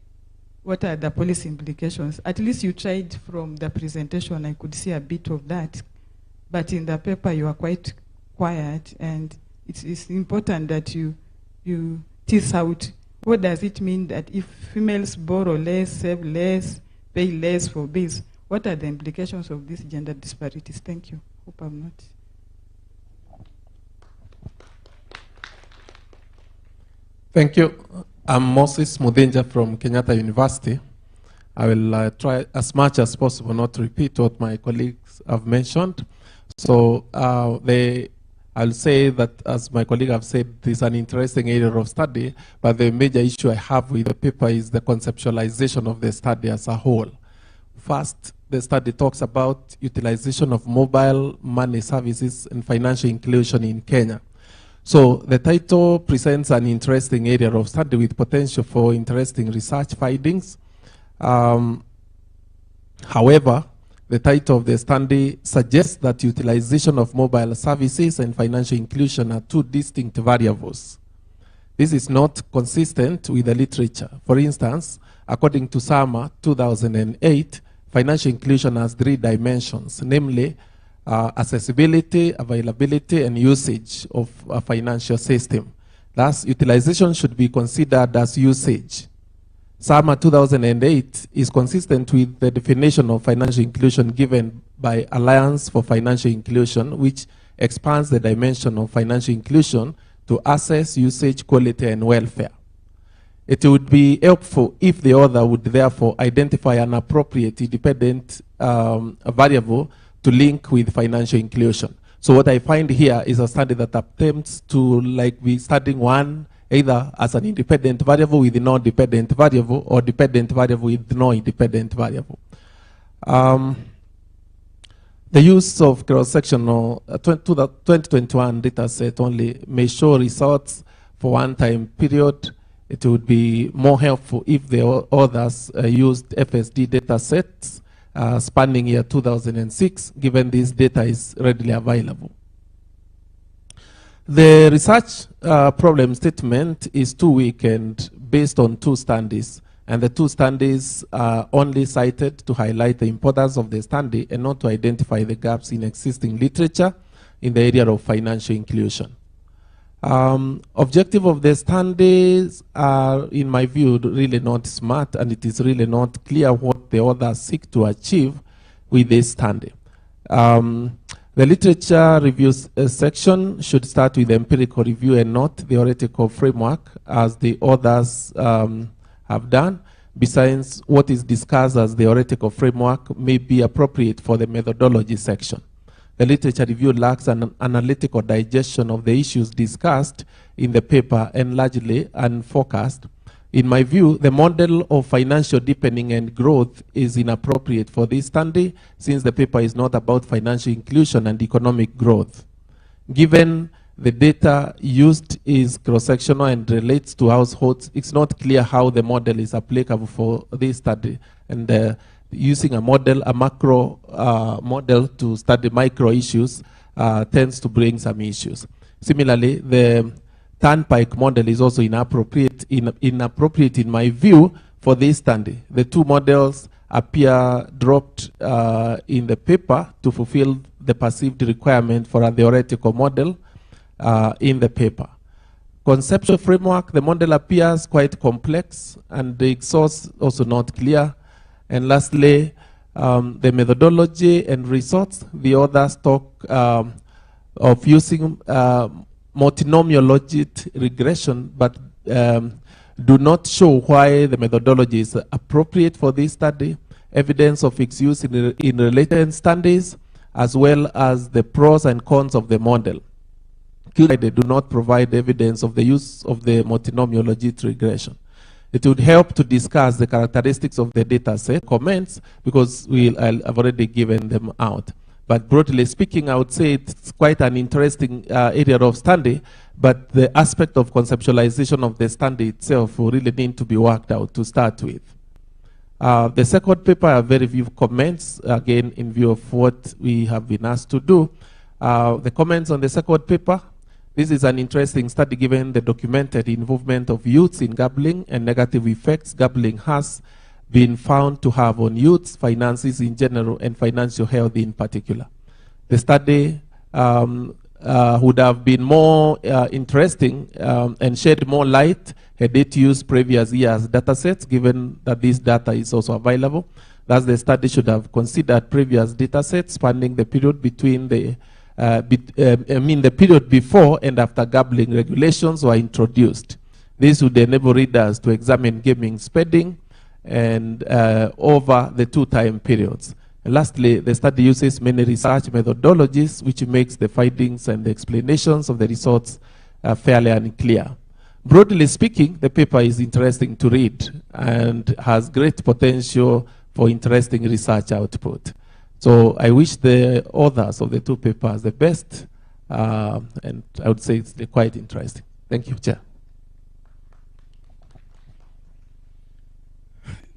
what are the policy implications? At least you tried from the presentation, I could see a bit of that. But in the paper, you are quite quiet, and it's important that you tease out what does it mean that if females borrow less, save less, pay less for bills, what are the implications of these gender disparities? Thank you. Hope I'm not. Thank you. I'm Moses Mudinja from Kenyatta University. I will try as much as possible not to repeat what my colleagues have mentioned. So I'll say that, as my colleague have said, this is an interesting area of study, but the major issue I have with the paper is the conceptualization of the study as a whole. First, the study talks about utilization of mobile money services and financial inclusion in Kenya. So the title presents an interesting area of study with potential for interesting research findings. However, the title of the study suggests that utilization of mobile services and financial inclusion are two distinct variables. This is not consistent with the literature. For instance, according to SAMA 2008, financial inclusion has 3 dimensions, namely accessibility, availability, and usage of a financial system. Thus, utilization should be considered as usage. SAMA 2008 is consistent with the definition of financial inclusion given by Alliance for Financial Inclusion, which expands the dimension of financial inclusion to access, usage, quality, and welfare. It would be helpful if the author would therefore identify an appropriate independent variable to link with financial inclusion. So what I find here is a study that attempts to be studying one either as an independent variable with no dependent variable or dependent variable with no independent variable. The use of cross-sectional 2021 data set only may show results for one time period. It would be more helpful if the authors used FSD data sets spanning year 2006, given this data is readily available. The research problem statement is too weak and based on 2 studies, and the 2 studies are only cited to highlight the importance of the study and not to identify the gaps in existing literature in the area of financial inclusion. Objective of the studies are, in my view, really not smart, and it is really not clear what the authors seek to achieve with this study. The literature reviews section should start with the empirical review and not theoretical framework, as the authors have done. Besides, what is discussed as theoretical framework may be appropriate for the methodology section. The literature review lacks an analytical digestion of the issues discussed in the paper and largely unfocused. In my view, the model of financial deepening and growth is inappropriate for this study, since the paper is not about financial inclusion and economic growth. Given the data used is cross-sectional and relates to households, it's not clear how the model is applicable for this study. And using a macro model to study micro issues tends to bring some issues. Similarly, the Turnpike model is also inappropriate in my view for this study. The two models appear dropped in the paper to fulfill the perceived requirement for a theoretical model in the paper. Conceptual framework, the model appears quite complex and the source also not clear. And lastly, the methodology and results, the authors talk of using multinomial logit regression, but do not show why the methodology is appropriate for this study, evidence of its use in related studies, as well as the pros and cons of the model. They do not provide evidence of the use of the multinomial logit regression. It would help to discuss the characteristics of the data set, comments, because I've already given them out. But broadly speaking, I would say it's quite an interesting area of study, but the aspect of conceptualization of the study itself will really need to be worked out to start with. The second paper, I have very few comments, again, in view of what we have been asked to do. The comments on the second paper, this is an interesting study given the documented involvement of youths in gambling and negative effects gambling has been found to have on youths, finances in general, and financial health in particular. The study would have been more interesting and shed more light had it used previous years' data sets, given that this data is also available. Thus, the study should have considered previous data sets spanning the period between the the period before and after gambling regulations were introduced. This would enable readers to examine gaming spending and over the two time periods. And lastly, the study uses many research methodologies, which makes the findings and the explanations of the results fairly unclear. Broadly speaking, the paper is interesting to read and has great potential for interesting research output. So I wish the authors of the two papers the best, and I would say it's quite interesting. Thank you, Chair.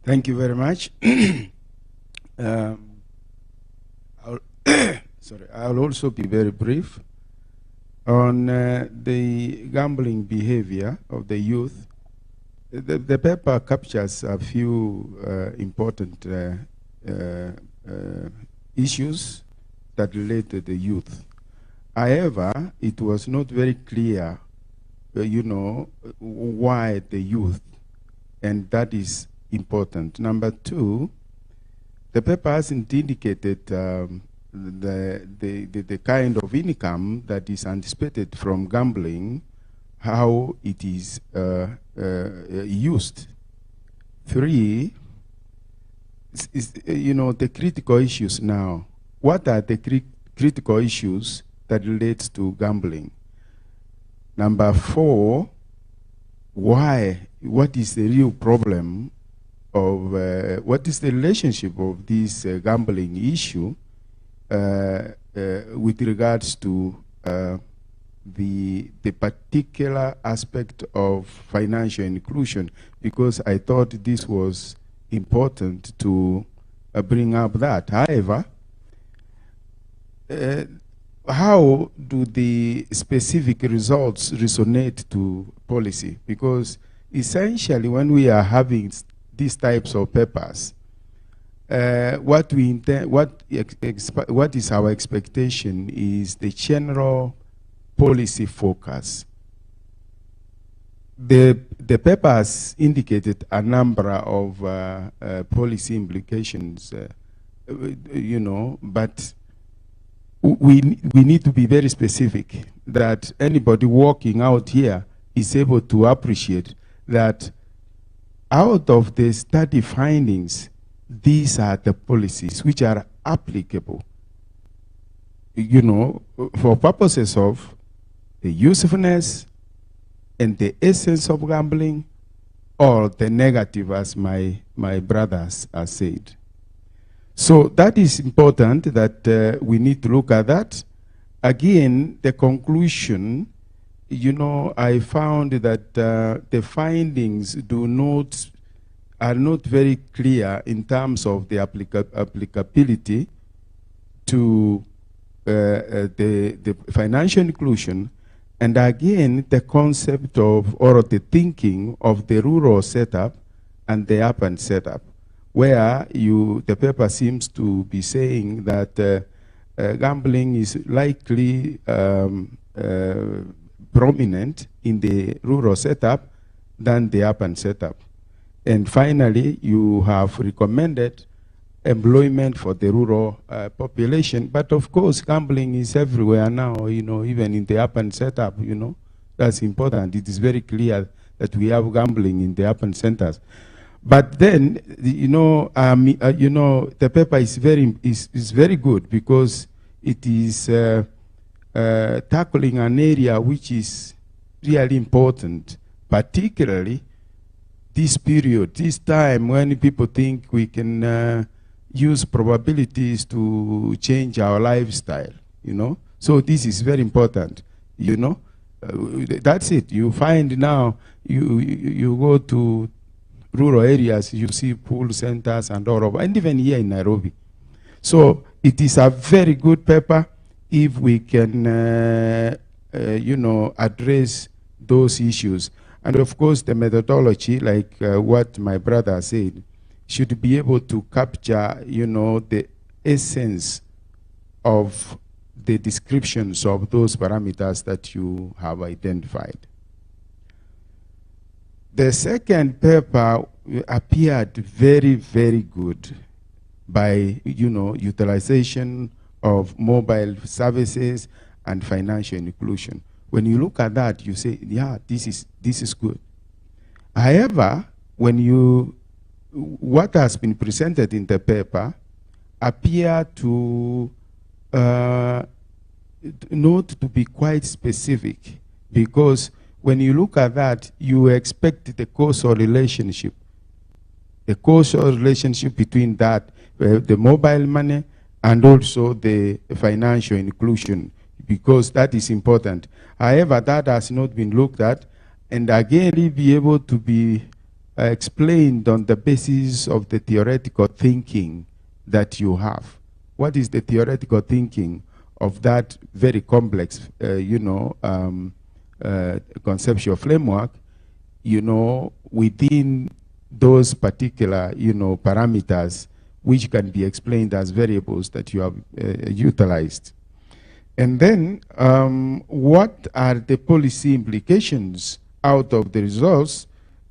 Thank you very much. I'll also be very brief on the gambling behavior of the youth. The paper captures a few important issues that relate to the youth. However, it was not very clear, why the youth, and that is important. Number two, the paper hasn't indicated the kind of income that is anticipated from gambling, how it is used. Three, the critical issues now. What are the critical issues that relate to gambling? Number four, why? What is the real problem of, what is the relationship of this gambling issue with regards to the particular aspect of financial inclusion? Because I thought this was important to bring up that. However, how do the specific results resonate to policy? Because essentially when we are having these types of papers, what we intend, what is our expectation is the general policy focus. The papers indicated a number of policy implications, but we need to be very specific that anybody walking out here is able to appreciate that out of the study findings, these are the policies which are applicable, for purposes of the usefulness and the essence of gambling, or the negative, as my brothers have said. So that is important that we need to look at that. Again, the conclusion, I found that the findings are not very clear in terms of the applicability to the financial inclusion. And again, the concept of, or the thinking of the rural setup and the urban setup, where the paper seems to be saying that gambling is likely prominent in the rural setup than the urban setup. And finally, you have recommended employment for the rural population. But of course, gambling is everywhere now, even in the urban setup, That's important. It is very clear that we have gambling in the urban centers. But then, the paper is very good because it is tackling an area which is really important, particularly this period, this time when people think we can use probabilities to change our lifestyle, So this is very important, That's it. You find now, you go to rural areas, you see pool centers and all over, and even here in Nairobi. So it is a very good paper if we can, address those issues. And of course, the methodology, like what my brother said, should be able to capture, the essence of the descriptions of those parameters that you have identified. The second paper appeared very, very good by, utilization of mobile services and financial inclusion. When you look at that, you say, yeah, this is good. However, what has been presented in the paper appear to not to be quite specific, because when you look at that, you expect the causal relationship between that, the mobile money, and also the financial inclusion, because that is important. However, that has not been looked at, and again, be able to be explained on the basis of the theoretical thinking that you have. What is the theoretical thinking of that very complex, conceptual framework, within those particular, parameters which can be explained as variables that you have utilized. And then, what are the policy implications out of the results,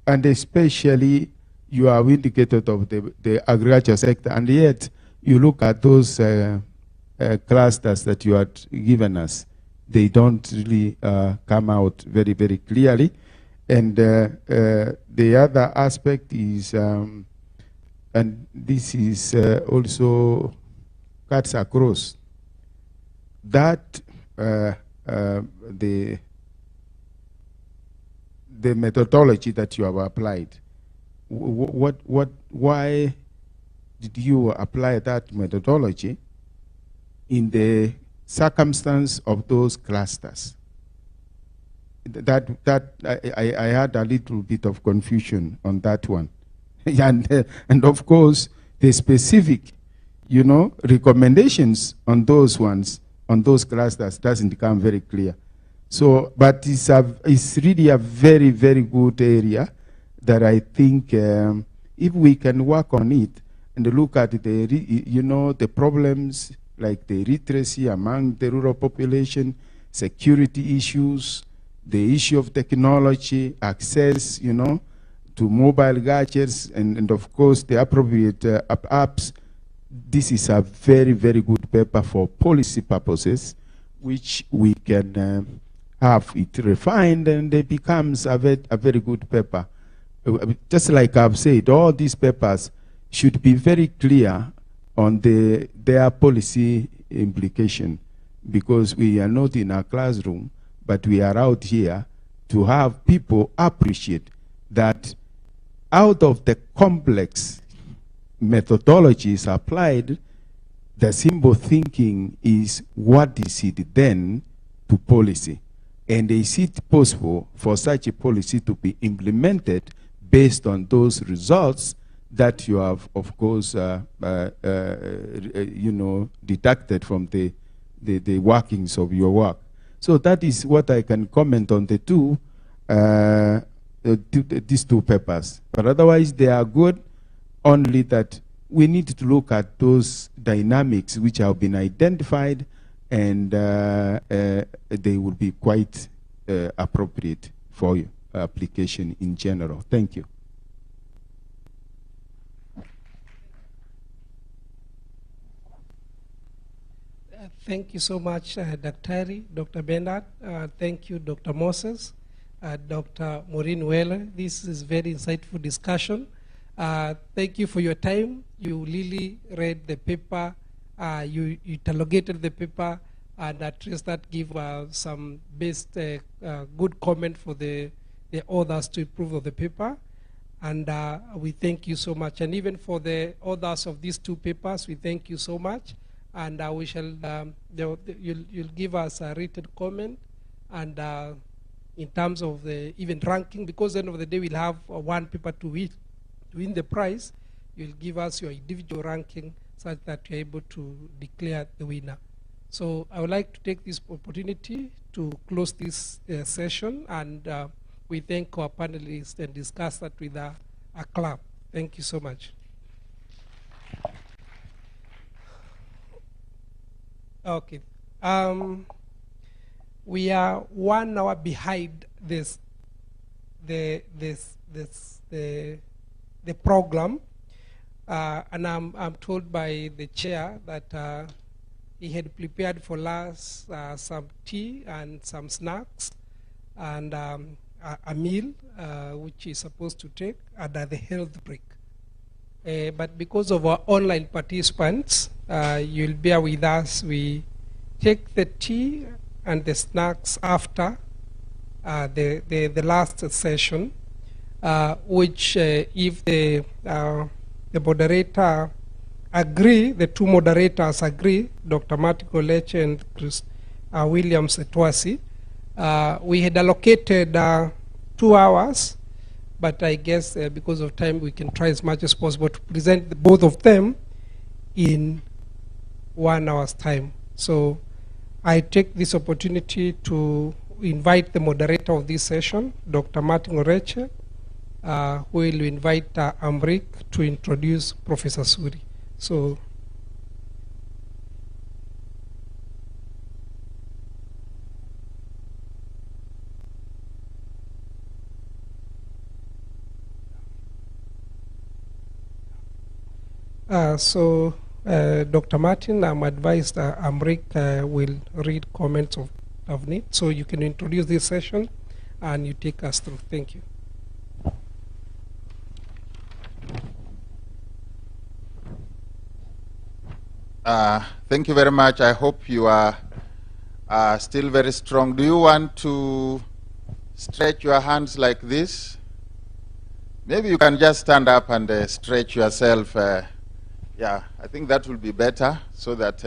and especially you have indicated of the agriculture sector, and yet you look at those clusters that you had given us, they don't really come out very, very clearly. And the other aspect is, and this is also cuts across, that the methodology that you have applied, why did you apply that methodology in the circumstance of those clusters? I had a little bit of confusion on that one. and of course, the specific, recommendations on those ones, on those clusters, doesn't become very clear. So, but it's really a very, very good area that I think if we can work on it and look at the problems like the illiteracy among the rural population, security issues, the issue of technology, access, to mobile gadgets, and of course the appropriate apps. This is a very, very good paper for policy purposes, which we can have it refined, and it becomes a very good paper. Just like I've said, all these papers should be very clear on their policy implication, because we are not in a classroom, but we are out here to have people appreciate that out of the complex methodologies applied, the simple thinking is, what is it then to policy? And is it possible for such a policy to be implemented based on those results that you have, of course, deducted from the workings of your work? So that is what I can comment on the two. these two papers. But otherwise, they are good, only that we need to look at those dynamics which have been identified, and they will be quite appropriate for application in general. Thank you. Thank you so much, Dr. Bernard. Thank you, Dr. Moses, Dr. Maureen Weller. This is very insightful discussion. Thank you for your time. You really read the paper, you interrogated the paper, and at least that give some best good comment for the authors to improve of the paper. And we thank you so much. And even for the authors of these two papers, we thank you so much. And we shall, you'll give us a written comment, and in terms of the even ranking, because at the end of the day we'll have one paper to win the prize. You'll give us your individual ranking such that you're able to declare the winner. So I would like to take this opportunity to close this session, and we thank our panelists and discuss that with a clap. Thank you so much. Okay. We are 1 hour behind the program, and I'm told by the chair that he had prepared for us some tea and some snacks and a meal which is supposed to take under the health break. But because of our online participants, you'll bear with us. We take the tea and the snacks after the last session, which if the moderator agree, the two moderators agree, Dr. Martin Oleche and Chris Williams Etwasi, we had allocated 2 hours. But I guess because of time, we can try as much as possible to present both of them in 1 hour's time. So I take this opportunity to invite the moderator of this session, Dr. Martin Oleche, who will invite Amrik to introduce Professor Suri. So. Dr. Martin, I'm advised Amrik will read comments of need. So you can introduce this session and you take us through. Thank you. Thank you very much. I hope you are still very strong. Do you want to stretch your hands like this? Maybe you can just stand up and stretch yourself. Yeah, I think that will be better, so that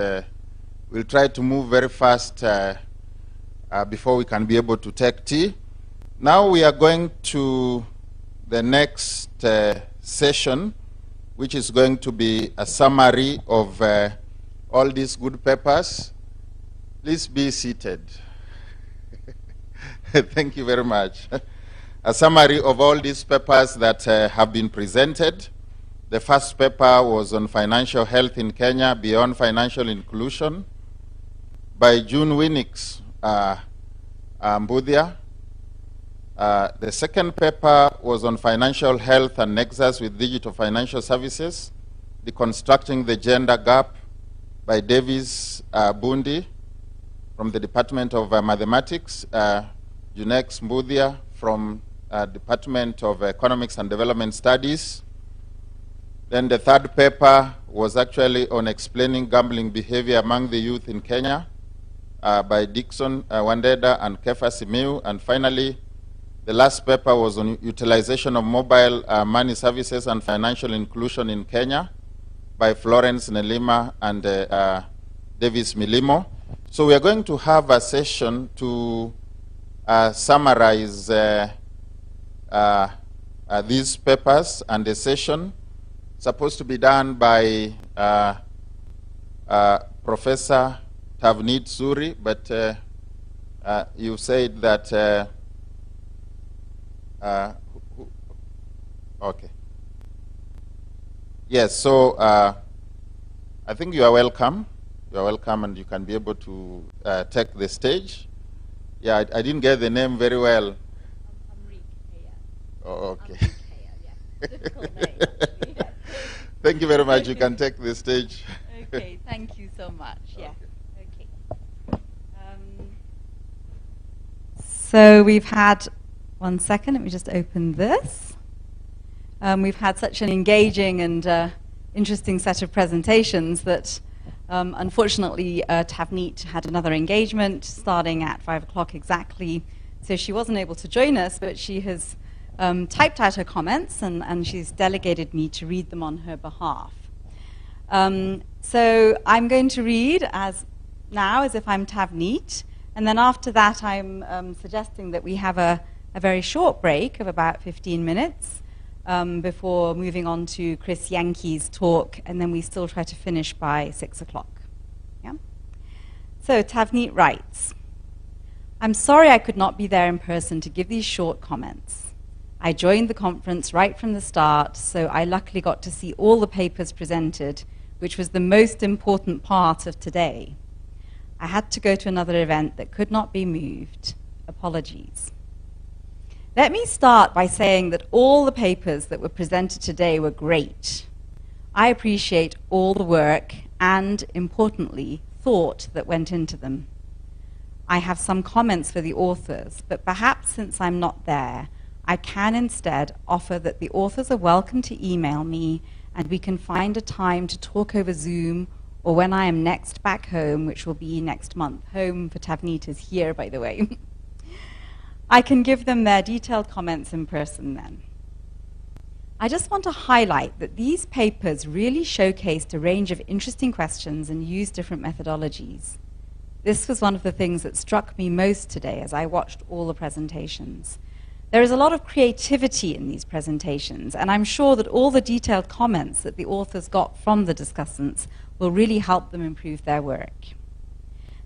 we'll try to move very fast before we can be able to take tea. Now we are going to the next session, which is going to be a summary of all these good papers. Please be seated. Thank you very much. A summary of all these papers that have been presented. The first paper was on financial health in Kenya, Beyond Financial Inclusion, by June Winix Mbuthia. The second paper was on financial health and nexus with digital financial services, Deconstructing the Gender Gap, by Davis Bundi from the Department of Mathematics, Junex Mbuthia from Department of Economics and Development Studies. Then the third paper was actually on explaining gambling behavior among the youth in Kenya by Dixon Wandeda and Kefa Simiu. And finally, the last paper was on utilization of mobile money services and financial inclusion in Kenya by Florence Nelima and Davis Milimo. So we are going to have a session to summarize these papers, and the session supposed to be done by Professor Tavneet Suri, but you said that Okay. Yes, so I think you are welcome. You are welcome, and you can be able to take the stage. Yeah, I didn't get the name very well. Oh, okay. Thank you very much. You can take the stage. Okay, thank you so much. Yeah. Okay. So we've had, 1 second, let me just open this. We've had such an engaging and interesting set of presentations that unfortunately Tavneet had another engagement starting at 5 o'clock exactly. So she wasn't able to join us, but she has typed out her comments and she's delegated me to read them on her behalf. So I'm going to read as if I'm Tavneet, and then after that I'm suggesting that we have a very short break of about 15 minutes before moving on to Chris Yankee's talk, and then we still try to finish by 6 o'clock. Yeah? So Tavneet writes, I'm sorry I could not be there in person to give these short comments. I joined the conference right from the start, so I luckily got to see all the papers presented, which was the most important part of today. I had to go to another event that could not be moved. Apologies. Let me start by saying that all the papers that were presented today were great. I appreciate all the work and, importantly, thought that went into them. I have some comments for the authors, but perhaps since I'm not there, I can instead offer that the authors are welcome to email me and we can find a time to talk over Zoom or when I am next back home, which will be next month. Home for Tavneet is here, by the way. I can give them their detailed comments in person then. I just want to highlight that these papers really showcased a range of interesting questions and used different methodologies. This was one of the things that struck me most today as I watched all the presentations. There is a lot of creativity in these presentations, and I'm sure that all the detailed comments that the authors got from the discussants will really help them improve their work.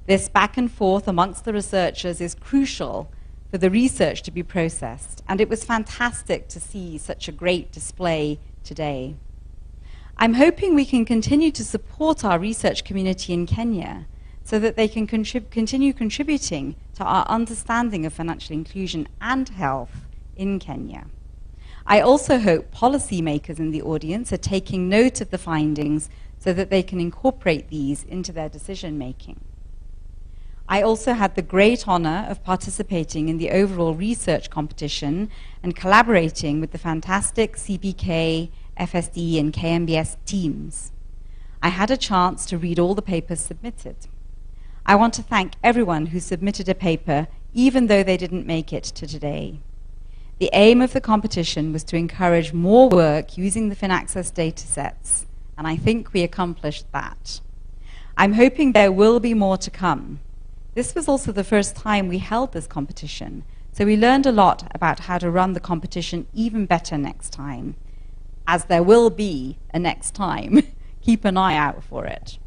This back and forth amongst the researchers is crucial for the research to be processed, and it was fantastic to see such a great display today. I'm hoping we can continue to support our research community in Kenya so that they can continue contributing to our understanding of financial inclusion and health in Kenya. I also hope policymakers in the audience are taking note of the findings so that they can incorporate these into their decision making. I also had the great honor of participating in the overall research competition and collaborating with the fantastic CBK, FSD, and KMBS teams. I had a chance to read all the papers submitted. I want to thank everyone who submitted a paper, even though they didn't make it to today. The aim of the competition was to encourage more work using the Finaccess datasets, and I think we accomplished that. I'm hoping there will be more to come. This was also the first time we held this competition, so we learned a lot about how to run the competition even better next time. As there will be a next time, keep an eye out for it.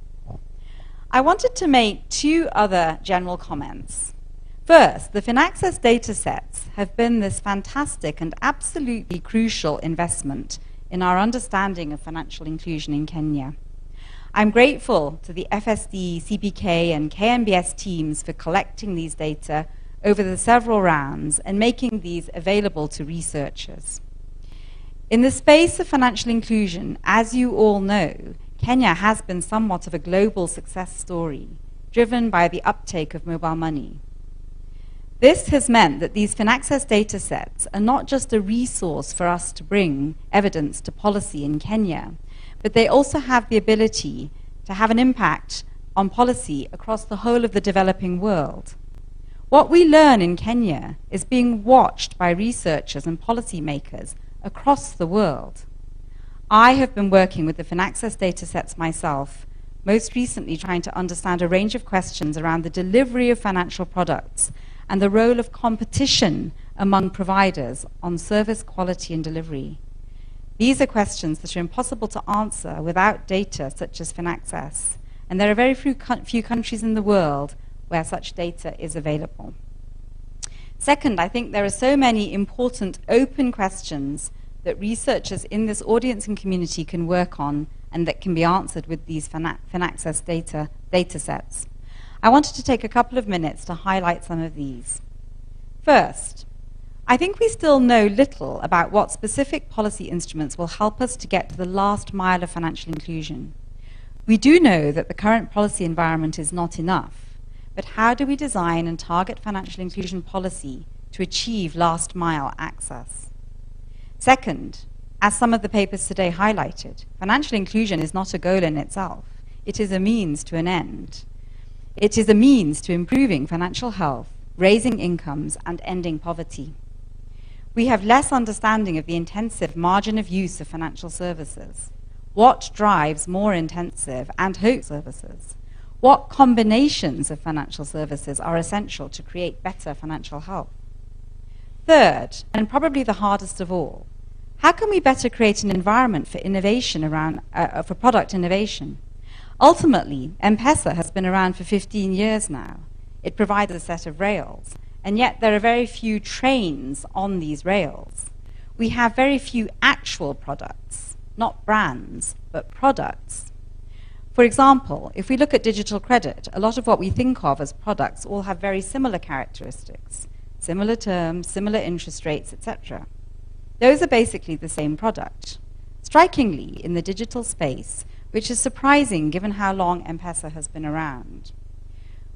I wanted to make two other general comments. First, the Finaccess datasets have been this fantastic and absolutely crucial investment in our understanding of financial inclusion in Kenya. I'm grateful to the FSD, CBK, and KMBS teams for collecting these data over the several rounds and making these available to researchers. In the space of financial inclusion, as you all know, Kenya has been somewhat of a global success story, driven by the uptake of mobile money. This has meant that these Finaccess datasets are not just a resource for us to bring evidence to policy in Kenya, but they also have the ability to have an impact on policy across the whole of the developing world. What we learn in Kenya is being watched by researchers and policymakers across the world. I have been working with the Finaccess datasets myself, most recently trying to understand a range of questions around the delivery of financial products and the role of competition among providers on service quality and delivery. These are questions that are impossible to answer without data such as Finaccess, and there are very few countries in the world where such data is available. Second, I think there are so many important open questions that researchers in this audience and community can work on and that can be answered with these Finaccess data sets. I wanted to take a couple of minutes to highlight some of these. First, I think we still know little about what specific policy instruments will help us to get to the last mile of financial inclusion. We do know that the current policy environment is not enough, but how do we design and target financial inclusion policy to achieve last mile access? Second, as some of the papers today highlighted, financial inclusion is not a goal in itself. It is a means to an end. It is a means to improving financial health, raising incomes, and ending poverty. We have less understanding of the intensive margin of use of financial services. What drives more intensive and hope services? What combinations of financial services are essential to create better financial health? Third, and probably the hardest of all, how can we better create an environment for innovation around, for product innovation? Ultimately, M-Pesa has been around for 15 years now. It provides a set of rails, and yet there are very few trains on these rails. We have very few actual products, not brands, but products. For example, if we look at digital credit, a lot of what we think of as products all have very similar characteristics, similar terms, similar interest rates, etc. Those are basically the same product. Strikingly, in the digital space, which is surprising given how long M-Pesa has been around,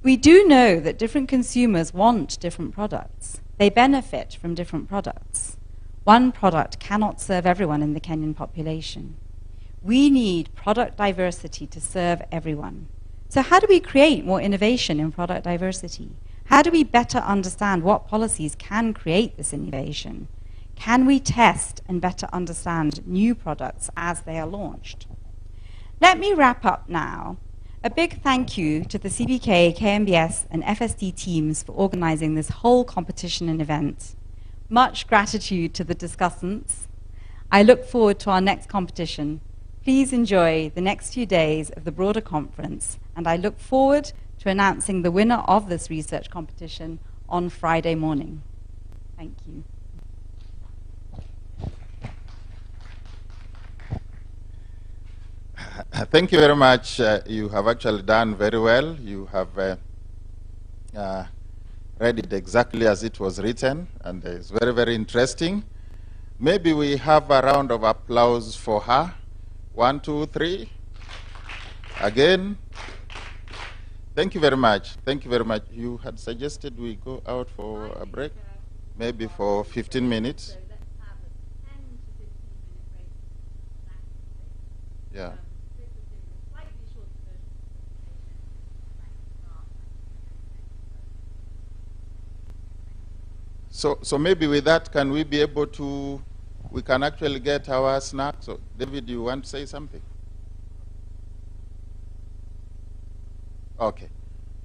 we do know that different consumers want different products. They benefit from different products. One product cannot serve everyone in the Kenyan population. We need product diversity to serve everyone. So how do we create more innovation in product diversity? How do we better understand what policies can create this innovation? Can we test and better understand new products as they are launched? Let me wrap up now. A big thank you to the CBK, KMBS, and FSD teams for organizing this whole competition and event. Much gratitude to the discussants. I look forward to our next competition. Please enjoy the next few days of the broader conference, and I look forward to announcing the winner of this research competition on Friday morning. Thank you. Thank you very much. You have actually done very well. You have read it exactly as it was written, and it's very, very interesting. Maybe we have a round of applause for her. 1, 2, 3. Again. Thank you very much. Thank you very much. You had suggested we go out for a break, maybe for 15 minutes. Yeah. So maybe with that, can we be able to, we can actually get our snacks. So David, you want to say something? Okay.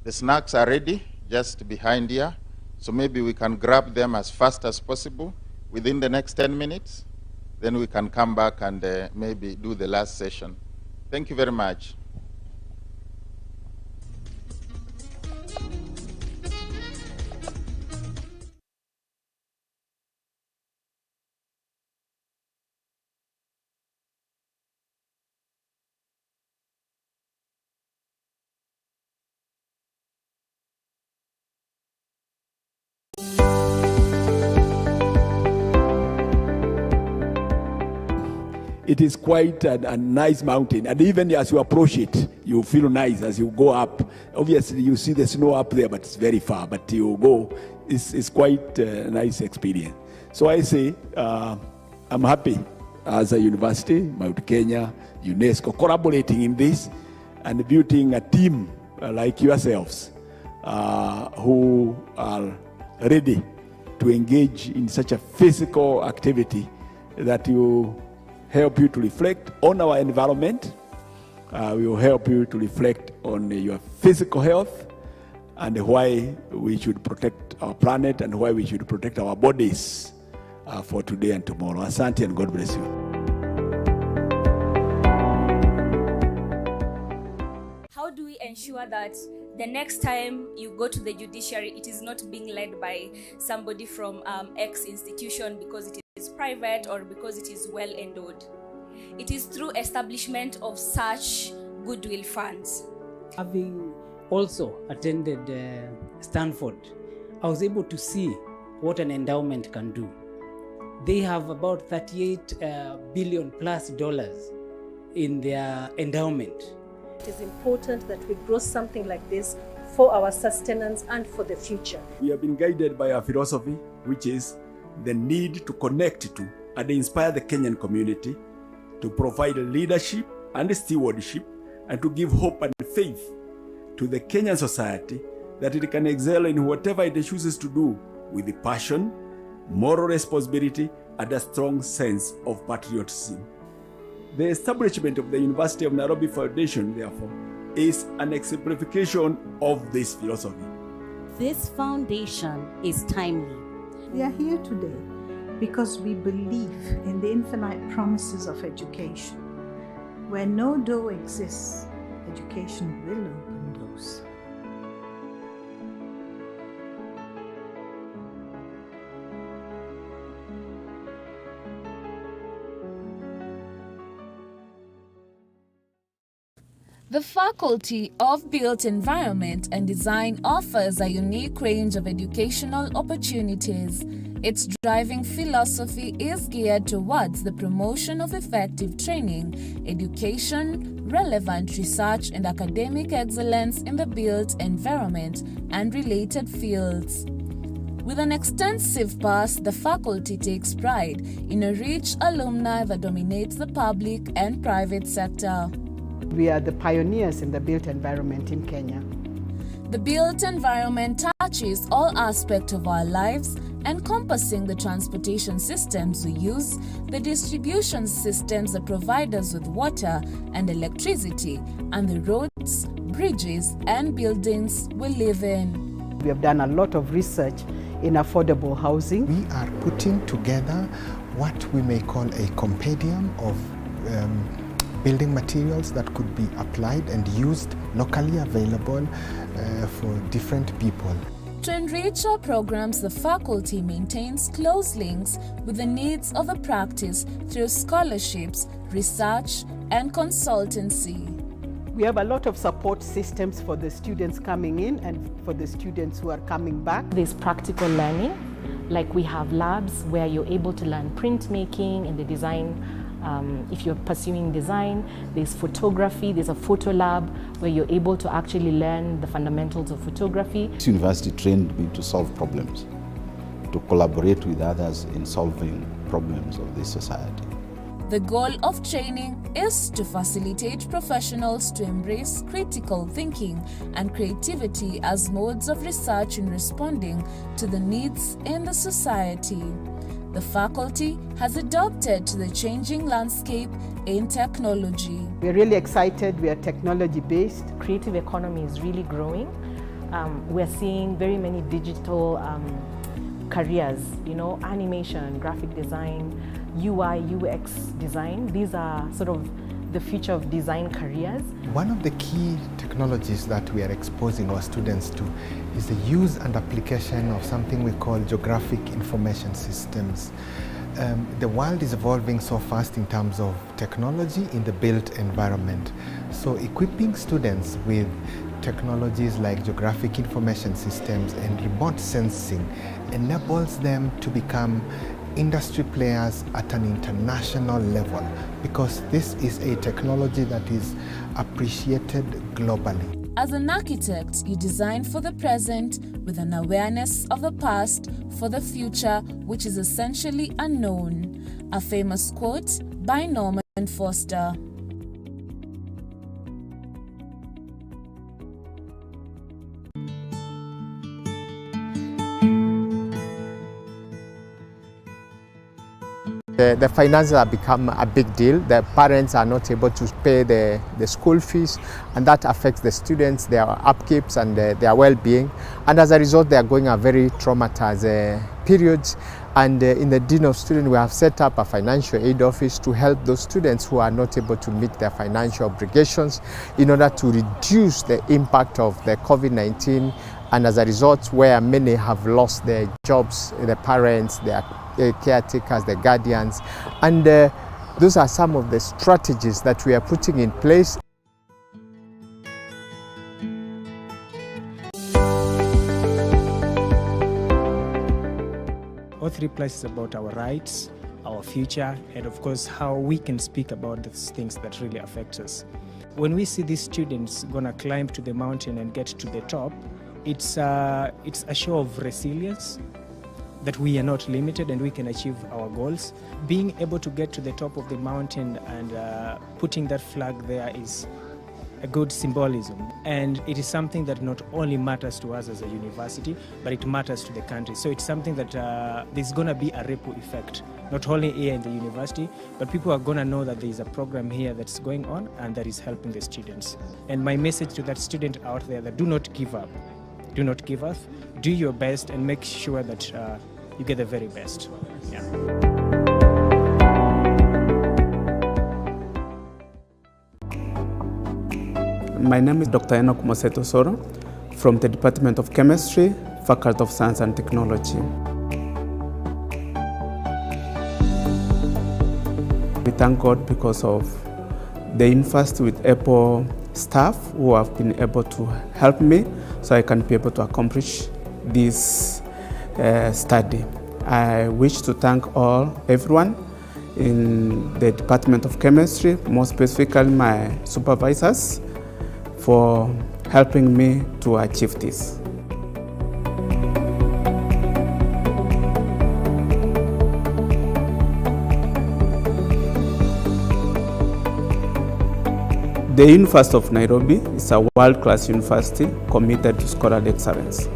The snacks are ready, just behind here. So maybe we can grab them as fast as possible within the next 10 minutes. Then we can come back and maybe do the last session. Thank you very much. It is quite a nice mountain, and even as you approach it, you feel nice as you go up. Obviously, you see the snow up there, but it's very far. But you go, it's quite a nice experience. So I say, I'm happy as a university, Mount Kenya, UNESCO, collaborating in this and building a team like yourselves who are ready to engage in such a physical activity that you help you to reflect on our environment. We will help you to reflect on your physical health and why we should protect our planet and why we should protect our bodies for today and tomorrow. Asante and God bless you. How do we ensure that the next time you go to the judiciary, it is not being led by somebody from X institution because it is is private or because it is well endowed. It is through establishment of such goodwill funds. Having also attended Stanford, I was able to see what an endowment can do. They have about $38 billion plus in their endowment. It is important that we grow something like this for our sustenance and for the future. We have been guided by our philosophy, which is the need to connect to and inspire the Kenyan community, to provide leadership and stewardship, and to give hope and faith to the Kenyan society that it can excel in whatever it chooses to do with the passion, moral responsibility, and a strong sense of patriotism. The establishment of the University of Nairobi Foundation, therefore, is an exemplification of this philosophy. This foundation is timely. We are here today because we believe in the infinite promises of education. Where no door exists, education will open doors. The Faculty of Built Environment and Design offers a unique range of educational opportunities. Its driving philosophy is geared towards the promotion of effective training, education, relevant research, and academic excellence in the built environment and related fields. With an extensive past, the faculty takes pride in a rich alumni that dominates the public and private sector. We are the pioneers in the built environment in Kenya. The built environment touches all aspects of our lives, encompassing the transportation systems we use, the distribution systems that provide us with water and electricity, and the roads, bridges, and buildings we live in. We have done a lot of research in affordable housing. We are putting together what we may call a compendium of building materials that could be applied and used locally available for different people. To enrich our programs, the faculty maintains close links with the needs of the practice through scholarships, research, and consultancy. We have a lot of support systems for the students coming in and for the students who are coming back. There's practical learning, like we have labs where you're able to learn printmaking and the design. If you're pursuing design, there's photography, there's a photo lab where you're able to actually learn the fundamentals of photography. This university trained me to solve problems, to collaborate with others in solving problems of this society. The goal of training is to facilitate professionals to embrace critical thinking and creativity as modes of research in responding to the needs in the society. The faculty has adapted to the changing landscape in technology. We're really excited. We are technology-based. Creative economy is really growing. We're seeing very many digital careers, animation, graphic design, UI, UX design. These are sort of the future of design careers. One of the key technologies that we are exposing our students to is the use and application of something we call geographic information systems. The world is evolving so fast in terms of technology in the built environment. So equipping students with technologies like geographic information systems and remote sensing enables them to become industry players at an international level, because this is a technology that is appreciated globally. As an architect, you design for the present with an awareness of the past for the future, which is essentially unknown. A famous quote by Norman Foster. The finances have become a big deal. The parents are not able to pay the school fees, and that affects the students, their upkeeps and their well-being. And as a result, they are going a very traumatized period. And in the Dean of Students, we have set up a financial aid office to help those students who are not able to meet their financial obligations in order to reduce the impact of the COVID-19 And as a result, where many have lost their jobs, the parents, their caretakers, the guardians, and those are some of the strategies that we are putting in place. O3+ is about our rights, our future, and of course how we can speak about these things that really affect us. When we see these students gonna climb to the mountain and get to the top, it's a show of resilience, that we are not limited and we can achieve our goals. Being able to get to the top of the mountain and putting that flag there is a good symbolism. And it is something that not only matters to us as a university, but it matters to the country. So it's something that there's gonna be a ripple effect, not only here in the university, but people are gonna know that there is a program here that's going on and that is helping the students. And my message to that student out there, that do not give up. Do not give up. Do your best and make sure that you get the very best. Yeah. My name is Dr. Enoch Moseto Soro from the Department of Chemistry, Faculty of Science and Technology. We thank God because of the university with Apple staff who have been able to help me so I can be able to accomplish this study. I wish to thank everyone in the Department of Chemistry, more specifically my supervisors, for helping me to achieve this. The University of Nairobi is a world-class university committed to scholarly excellence.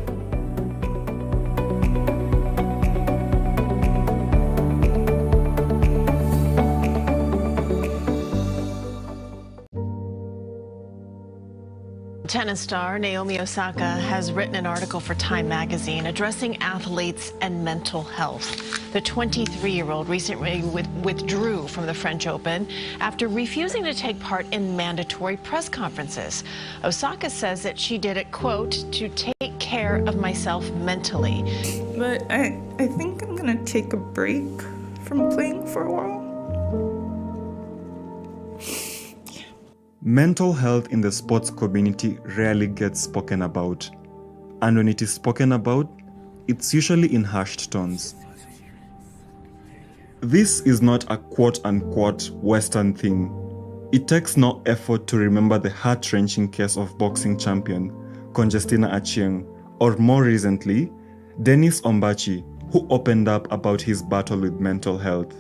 Tennis star Naomi Osaka has written an article for Time magazine addressing athletes and mental health. The 23-year-old recently withdrew from the French Open after refusing to take part in mandatory press conferences. Osaka says that she did it, quote, to take care of myself mentally. But I think I'm gonna take a break from playing for a while. Mental health in the sports community rarely gets spoken about. And when it is spoken about, it's usually in hushed tones. This is not a quote-unquote Western thing. It takes no effort to remember the heart-wrenching case of boxing champion Conjestina Achieng, or more recently, Dennis Ombachi, who opened up about his battle with mental health.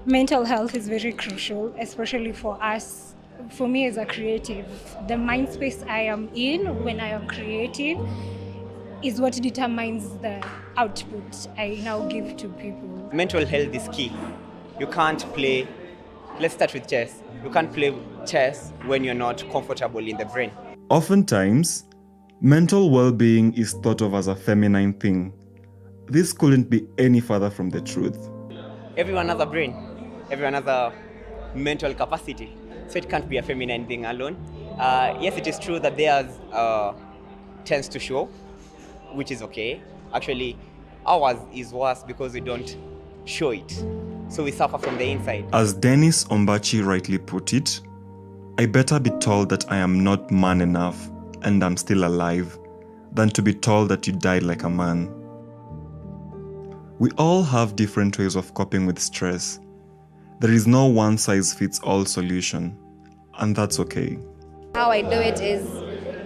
Mental health is very crucial, especially for us. For me as a creative, the mind space I am in when I am creative is what determines the output I now give to people. Mental health is key. You can't play, let's start with chess. You can't play chess when you're not comfortable in the brain. Oftentimes, mental well-being is thought of as a feminine thing. This couldn't be any further from the truth. Everyone has a brain. Everyone has a mental capacity. So it can't be a feminine thing alone. Yes, it is true that theirs tends to show, which is okay. Actually, ours is worse because we don't show it. So we suffer from the inside. As Dennis Ombachi rightly put it, I better be told that I am not man enough and I'm still alive than to be told that you died like a man. We all have different ways of coping with stress. There is no one-size-fits-all solution, and that's okay. How I do it is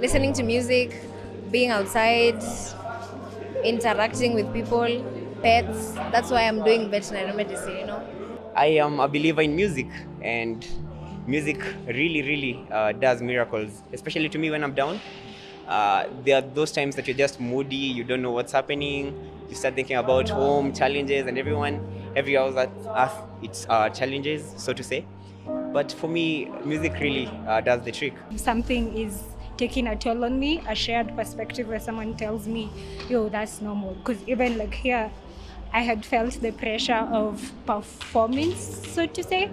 listening to music, being outside, interacting with people, pets. That's why I'm doing veterinary medicine, you know. I am a believer in music, and music really does miracles, especially to me when I'm down. There are those times that you're just moody, you don't know what's happening, you start thinking about home, challenges, and every hour at Earth, it's challenges, so to say. But for me, music really does the trick. Something is taking a toll on me, a shared perspective where someone tells me, yo, that's normal. Because even like here, I had felt the pressure of performance, so to say.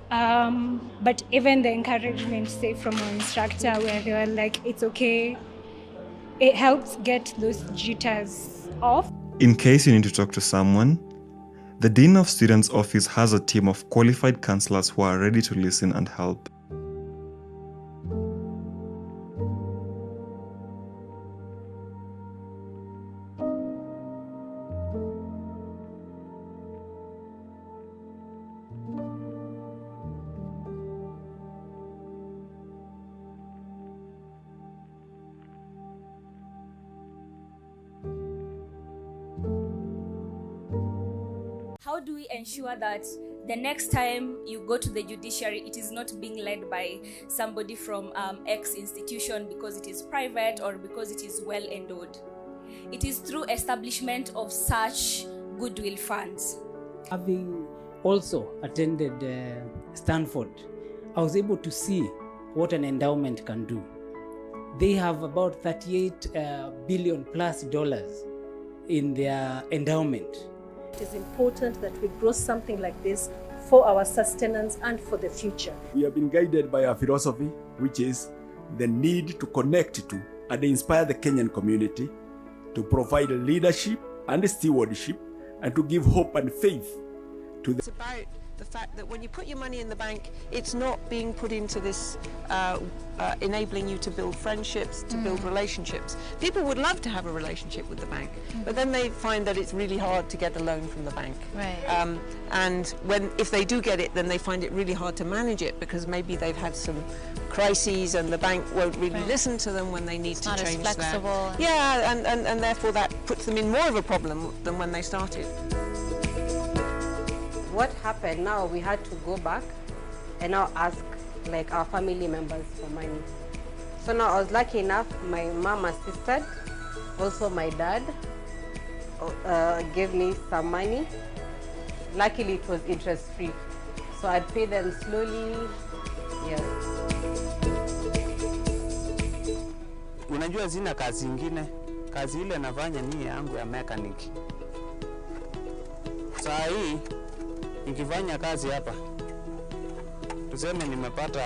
But even the encouragement, say, from our instructor, where they were like, it's okay, It helps get those jitters off. In case you need to talk to someone, the Dean of Students' Office has a team of qualified counselors who are ready to listen and help. How do we ensure that the next time you go to the judiciary, it is not being led by somebody from X institution because it is private or because it is well endowed? It is through establishment of such goodwill funds. Having also attended Stanford, I was able to see what an endowment can do. They have about $38 billion plus in their endowment. It is important that we grow something like this for our sustenance and for the future. We have been guided by our philosophy, which is the need to connect to and inspire the Kenyan community, to provide leadership and stewardship, and to give hope and faith to the... It's about the fact that when you put your money in the bank, it's not being put into this enabling you to build friendships, to build relationships. People would love to have a relationship with the bank, but then they find that it's really hard to get a loan from the bank. Right. And if they do get it, then they find it really hard to manage it because maybe they've had some crises and the bank won't really listen to them when they need to change not as flexible. Yeah, and therefore that puts them in more of a problem than when they started. What happened now, we had to go back and now ask like our family members for money. So now I was lucky enough, my mom assisted, also my dad gave me some money. Luckily it was interest free. So I'd pay them slowly, yeah. Unajua zina kazi ingine, kazi ile nafanya ni yangu ya mechanic. Saa hii nikifanya kazi hapa, tuseme nimepata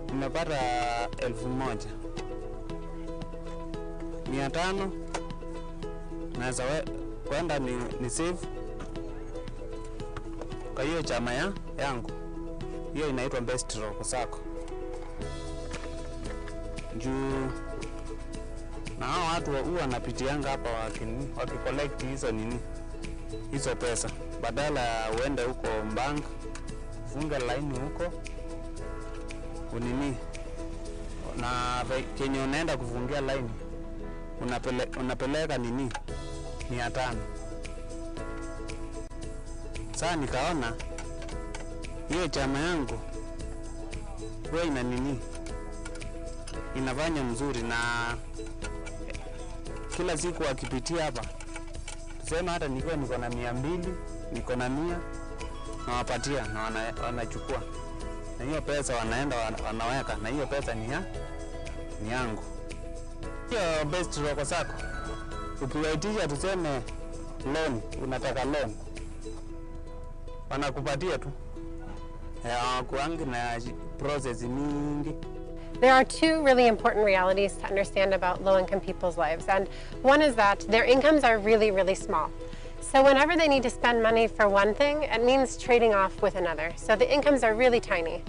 1,000, 500 naweza kwenda ni save kwa hiyo chama yangu, hiyo inaitwa Best Rock Sacco. Juu na hao watu huwa wanapitianga hapa wakicollect hizo pesa, badala uende huko bank funga line huko unini, na kenye unaenda kufungia line unapeleka 500. Sasa nikaona hiyo chama yangu wewe inafanya mzuri, na kila siku wakipitia hapa, tuseme hata niko na 200, niko na 100, na wapatia na wanachukua, na hiyo pesa wanaenda wanaweka, na hiyo pesa ni yangu. Hiyo Best Rock Sacco, ukiwaitisha tuseme loan, unataka loan, wanakupatia tu, hawakuangi na process mingi. There are two really important realities to understand about low-income people's lives, and one is that their incomes are really, really small. So whenever they need to spend money for one thing, it means trading off with another. So the incomes are really tiny.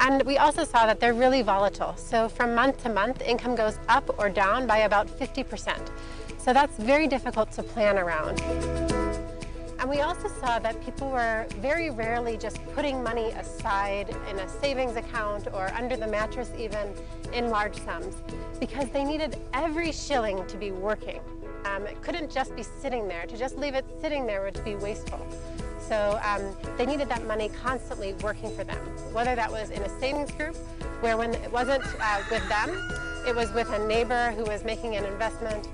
And we also saw that they're really volatile. So from month to month, income goes up or down by about 50%. So that's very difficult to plan around. And we also saw that people were very rarely just putting money aside in a savings account or under the mattress even in large sums, because they needed every shilling to be working. It couldn't just be sitting there. To just leave it sitting there would be wasteful. So they needed that money constantly working for them, whether that was in a savings group, where when it wasn't with them, it was with a neighbor who was making an investment.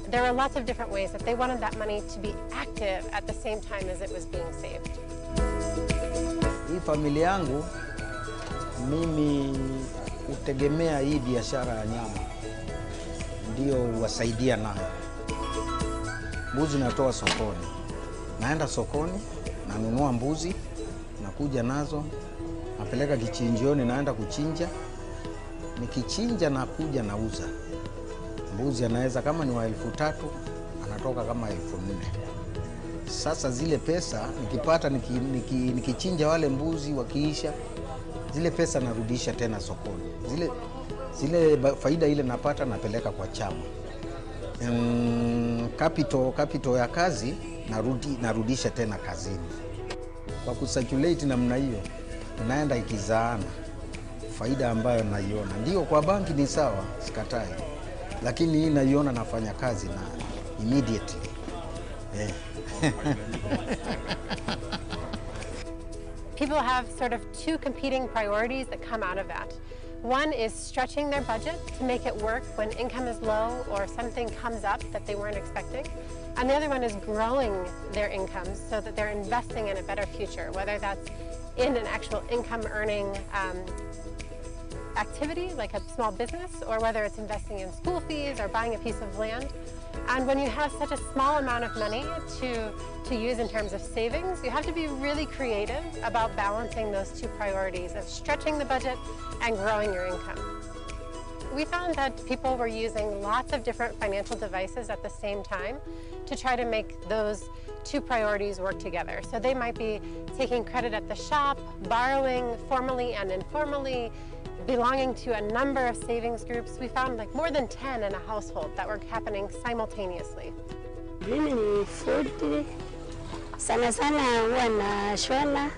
There were lots of different ways that they wanted that money to be active at the same time as it was being saved. Hii familia yangu, mimi utegemea hii biashara ya nyama, ndio wasaidia nayo. Mbuzi natoa sokoni. Naenda sokoni, nanunua mbuzi, nakuja nazo, napeleka kichinjioni, naenda kuchinja. nikichinja na kuja nauza. Mbuzi anaweza kama ni wa 3,000 anatoka kama 4,000. Sasa zile pesa nikipata nikichinja wale mbuzi wakiisha, zile pesa narudisha tena sokoni. Zile faida ile napata napeleka kwa chama. Capital ya kazi narudisha tena kazini. Kwa kucirculate namna hiyo inaenda ikizaana faida ambayo naiona. Ndio kwa banki ni sawa, sikatai. Lakini hii naiona nafanya kazi na immediately. People have sort of two competing priorities that come out of that. One is stretching their budget to make it work when income is low or something comes up that they weren't expecting. And the other one is growing their incomes so that they're investing in a better future, whether that's in an actual income earning activity like a small business, or whether it's investing in school fees or buying a piece of land. And when you have such a small amount of money to use in terms of savings, you have to be really creative about balancing those two priorities of stretching the budget and growing your income. We found that people were using lots of different financial devices at the same time to try to make those two priorities work together. So they might be taking credit at the shop, borrowing formally and informally, belonging to a number of savings groups. We found like more than 10 in a household that were happening simultaneously. Mimi ni fundi, sana sana huwa nashona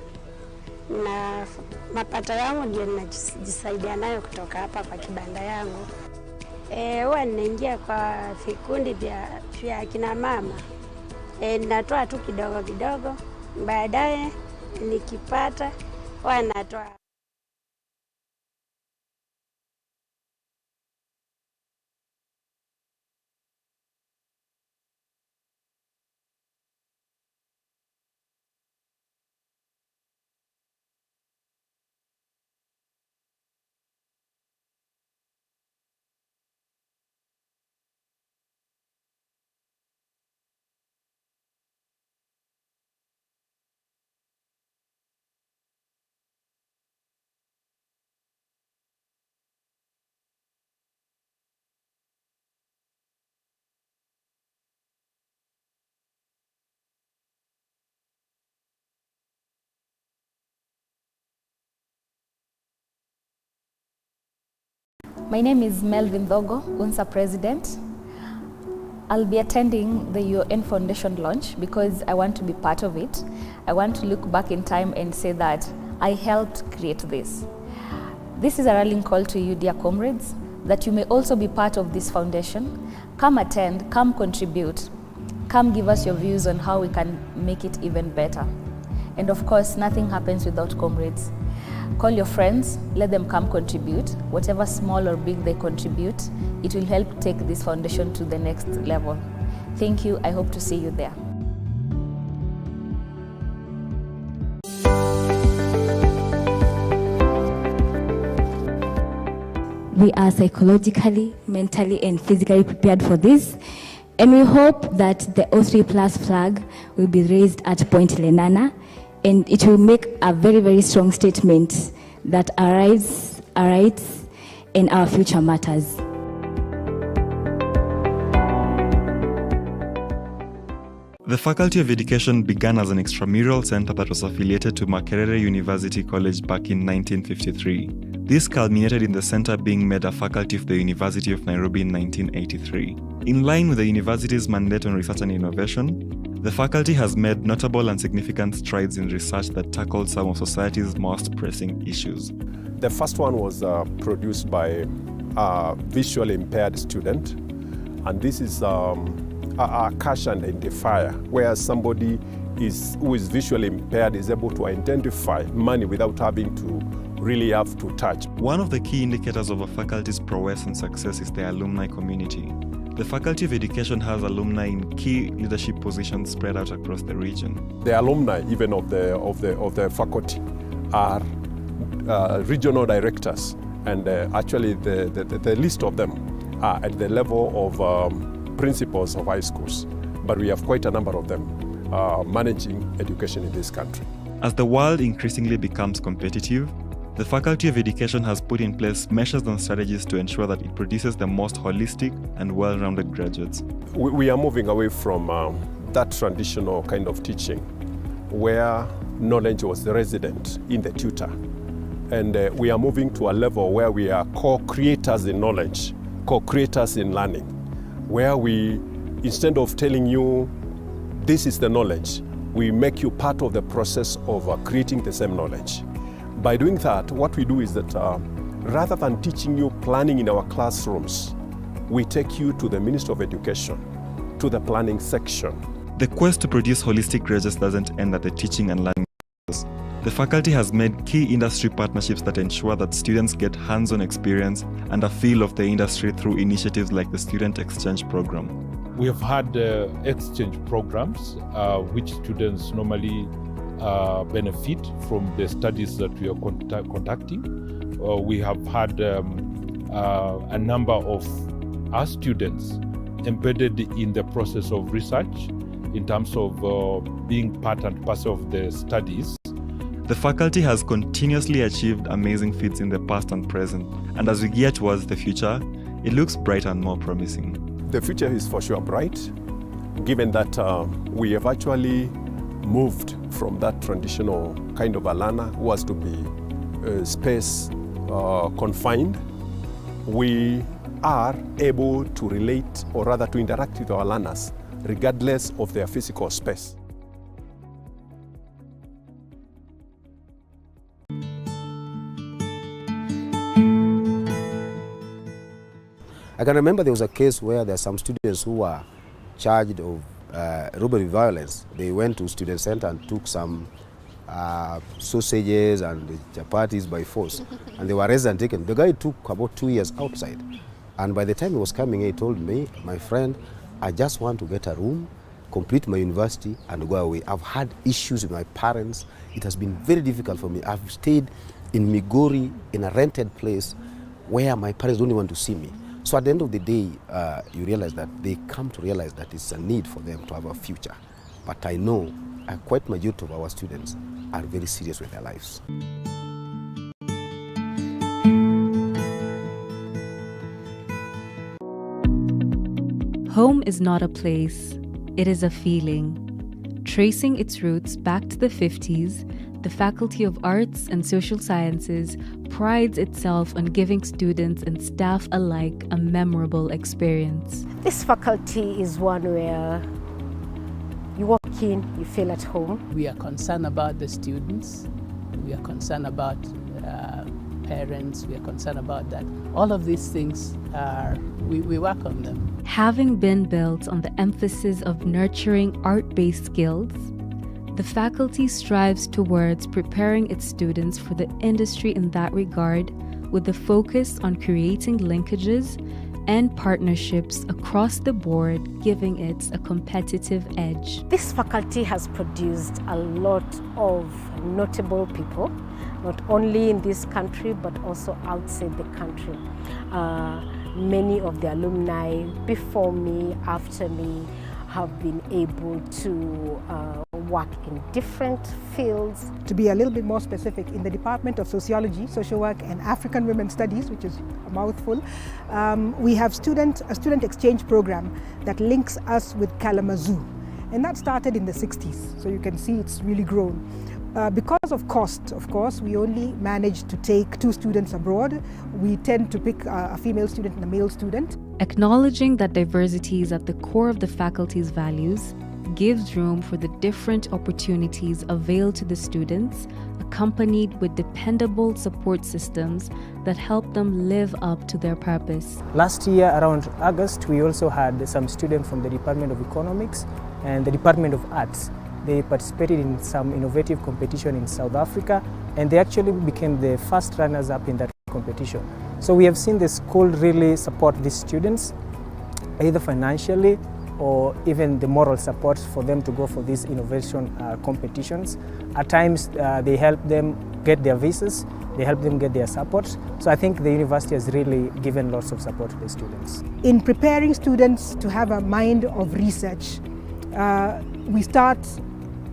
na mapato yangu ndio ninajisaidia nayo kutoka hapa kwa kibanda yangu. Huwa ninaingia kwa vikundi vya kina mama. Ninatoa tu kidogo kidogo, baadaye nikipata huwa natoa. My name is Melvin Thogo, UNSA President. I'll be attending the UN Foundation launch because I want to be part of it. I want to look back in time and say that I helped create this. This is a rallying call to you, dear comrades, that you may also be part of this foundation. Come attend, come contribute, come give us your views on how we can make it even better. And of course, nothing happens without comrades. Call your friends, let them come contribute. Whatever small or big they contribute, it will help take this foundation to the next level. Thank you. I hope to see you there. We are psychologically, mentally, and physically prepared for this. And we hope that the O3 Plus flag will be raised at Point Lenana, and it will make a very, very strong statement that our rights, and our future matters. The Faculty of Education began as an extramural center that was affiliated to Makerere University College back in 1953. This culminated in the center being made a faculty of the University of Nairobi in 1983. In line with the university's mandate on research and innovation, the faculty has made notable and significant strides in research that tackled some of society's most pressing issues. The first one was produced by a visually impaired student, and this is a cash identifier, where somebody who is visually impaired is able to identify money without having to really have to touch. One of the key indicators of a faculty's prowess and success is the alumni community. The Faculty of Education has alumni in key leadership positions spread out across the region. The alumni, even of the faculty, are regional directors, and actually the list of them are at the level of principals of high schools. But we have quite a number of them managing education in this country. As the world increasingly becomes competitive, The Faculty of Education has put in place measures and strategies to ensure that it produces the most holistic and well-rounded graduates. We are moving away from that traditional kind of teaching where knowledge was resident in the tutor. And we are moving to a level where we are co-creators in knowledge, co-creators in learning, where we, instead of telling you this is the knowledge, we make you part of the process of creating the same knowledge. By doing that, what we do is that rather than teaching you planning in our classrooms, we take you to the Ministry of Education, to the planning section. The quest to produce holistic graduates doesn't end at the teaching and learning process. The faculty has made key industry partnerships that ensure that students get hands-on experience and a feel of the industry through initiatives like the Student Exchange Program. We have had exchange programs which students normally benefit from the studies that we are conducting. We have had a number of our students embedded in the process of research in terms of being part and parcel of the studies. The faculty has continuously achieved amazing feats in the past and present, and as we gear towards the future, it looks brighter and more promising. The future is for sure bright, given that we have actually moved from that traditional kind of a learner who was to be space confined. We are able to relate, or rather to interact with our learners regardless of their physical space. I can remember there was a case where there are some students who were charged of robbery violence. They went to student center and took some sausages and chapatis by force, and they were arrested and taken. The guy took about 2 years outside, and by the time he was coming, he told me, "My friend, I just want to get a room, complete my university and go away. I've had issues with my parents. It has been very difficult for me. I've stayed in Migori in a rented place where my parents don't even want to see me." So at the end of the day, you realize that they come to realize that it's a need for them to have a future. But I know quite a majority of our students are very serious with their lives. Home is not a place, it is a feeling. Tracing its roots back to the 50s, the Faculty of Arts and Social Sciences prides itself on giving students and staff alike a memorable experience. This faculty is one where you walk in, you feel at home. We are concerned about the students, we are concerned about parents, we are concerned about that. All of these things we work on them. Having been built on the emphasis of nurturing art-based skills, the faculty strives towards preparing its students for the industry in that regard, with the focus on creating linkages and partnerships across the board, giving it a competitive edge. This faculty has produced a lot of notable people, not only in this country but also outside the country. Many of the alumni before me, after me, have been able to work in different fields. To be a little bit more specific, in the Department of Sociology, Social Work and African Women Studies, which is a mouthful, we have a student exchange program that links us with Kalamazoo. And that started in the 60s, so you can see it's really grown. Because of cost, of course, we only managed to take 2 students abroad. We tend to pick a female student and a male student. Acknowledging that diversity is at the core of the faculty's values gives room for the different opportunities availed to the students, accompanied with dependable support systems that help them live up to their purpose. Last year, around August, we also had some students from the Department of Economics and the Department of Arts. They participated in some innovative competition in South Africa, and they actually became the first runners-up in that competition. So we have seen the school really support these students, either financially or even the moral support for them to go for these innovation competitions. At times, they help them get their visas, they help them get their support. So I think the university has really given lots of support to the students. In preparing students to have a mind of research, we start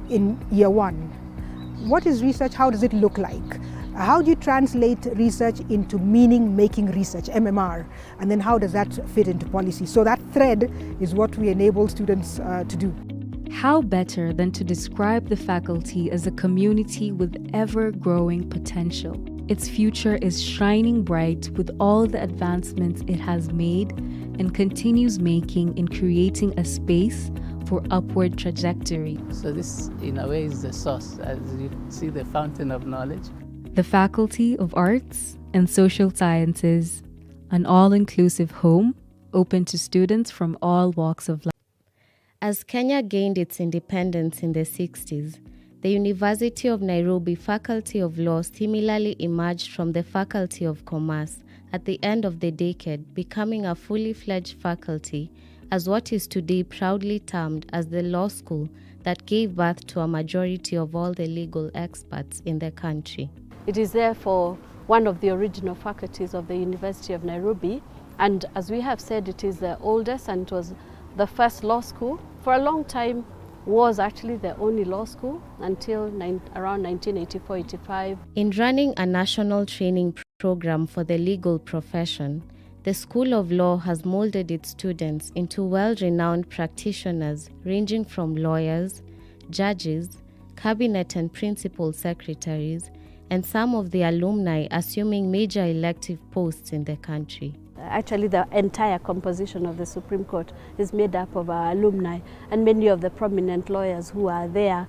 in year 1. What is research? How does it look like? How do you translate research into meaning-making research, MMR? And then how does that fit into policy? So that thread is what we enable students to do. How better than to describe the faculty as a community with ever-growing potential? Its future is shining bright with all the advancements it has made and continues making in creating a space for upward trajectory. So this, in a way, is the source, as you see, the fountain of knowledge. The Faculty of Arts and Social Sciences, an all-inclusive home open to students from all walks of life. As Kenya gained its independence in the 60s, the University of Nairobi Faculty of Law similarly emerged from the Faculty of Commerce at the end of the decade, becoming a fully fledged faculty as what is today proudly termed as the law school that gave birth to a majority of all the legal experts in the country. It is therefore one of the original faculties of the University of Nairobi, and as we have said, it is the oldest and it was the first law school. For a long time was actually the only law school until around 1984-85. In running a national training program for the legal profession, the School of Law has molded its students into well-renowned practitioners ranging from lawyers, judges, cabinet and principal secretaries, and some of the alumni assuming major elective posts in the country. Actually, the entire composition of the Supreme Court is made up of our alumni and many of the prominent lawyers who are there,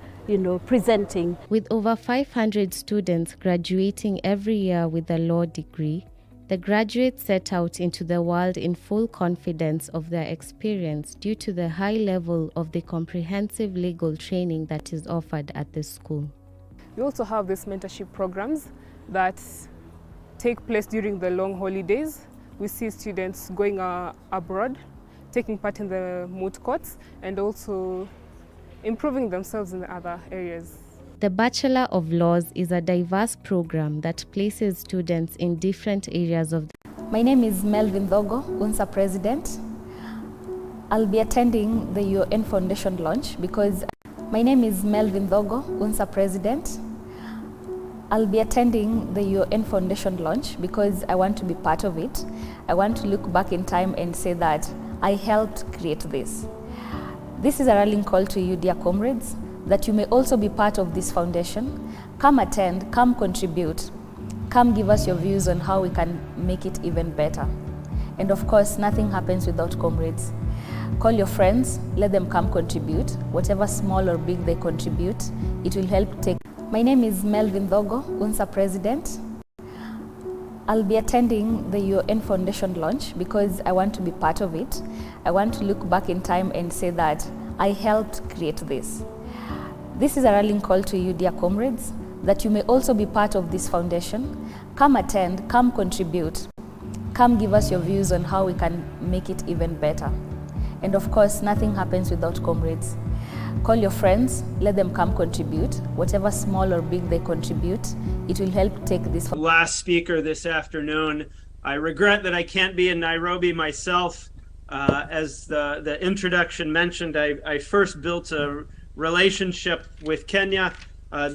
presenting. With over 500 students graduating every year with a law degree, the graduates set out into the world in full confidence of their experience due to the high level of the comprehensive legal training that is offered at the school. We also have these mentorship programs that take place during the long holidays. We see students going abroad, taking part in the moot courts, and also improving themselves in the other areas. The Bachelor of Laws is a diverse program that places students in different areas of the... My name is Melvin Thogo, UNSA President. I'll be attending the UN Foundation launch because... My name is Melvin Thogo, UNSA President. I'll be attending the UN Foundation launch because I want to be part of it. I want to look back in time and say that I helped create this. This is a rallying call to you, dear comrades, that you may also be part of this foundation. Come attend, come contribute, come give us your views on how we can make it even better. And of course, nothing happens without comrades. Call your friends, let them come contribute. Whatever small or big they contribute, it will help take. My name is Melvin Thogo, UNSA President. I'll be attending the UN Foundation launch because I want to be part of it. I want to look back in time and say that I helped create this. This is a rallying call to you, dear comrades, that you may also be part of this foundation. Come attend, come contribute, come give us your views on how we can make it even better. And of course, nothing happens without comrades. Call your friends, let them come contribute. Whatever small or big they contribute, it will help take this. Last speaker this afternoon, I regret that I can't be in Nairobi myself. As the introduction mentioned, I first built a relationship with Kenya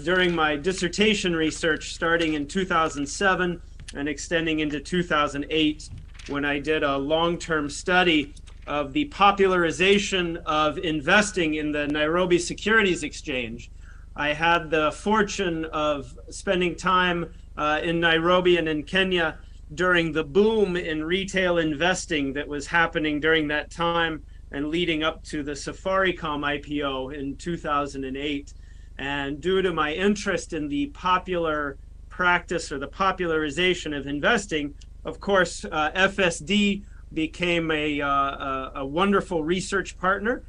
during my dissertation research starting in 2007 and extending into 2008 when I did a long-term study of the popularization of investing in the Nairobi Securities Exchange. I had the fortune of spending time in Nairobi and in Kenya during the boom in retail investing that was happening during that time and leading up to the Safaricom IPO in 2008. And due to my interest in the popular practice or the popularization of investing, of course, FSD became a wonderful research partner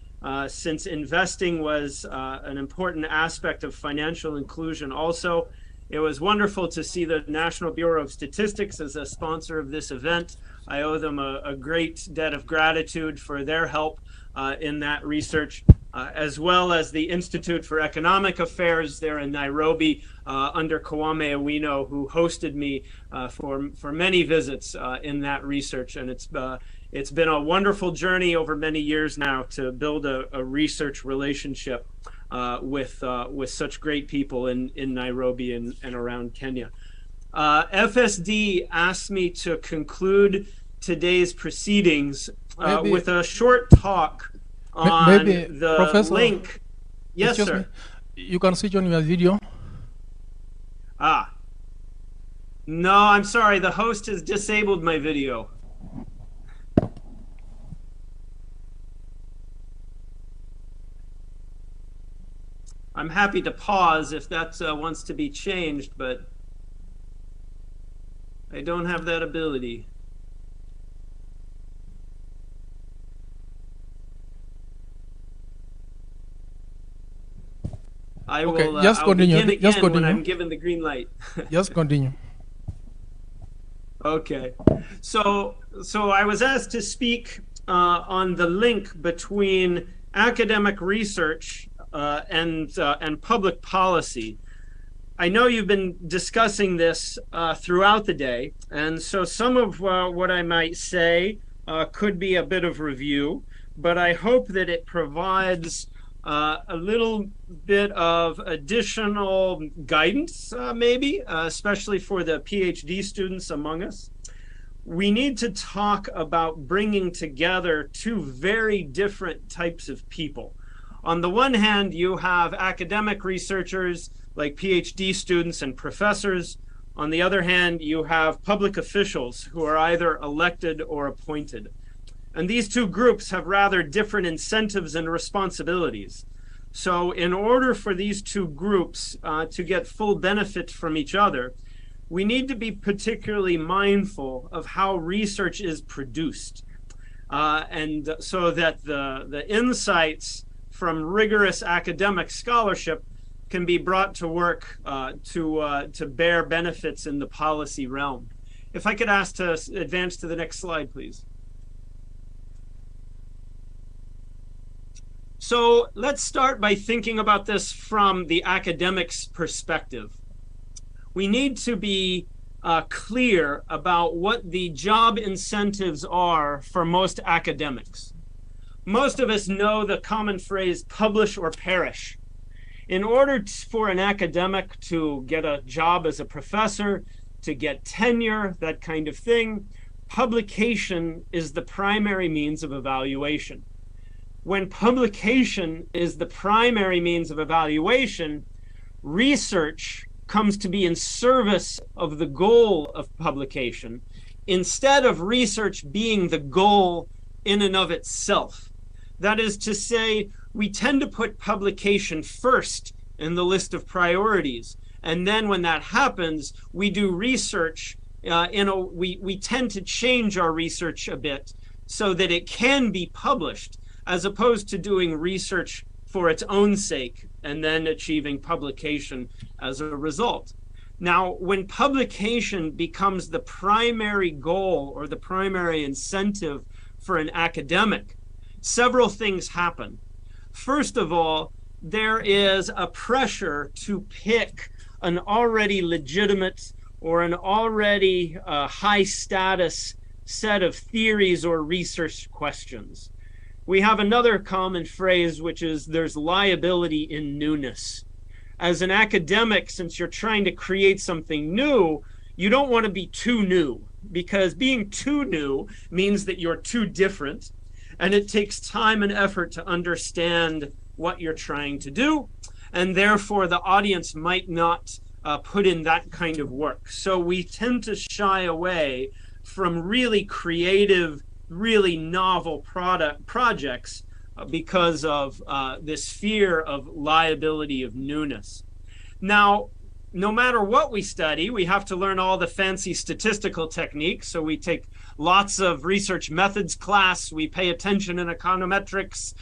since investing was an important aspect of financial inclusion also. It was wonderful to see the National Bureau of Statistics as a sponsor of this event. I owe them a great debt of gratitude for their help in that research, as well as the Institute for Economic Affairs there in Nairobi under Kwame Awino, who hosted me for many visits in that research. And it's been a wonderful journey over many years now to build a research relationship with such great people in Nairobi and around Kenya. FSD asked me to conclude today's proceedings Maybe- with a short talk on Maybe, the Professor, link. Yes, excuse sir. me, you can switch on your video. No, I'm sorry. The host has disabled my video. I'm happy to pause if that wants to be changed, but I don't have that ability. I Okay, will just I'll continue, begin just again when continue. I'm given the green light. Just continue. Okay, so I was asked to speak on the link between academic research and public policy. I know you've been discussing this throughout the day, and so some of what I might say could be a bit of review, but I hope that it provides a little bit of additional guidance, maybe, especially for the PhD students among us. We need to talk about bringing together two very different types of people. On the one hand, you have academic researchers like PhD students and professors. On the other hand, you have public officials who are either elected or appointed. And these two groups have rather different incentives and responsibilities. So in order for these two groups to get full benefit from each other, we need to be particularly mindful of how research is produced. And so that the insights from rigorous academic scholarship can be brought to work to bear benefits in the policy realm. If I could ask to advance to the next slide, please. So let's start by thinking about this from the academic's perspective. We need to be clear about what the job incentives are for most academics. Most of us know the common phrase, publish or perish. In order for an academic to get a job as a professor, to get tenure, that kind of thing, publication is the primary means of evaluation. When publication is the primary means of evaluation, research comes to be in service of the goal of publication, instead of research being the goal in and of itself. That is to say, we tend to put publication first in the list of priorities. And then when that happens, we do research, we tend to change our research a bit so that it can be published, as opposed to doing research for its own sake and then achieving publication as a result. Now, when publication becomes the primary goal or the primary incentive for an academic, several things happen. First of all, there is a pressure to pick an already legitimate or an already high status set of theories or research questions. We have another common phrase, which is there's liability in newness. As an academic, since you're trying to create something new, you don't want to be too new, because being too new means that you're too different, and it takes time and effort to understand what you're trying to do, and therefore the audience might not put in that kind of work. So we tend to shy away from really creative, really novel projects because of this fear of liability of newness. Now, no matter what we study, we have to learn all the fancy statistical techniques. So we take lots of research methods class, we pay attention in econometrics,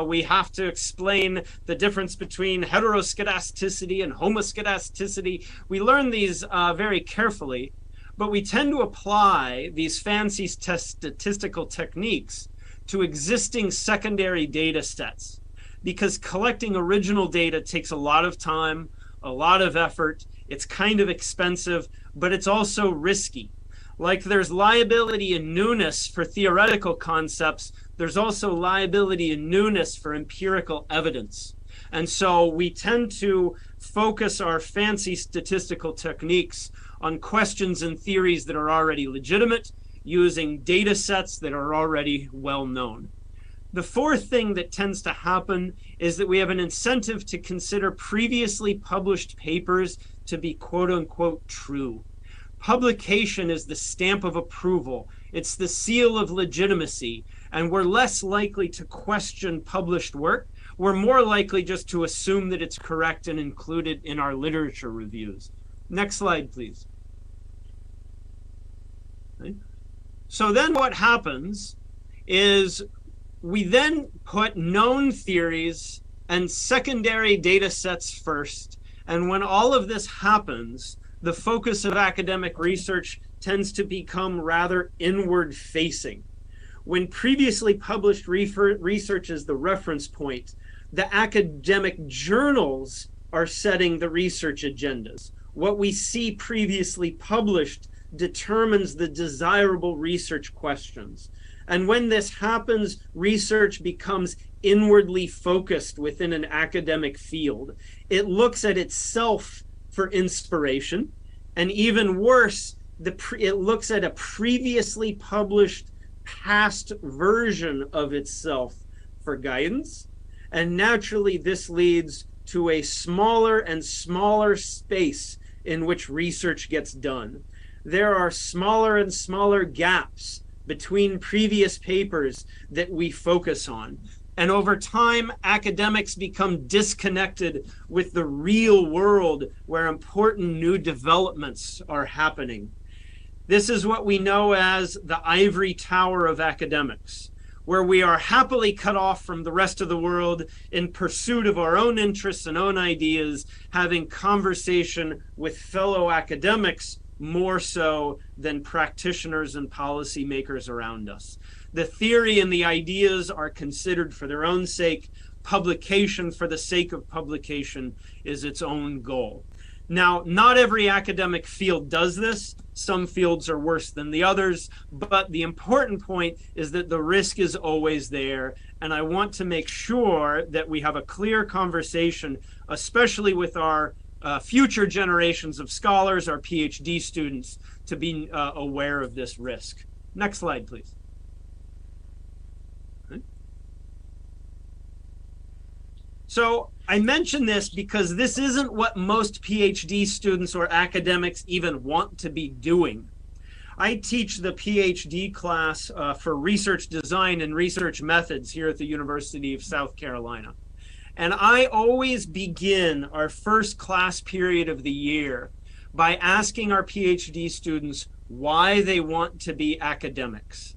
we have to explain the difference between heteroskedasticity and homoskedasticity. We learn these very carefully, but we tend to apply these fancy statistical techniques to existing secondary data sets, because collecting original data takes a lot of time, a lot of effort, it's kind of expensive, but it's also risky. Like there's liability and newness for theoretical concepts, there's also liability and newness for empirical evidence. And so we tend to focus our fancy statistical techniques on questions and theories that are already legitimate, using data sets that are already well known. The fourth thing that tends to happen is that we have an incentive to consider previously published papers to be quote unquote true. Publication is the stamp of approval. It's the seal of legitimacy. And we're less likely to question published work. We're more likely just to assume that it's correct and include it in our literature reviews. Next slide, please. Okay. So then what happens is we then put known theories and secondary data sets first. And when all of this happens, the focus of academic research tends to become rather inward facing. When previously published research is the reference point, the academic journals are setting the research agendas. What we see previously published determines the desirable research questions. And when this happens, research becomes inwardly focused within an academic field. It looks at itself for inspiration, and even worse, it looks at a previously published past version of itself for guidance. And naturally, this leads to a smaller and smaller space in which research gets done. There are smaller and smaller gaps between previous papers that we focus on. And over time, academics become disconnected with the real world where important new developments are happening. This is what we know as the ivory tower of academics, where we are happily cut off from the rest of the world in pursuit of our own interests and own ideas, having conversation with fellow academics more so than practitioners and policymakers around us. The theory and the ideas are considered for their own sake. Publication for the sake of publication is its own goal. Now, not every academic field does this. Some fields are worse than the others, but the important point is that the risk is always there. And I want to make sure that we have a clear conversation, especially with our future generations of scholars, our PhD students, to be aware of this risk. Next slide, please. Okay. So I mention this because this isn't what most PhD students or academics even want to be doing. I teach the PhD class for research design and research methods here at the University of South Carolina. And I always begin our first class period of the year by asking our PhD students why they want to be academics.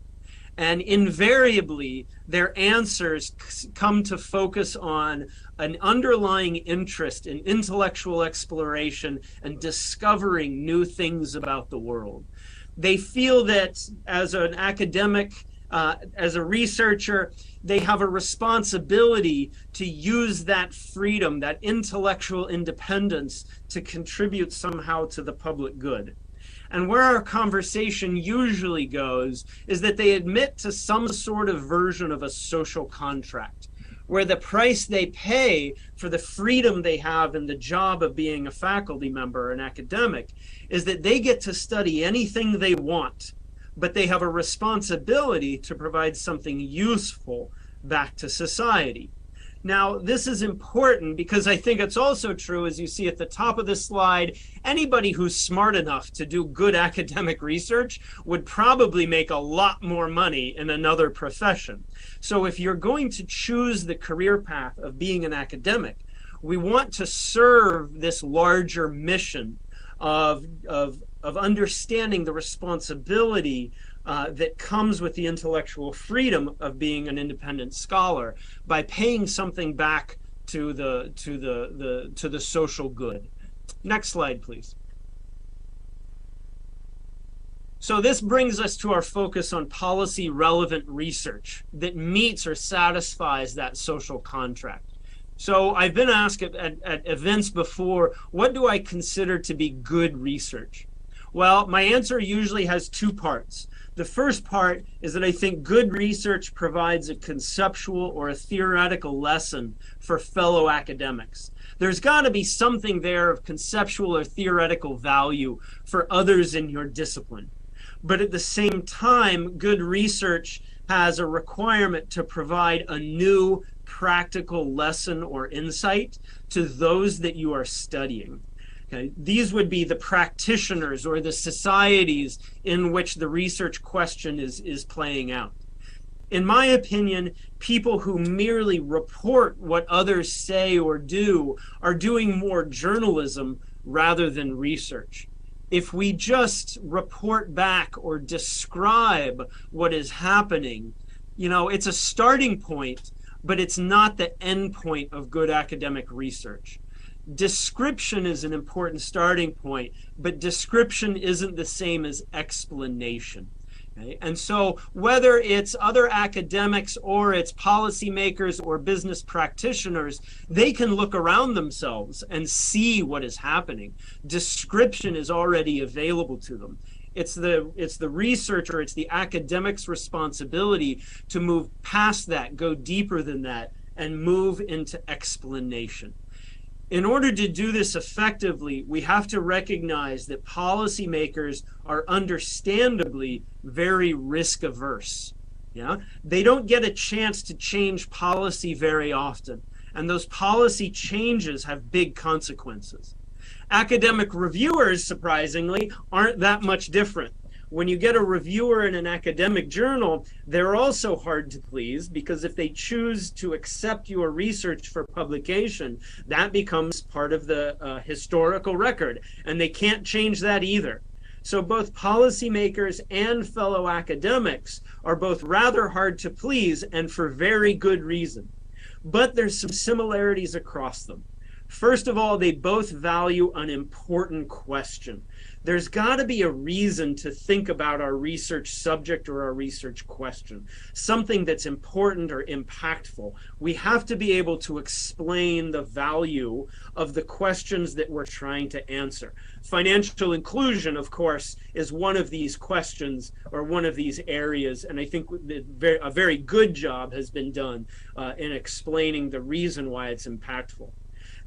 And invariably, their answers come to focus on an underlying interest in intellectual exploration and discovering new things about the world. They feel that as an academic, as a researcher, they have a responsibility to use that freedom, that intellectual independence, to contribute somehow to the public good. And where our conversation usually goes is that they admit to some sort of version of a social contract, where the price they pay for the freedom they have in the job of being a faculty member or an academic is that they get to study anything they want, but they have a responsibility to provide something useful back to society. Now, this is important because I think it's also true, as you see at the top of this slide, anybody who's smart enough to do good academic research would probably make a lot more money in another profession. So if you're going to choose the career path of being an academic, we want to serve this larger mission of understanding the responsibility that comes with the intellectual freedom of being an independent scholar by paying something back to the social good. Next slide, please. So this brings us to our focus on policy relevant research that meets or satisfies that social contract. So I've been asked at events before, what do I consider to be good research? Well, my answer usually has two parts. The first part is that I think good research provides a conceptual or a theoretical lesson for fellow academics. There's got to be something there of conceptual or theoretical value for others in your discipline. But at the same time, good research has a requirement to provide a new practical lesson or insight to those that you are studying. Okay. These would be the practitioners or the societies in which the research question is playing out. In my opinion, people who merely report what others say or do are doing more journalism rather than research. If we just report back or describe what is happening, it's a starting point, but it's not the end point of good academic research. Description is an important starting point, but description isn't the same as explanation. Okay? And so whether it's other academics or it's policymakers or business practitioners, they can look around themselves and see what is happening. Description is already available to them. It's the researcher, it's the academic's responsibility to move past that, go deeper than that, and move into explanation. In order to do this effectively, we have to recognize that policymakers are understandably very risk averse. Yeah? They don't get a chance to change policy very often, and those policy changes have big consequences. Academic reviewers, surprisingly, aren't that much different. When you get a reviewer in an academic journal, they're also hard to please, because if they choose to accept your research for publication, that becomes part of the historical record, and they can't change that either. So both policymakers and fellow academics are both rather hard to please, and for very good reason. But there's some similarities across them. First of all, they both value an important question. There's got to be a reason to think about our research subject or our research question, something that's important or impactful. We have to be able to explain the value of the questions that we're trying to answer. Financial inclusion, of course, is one of these questions or one of these areas, and I think a very good job has been done in explaining the reason why it's impactful.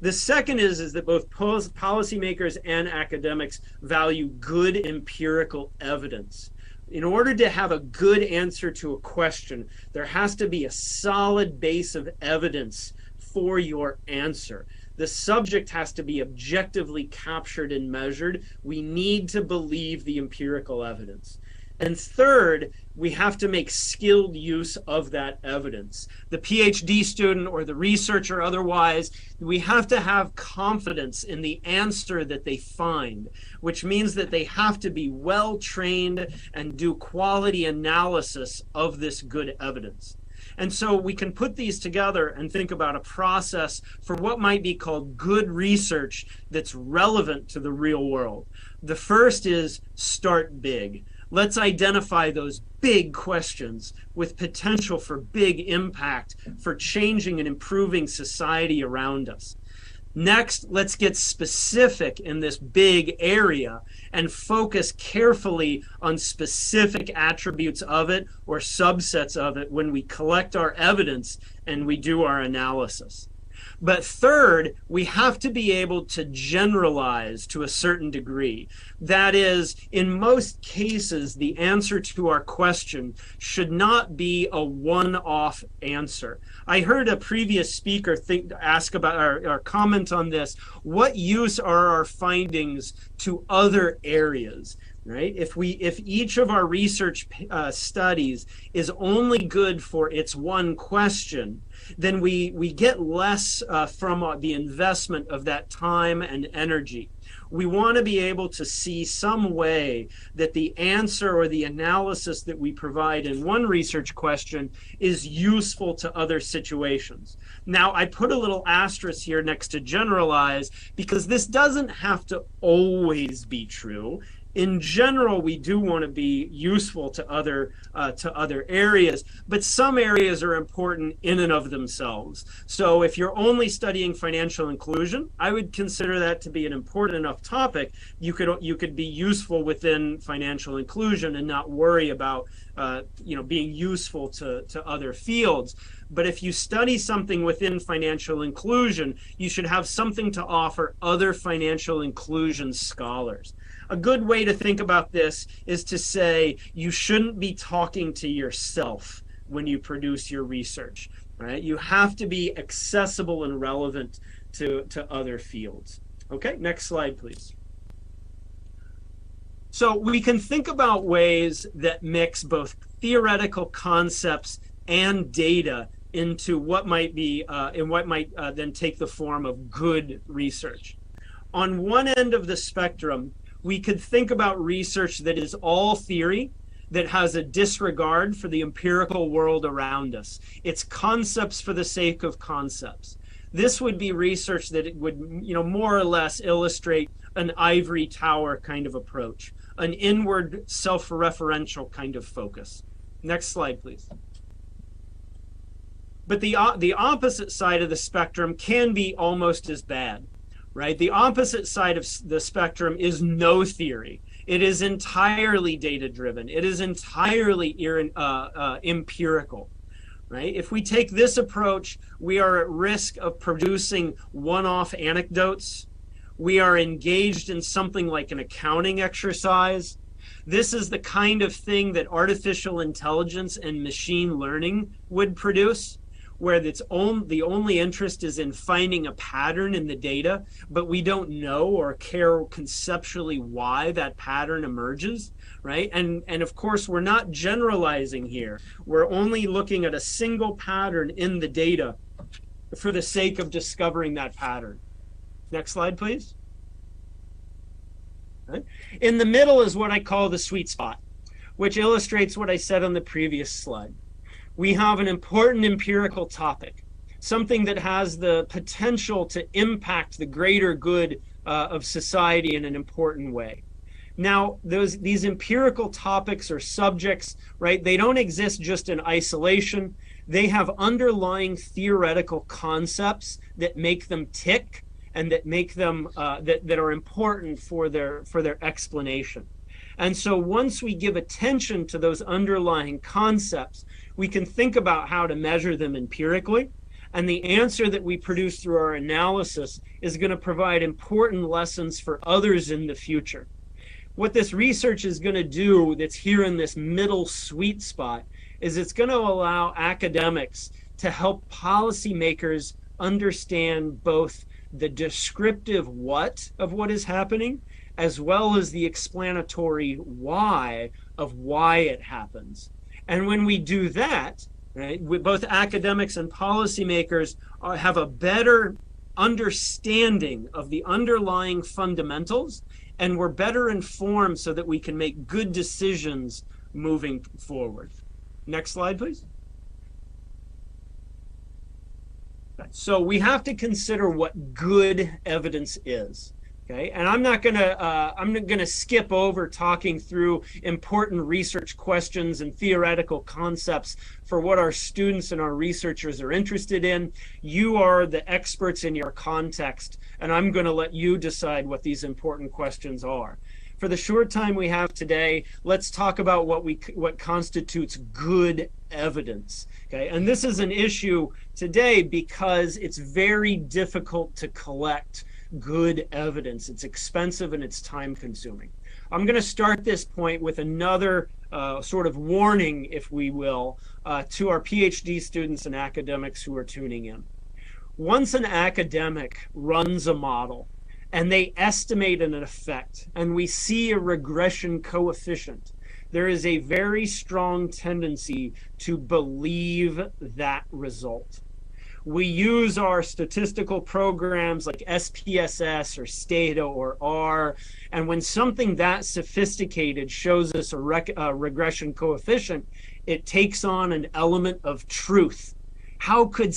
The second is that both policymakers and academics value good empirical evidence. In order to have a good answer to a question, there has to be a solid base of evidence for your answer. The subject has to be objectively captured and measured. We need to believe the empirical evidence. And third, we have to make skilled use of that evidence. The PhD student or the researcher otherwise, we have to have confidence in the answer that they find, which means that they have to be well trained and do quality analysis of this good evidence. And so we can put these together and think about a process for what might be called good research that's relevant to the real world. The first is start big. Let's identify those big questions with potential for big impact for changing and improving society around us. Next, let's get specific in this big area and focus carefully on specific attributes of it or subsets of it when we collect our evidence and we do our analysis. But third, we have to be able to generalize to a certain degree. That is, in most cases, the answer to our question should not be a one-off answer. I heard a previous speaker ask about or comment on this. What use are our findings to other areas? Right? If each of our research studies is only good for its one question, then we get less from the investment of that time and energy. We want to be able to see some way that the answer or the analysis that we provide in one research question is useful to other situations. Now, I put a little asterisk here next to generalize because this doesn't have to always be true. In general, we do want to be useful to other areas, but some areas are important in and of themselves. So if you're only studying financial inclusion, I would consider that to be an important enough topic. You could be useful within financial inclusion and not worry about being useful to other fields. But if you study something within financial inclusion, you should have something to offer other financial inclusion scholars. A good way to think about this is to say you shouldn't be talking to yourself when you produce your research, right? You have to be accessible and relevant to other fields. Okay, next slide, please. So we can think about ways that mix both theoretical concepts and data into what might be then take the form of good research. On one end of the spectrum, we could think about research that is all theory, that has a disregard for the empirical world around us. It's concepts for the sake of concepts. This would be research that it would, more or less illustrate an ivory tower kind of approach, an inward self-referential kind of focus. Next slide, please. But the opposite side of the spectrum can be almost as bad. Right? The opposite side of the spectrum is no theory. It is entirely data-driven. It is entirely empirical. Right? If we take this approach, we are at risk of producing one-off anecdotes. We are engaged in something like an accounting exercise. This is the kind of thing that artificial intelligence and machine learning would produce, where the only interest is in finding a pattern in the data, but we don't know or care conceptually why that pattern emerges, right? And of course, we're not generalizing here. We're only looking at a single pattern in the data for the sake of discovering that pattern. Next slide, please. Okay. In the middle is what I call the sweet spot, which illustrates what I said on the previous slide. We have an important empirical topic, something that has the potential to impact the greater good of society in an important way. Now, these empirical topics or subjects, right, they don't exist just in isolation. They have underlying theoretical concepts that make them tick and that make them that are important for their explanation. And so once we give attention to those underlying concepts, we can think about how to measure them empirically, and the answer that we produce through our analysis is going to provide important lessons for others in the future. What this research is going to do that's here in this middle sweet spot is it's going to allow academics to help policymakers understand both the descriptive what of what is happening as well as the explanatory why of why it happens. And when we do that, right, both academics and policymakers have a better understanding of the underlying fundamentals, and we're better informed so that we can make good decisions moving forward. Next slide, please. So we have to consider what good evidence is. Okay, and I'm gonna skip over talking through important research questions and theoretical concepts for what our students and our researchers are interested in. You are the experts in your context, and I'm going to let you decide what these important questions are. For the short time we have today, let's talk about what constitutes good evidence. Okay, and this is an issue today because it's very difficult to collect good evidence. It's expensive and it's time consuming. I'm going to start this point with another sort of warning, if we will, to our PhD students and academics who are tuning in. Once an academic runs a model and they estimate an effect and we see a regression coefficient, there is a very strong tendency to believe that result. We use our statistical programs like SPSS or Stata or R, and when something that sophisticated shows us a regression coefficient, it takes on an element of truth. how could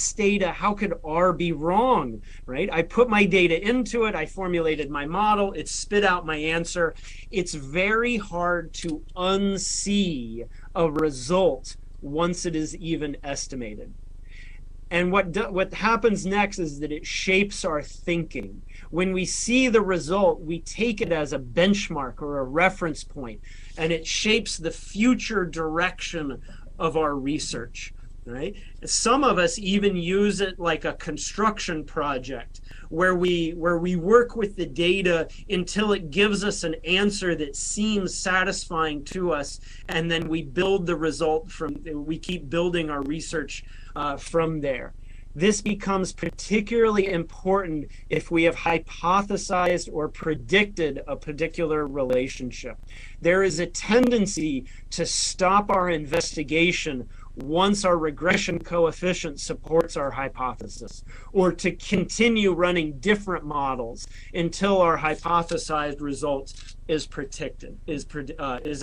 R be wrong, right? I put my data into it, I formulated my model, it spit out my answer. It's very hard to unsee a result once it is even estimated. And what happens next is that it shapes our thinking. When we see the result, we take it as a benchmark or a reference point, and it shapes the future direction of our research, right? Some of us even use it like a construction project where we work with the data until it gives us an answer that seems satisfying to us, and then we build the result we keep building our research from there. This becomes particularly important if we have hypothesized or predicted a particular relationship. There is a tendency to stop our investigation once our regression coefficient supports our hypothesis, or to continue running different models until our hypothesized result is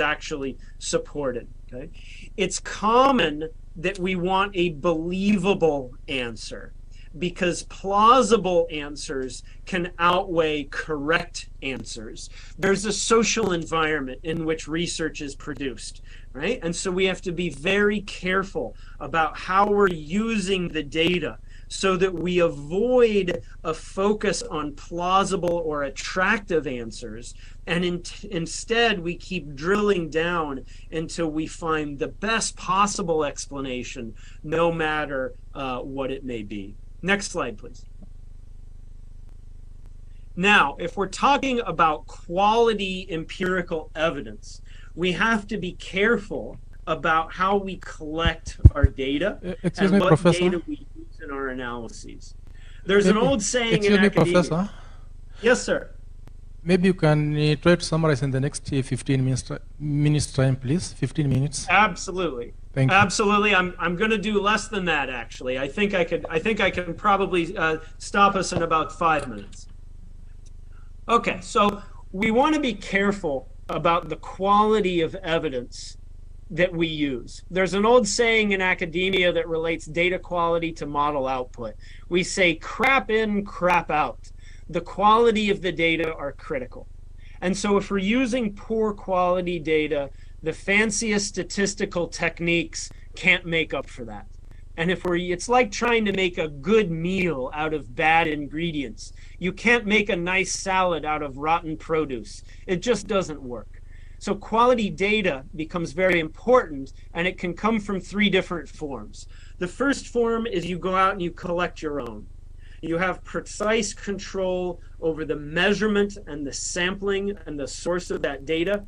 actually supported. Okay? It's common that we want a believable answer because plausible answers can outweigh correct answers. There's a social environment in which research is produced, right? And so we have to be very careful about how we're using the data so that we avoid a focus on plausible or attractive answers, and instead we keep drilling down until we find the best possible explanation, no matter what it may be. Next slide, please. Now, if we're talking about quality empirical evidence, we have to be careful about how we collect our data and what Professor? data we use in our analyses. There's an old saying in academia. Professor? Yes, sir. Maybe you can try to summarize in the next 15 minutes time, please. 15 minutes. Absolutely. Thank you. Absolutely. I'm going to do less than that, actually. I think I can probably stop us in about 5 minutes. Okay, so we want to be careful about the quality of evidence that we use. There's an old saying in academia that relates data quality to model output. We say crap in, crap out. The quality of the data are critical. And so if we're using poor quality data, the fanciest statistical techniques can't make up for that. And it's like trying to make a good meal out of bad ingredients. You can't make a nice salad out of rotten produce. It just doesn't work. So quality data becomes very important, and it can come from 3 different forms. The first form is you go out and you collect your own. You have precise control over the measurement and the sampling and the source of that data.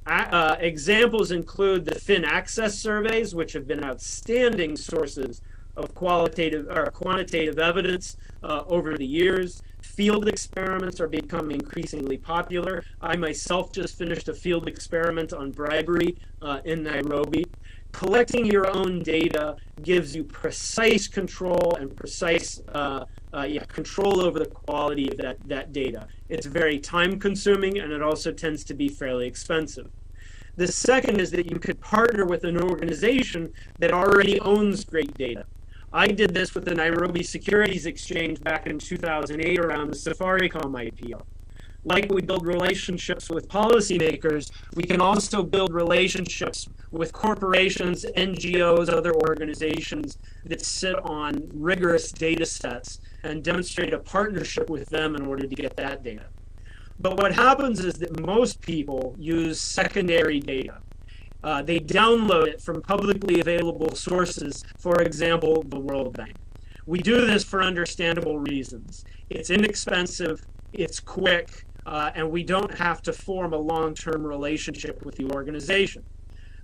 Examples include the Fin Access surveys, which have been outstanding sources of qualitative or quantitative evidence over the years. Field experiments are becoming increasingly popular. I myself just finished a field experiment on bribery in Nairobi. Collecting your own data gives you precise control and precise control over the quality of that data. It's very time consuming, and it also tends to be fairly expensive. The second is that you could partner with an organization that already owns great data. I did this with the Nairobi Securities Exchange back in 2008 around the Safaricom IPO. Like we build relationships with policymakers, we can also build relationships with corporations, NGOs, other organizations that sit on rigorous data sets and demonstrate a partnership with them in order to get that data. But what happens is that most people use secondary data. They download it from publicly available sources, for example, the World Bank. We do this for understandable reasons. It's inexpensive, it's quick, and we don't have to form a long-term relationship with the organization.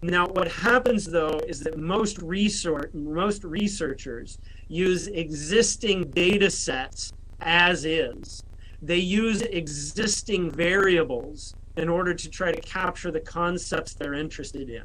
Now, what happens, though, is that most researchers use existing data sets as is. They use existing variables in order to try to capture the concepts they're interested in.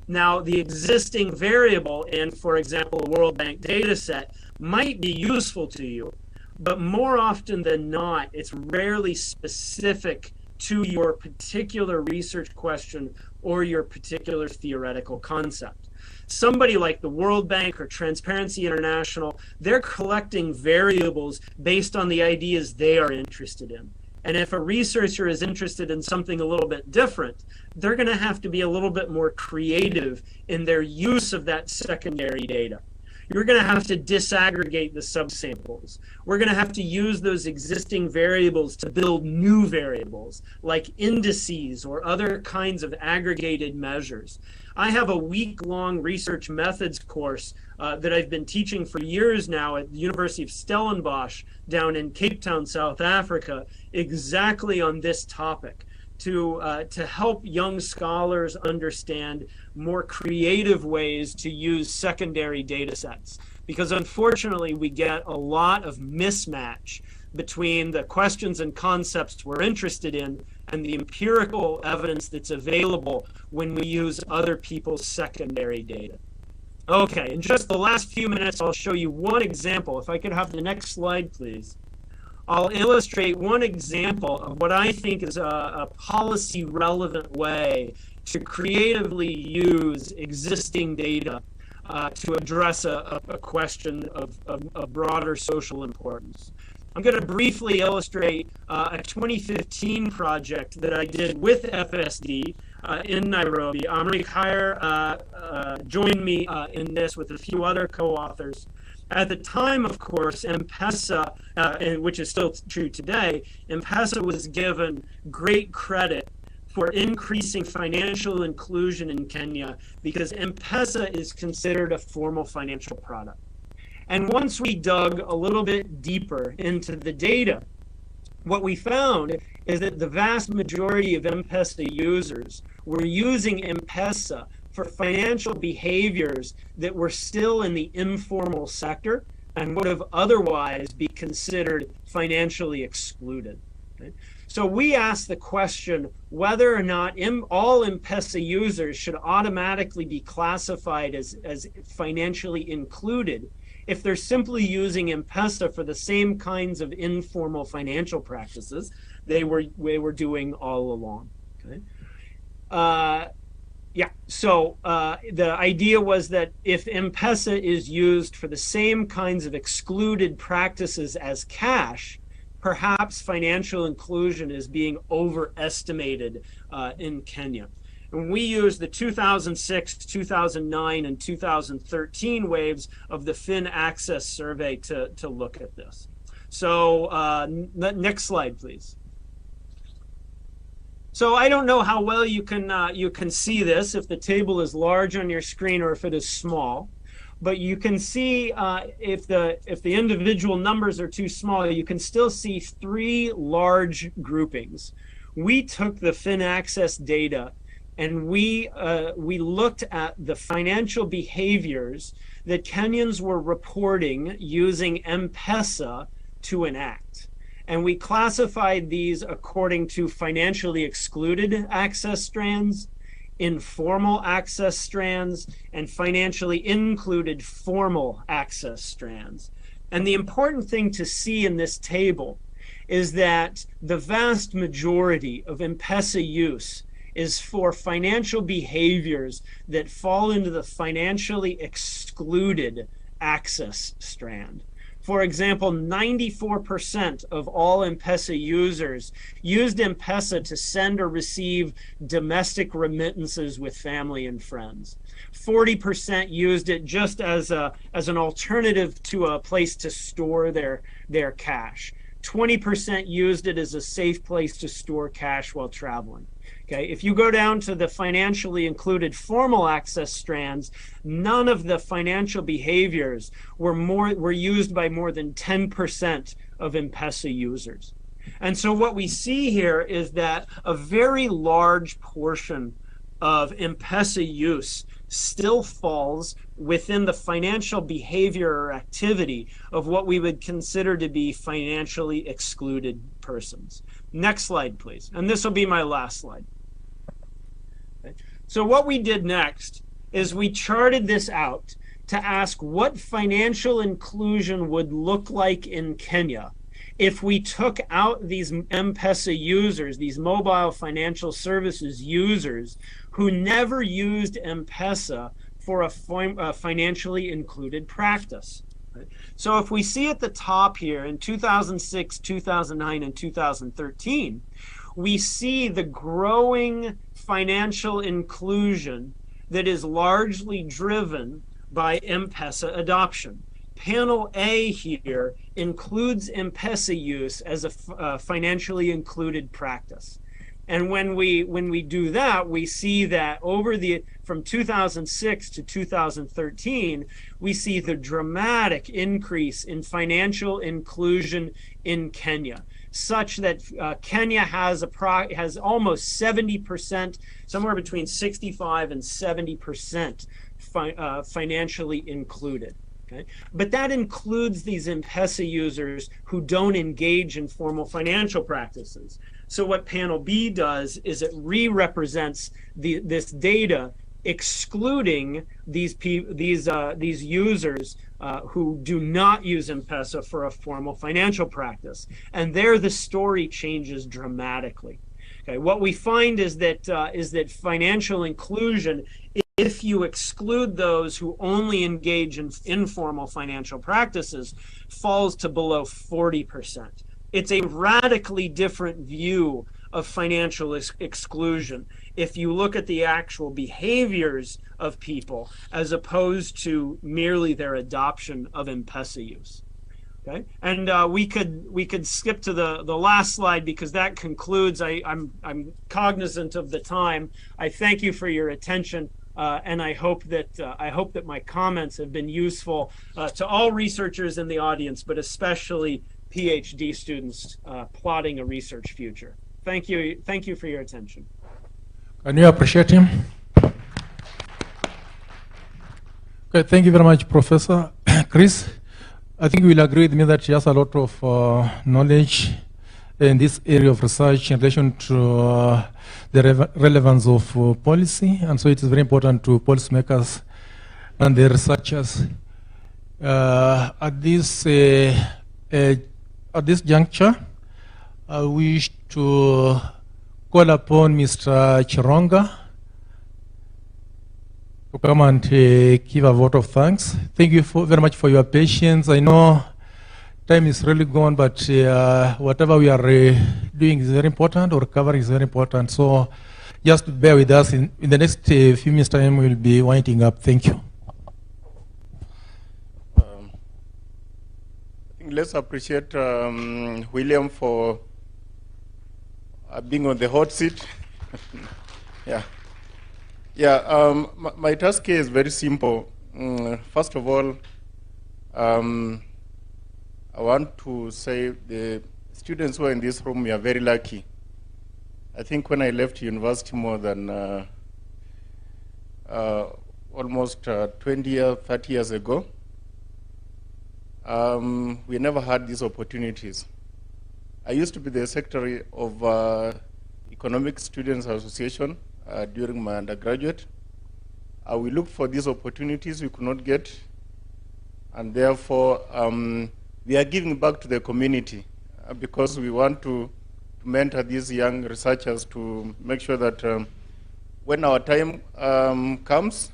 Now, the existing variable in, for example, a World Bank data set might be useful to you, but more often than not, it's rarely specific to your particular research question or your particular theoretical concept. somebody like the World Bank or Transparency International, they're collecting variables based on the ideas they are interested in. And if a researcher is interested in something a little bit different, they're going to have to be a little bit more creative in their use of that secondary data. You're going to have to disaggregate the subsamples. We're going to have to use those existing variables to build new variables, like indices or other kinds of aggregated measures. I have a week-long research methods course that I've been teaching for years now at the University of Stellenbosch down in Cape Town, South Africa, exactly on this topic, to help young scholars understand more creative ways to use secondary data sets. Because unfortunately, we get a lot of mismatch between the questions and concepts we're interested in and the empirical evidence that's available when we use other people's secondary data. Okay, in just the last few minutes, I'll show you one example. If I could have the next slide, please. I'll illustrate one example of what I think is a policy-relevant way to creatively use existing data to address a question of broader social importance. I'm going to briefly illustrate a 2015 project that I did with FSD in Nairobi. Amrik Khair joined me in this with a few other co-authors. At the time, of course, M-Pesa, which is still true today, M-Pesa was given great credit for increasing financial inclusion in Kenya because M-Pesa is considered a formal financial product. And once we dug a little bit deeper into the data, what we found is that the vast majority of M-Pesa users were using M-Pesa for financial behaviors that were still in the informal sector and would have otherwise be considered financially excluded. Okay? So we asked the question whether or not all M-Pesa users should automatically be classified as financially included if they're simply using M-Pesa for the same kinds of informal financial practices they were doing all along. Okay? So the idea was that if M-Pesa is used for the same kinds of excluded practices as cash, perhaps financial inclusion is being overestimated in Kenya. And we used the 2006, 2009, and 2013 waves of the FinAccess survey to look at this. So next slide, please. So I don't know how well you can see this, if the table is large on your screen or if it is small. But you can see if the individual numbers are too small, you can still see three large groupings. We took the FinAccess data and we looked at the financial behaviors that Kenyans were reporting using M-Pesa to enact. And we classified these according to financially excluded access strands, informal access strands, and financially included formal access strands. And the important thing to see in this table is that the vast majority of M-Pesa use is for financial behaviors that fall into the financially excluded access strand. For example, 94% of all M-Pesa users used M-Pesa to send or receive domestic remittances with family and friends. 40% used it just as an alternative to a place to store their cash. 20% used it as a safe place to store cash while traveling. Okay, if you go down to the financially included formal access strands, none of the financial behaviors were used by more than 10% of M-Pesa users. And so what we see here is that a very large portion of M-Pesa use still falls within the financial behavior or activity of what we would consider to be financially excluded persons. Next slide, please. And this will be my last slide. So what we did next is we charted this out to ask what financial inclusion would look like in Kenya if we took out these M-Pesa users, these mobile financial services users who never used M-Pesa for a financially included practice. Right? So if we see at the top here in 2006, 2009, and 2013, we see the growing financial inclusion that is largely driven by M-Pesa adoption. Panel A here includes M-Pesa use as a financially included practice. And when we do that, we see that from 2006 to 2013, we see the dramatic increase in financial inclusion in Kenya, such that Kenya has almost 70%, somewhere between 65 and 70% financially included. Okay? But that includes these M-Pesa users who don't engage in formal financial practices. So what panel B does is it re-represents this data, excluding these users who do not use M-Pesa for a formal financial practice. And there the story changes dramatically. Okay, what we find is that financial inclusion, if you exclude those who only engage in informal financial practices, falls to below 40%. It's a radically different view of financial exclusion if you look at the actual behaviors of people as opposed to merely their adoption of M-Pesa use. Okay, and we could skip to the last slide because that concludes. I'm cognizant of the time. I thank you for your attention, and I hope that my comments have been useful to all researchers in the audience, but especially PhD students plotting a research future. Thank you for your attention. Can you appreciate him? Okay, thank you very much, Professor Chris. I think you will agree with me that he has a lot of knowledge in this area of research in relation to the relevance of policy, and so it is very important to policymakers and the researchers. At this juncture, I wish to call upon Mr. Chironga to come and give a vote of thanks. Thank you very much for your patience. I know time is really gone, but whatever we are doing is very important, or covering is very important. So just bear with us. In the next few minutes time, we'll be winding up. Thank you. I think let's appreciate William for being on the hot seat. My task here is very simple. First of all, I want to say the students who are in this room, we are very lucky. I think when I left university more than almost 20 years, 30 years ago, we never had these opportunities. I used to be the secretary of Economic Students Association during my undergraduate. We looked for these opportunities we could not get, and therefore we are giving back to the community because we want to mentor these young researchers to make sure that when our time comes,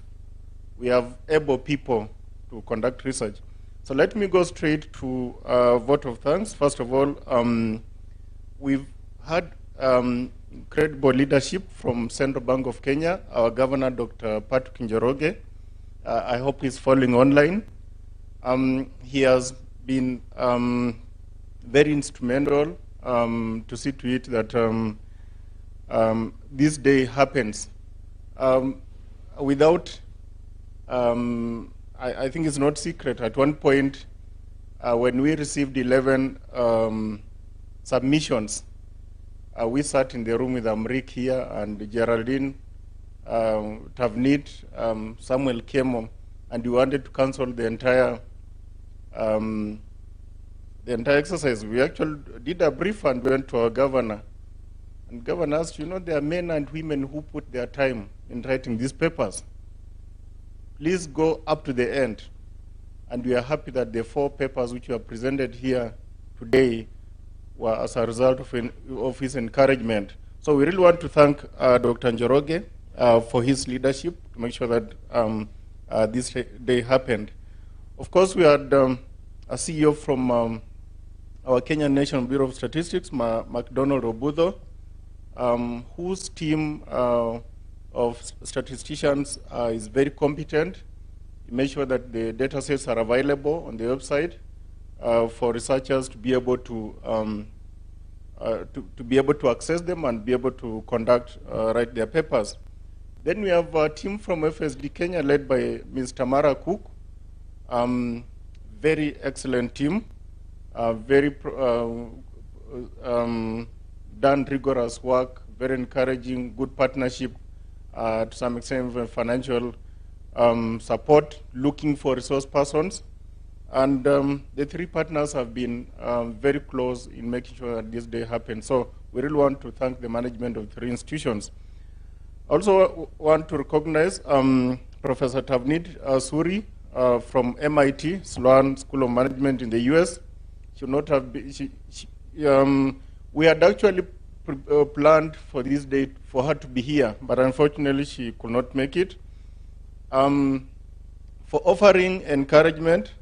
we have able people to conduct research. So let me go straight to vote of thanks. First of all, we've had incredible leadership from Central Bank of Kenya, our Governor, Dr. Patrick Njoroge. I hope he's following online. He has been very instrumental to see to it that this day happens. Without, I think it's not secret, at one point when we received 11 submissions, we sat in the room with Amrik here and Geraldine, Tavnit, Samuel came, and we wanted to cancel the entire exercise. We actually did a brief and went to our governor. And governor asked, there are men and women who put their time in writing these papers. Please go up to the end. And we are happy that the 4 papers which were presented here today were as a result of his encouragement. So we really want to thank Dr. Njoroge for his leadership to make sure that this day happened. Of course, we had a CEO from our Kenyan National Bureau of Statistics, McDonald Obudho, whose team of statisticians is very competent. He makes sure that the data sets are available on the website for researchers to be able to be able to access them and be able to write their papers. Then we have a team from FSD Kenya led by Ms. Tamara Cook. Very excellent team, done rigorous work, very encouraging, good partnership, to some extent even financial support, looking for resource persons. And the three partners have been very close in making sure that this day happens. So we really want to thank the management of the three institutions. Also want to recognize Professor Tavneet Suri from MIT, Sloan School of Management in the US. She not have been, we had actually planned for this day for her to be here, but unfortunately she could not make it. For offering encouragement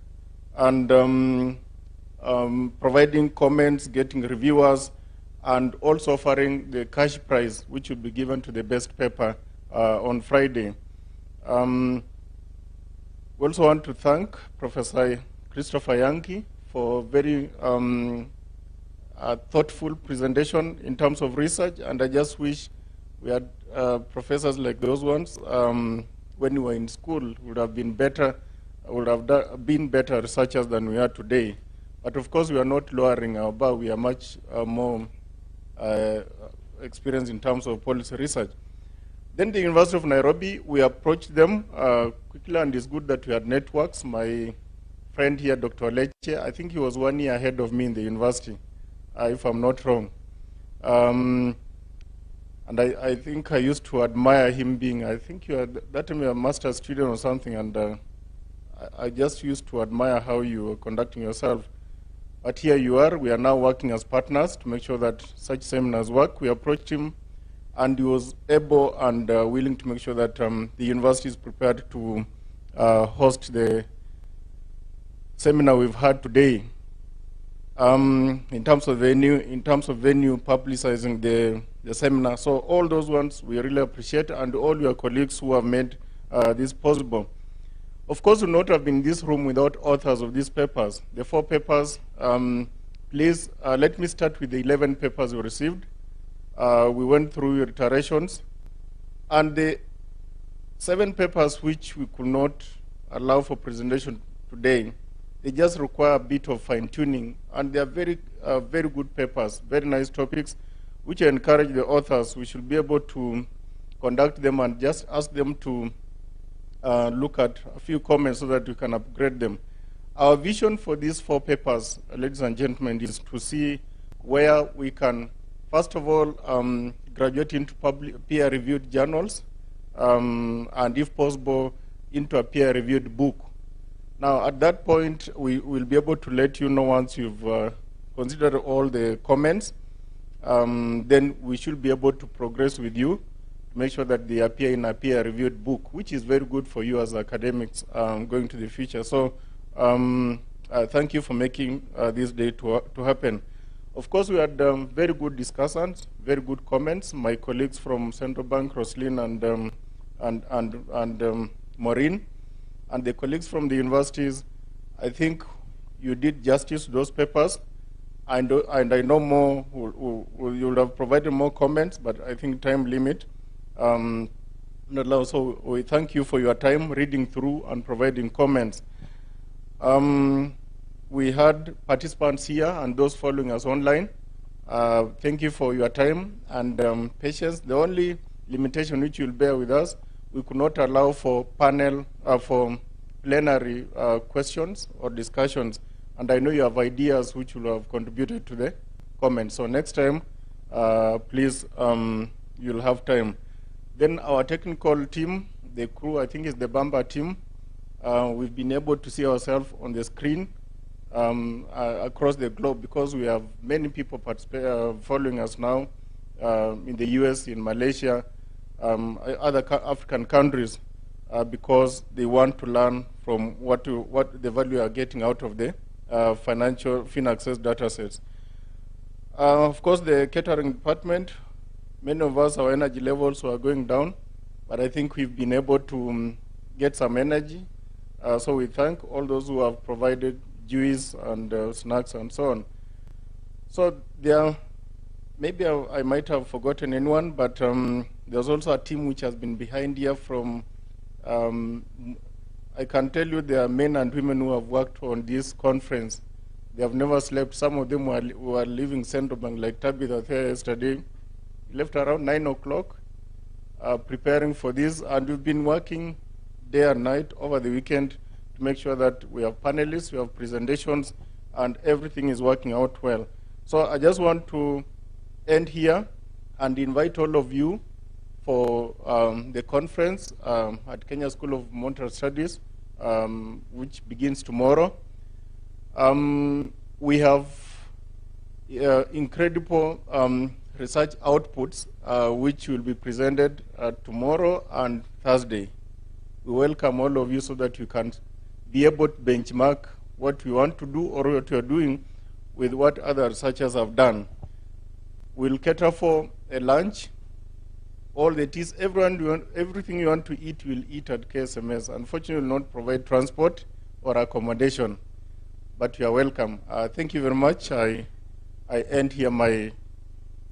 and providing comments, getting reviewers, and also offering the cash prize, which will be given to the best paper on Friday. We also want to thank Professor Christopher Yankee for very thoughtful presentation in terms of research, and I just wish we had professors like those ones when we were in school. Would have been better researchers than we are today. But of course, we are not lowering our bar. We are much more experienced in terms of policy research. Then the University of Nairobi, we approached them quickly, and it's good that we had networks. My friend here, Dr. Leche, I think he was 1 year ahead of me in the university, if I'm not wrong. And I think I used to admire him being, I think you had, that time you were a master's student or something, and I just used to admire how you were conducting yourself. But here you are, we are now working as partners to make sure that such seminars work. We approached him, and he was able and willing to make sure that the university is prepared to host the seminar we've had today. In terms of venue, publicizing the seminar. So all those ones we really appreciate, and all your colleagues who have made this possible. Of course, we would not have been in this room without authors of these papers. The 4 papers, please let me start with the 11 papers we received. We went through your iterations, and the 7 papers which we could not allow for presentation today, they just require a bit of fine-tuning, and they are very good papers, very nice topics, which I encourage the authors. We should be able to conduct them and just ask them to look at a few comments so that we can upgrade them. Our vision for these 4 papers, ladies and gentlemen, is to see where we can, first of all, graduate into peer-reviewed journals, and if possible, into a peer-reviewed book. Now, at that point, we will be able to let you know once you've considered all the comments. Then we should be able to progress with you to make sure that they appear in a peer-reviewed book, which is very good for you as academics going to the future. So thank you for making this day to happen. Of course, we had very good discussions, very good comments. My colleagues from Central Bank, Roslyn and Maureen, and the colleagues from the universities, I think you did justice to those papers. And I know more, you would have provided more comments, but I think time limit. So we thank you for your time reading through and providing comments. We had participants here and those following us online. Thank you for your time and patience. The only limitation which you'll bear with us, we could not allow for panel, for plenary questions or discussions. And I know you have ideas which will have contributed to the comments. So next time, please, you'll have time. Then our technical team, the crew, I think is the Bamba team. We've been able to see ourselves on the screen across the globe because we have many people following us now in the US, in Malaysia, other African countries. because they want to learn from what the value you are getting out of the financial FinAccess data sets. Of course, the catering department, many of us, our energy levels were going down, but I think we've been able to get some energy. So we thank all those who have provided juice and snacks and so on. So there, maybe I might have forgotten anyone, but there's also a team which has been behind here from, I can tell you there are men and women who have worked on this conference. They have never slept. Some of them were leaving Central Bank, like Tabitha there yesterday. Left around 9 o'clock, preparing for this, and we've been working day and night over the weekend to make sure that we have panelists, we have presentations, and everything is working out well. So I just want to end here and invite all of you for the conference at Kenya School of Monetary Studies, which begins tomorrow. We have incredible research outputs which will be presented tomorrow and Thursday. We welcome all of you so that you can be able to benchmark what we want to do or what we are doing with what other researchers have done. We'll cater for a lunch. All the teas, everything you want to eat, we'll eat at KSMS. Unfortunately, we'll not provide transport or accommodation, but you are welcome. Thank you very much. I end here my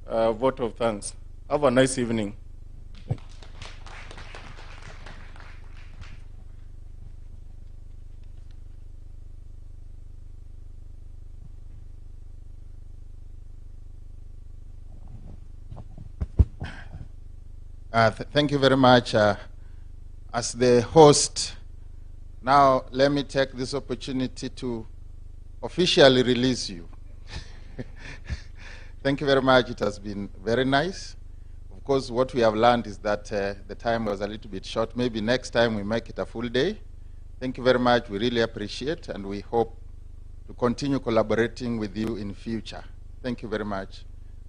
vote of thanks. Have a nice evening. Thank you very much. As the host, now let me take this opportunity to officially release you. Thank you very much. It has been very nice. Of course, what we have learned is that the time was a little bit short. Maybe next time we make it a full day. Thank you very much. We really appreciate, and we hope to continue collaborating with you in future. Thank you very much.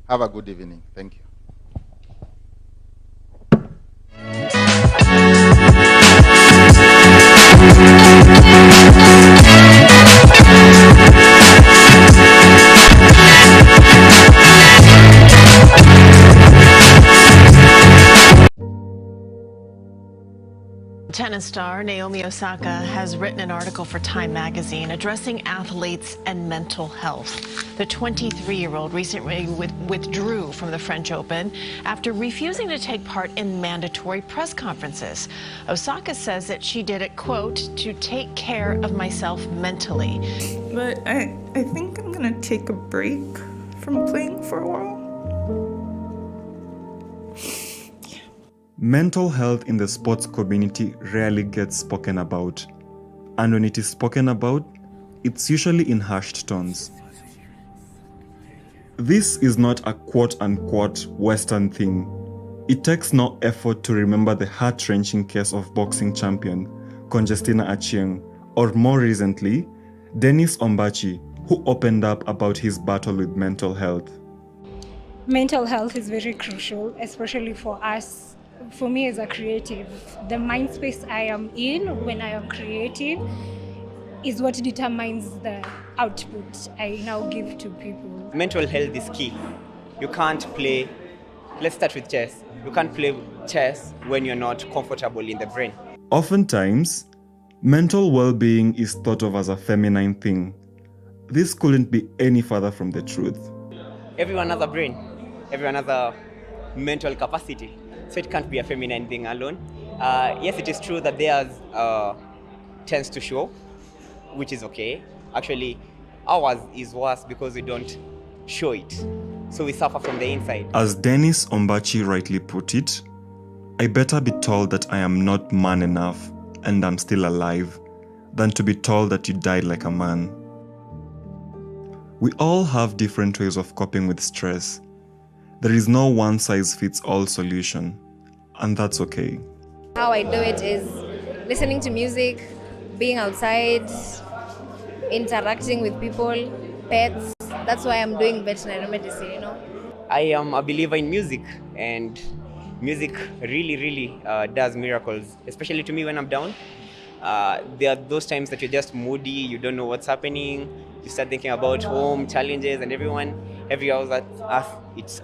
Have a good evening. Thank you. Tennis star Naomi Osaka has written an article for Time magazine addressing athletes and mental health. The 23-year-old recently withdrew from the French Open after refusing to take part in mandatory press conferences. Osaka says that she did it, quote, to take care of myself mentally. But I think I'm gonna take a break from playing for a while. Mental health in the sports community rarely gets spoken about. And when it is spoken about, it's usually in hushed tones. This is not a quote-unquote Western thing. It takes no effort to remember the heart-wrenching case of boxing champion Conjestina Achieng, or more recently, Dennis Ombachi, who opened up about his battle with mental health. Mental health is very crucial, especially for us. For me as a creative, the mind space I am in when I am creative is what determines the output I now give to people. Mental health is key. You can't play, let's start with chess. You can't play chess when you're not comfortable in the brain. Oftentimes, mental well-being is thought of as a feminine thing. This couldn't be any further from the truth. Everyone has a brain. Everyone has a mental capacity. So it can't be a feminine thing alone. Yes, it is true that theirs tends to show, which is okay. Actually, ours is worse because we don't show it. So we suffer from the inside. As Dennis Ombachi rightly put it, I better be told that I am not man enough and I'm still alive than to be told that you died like a man. We all have different ways of coping with stress. There is no one-size-fits-all solution, and that's okay. How I do it is listening to music, being outside, interacting with people, pets. That's why I'm doing veterinary medicine, you know. I am a believer in music, and music really does miracles, especially to me when I'm down. There are those times that you're just moody, you don't know what's happening, you start thinking about home, challenges, and everyone. Every hour that it's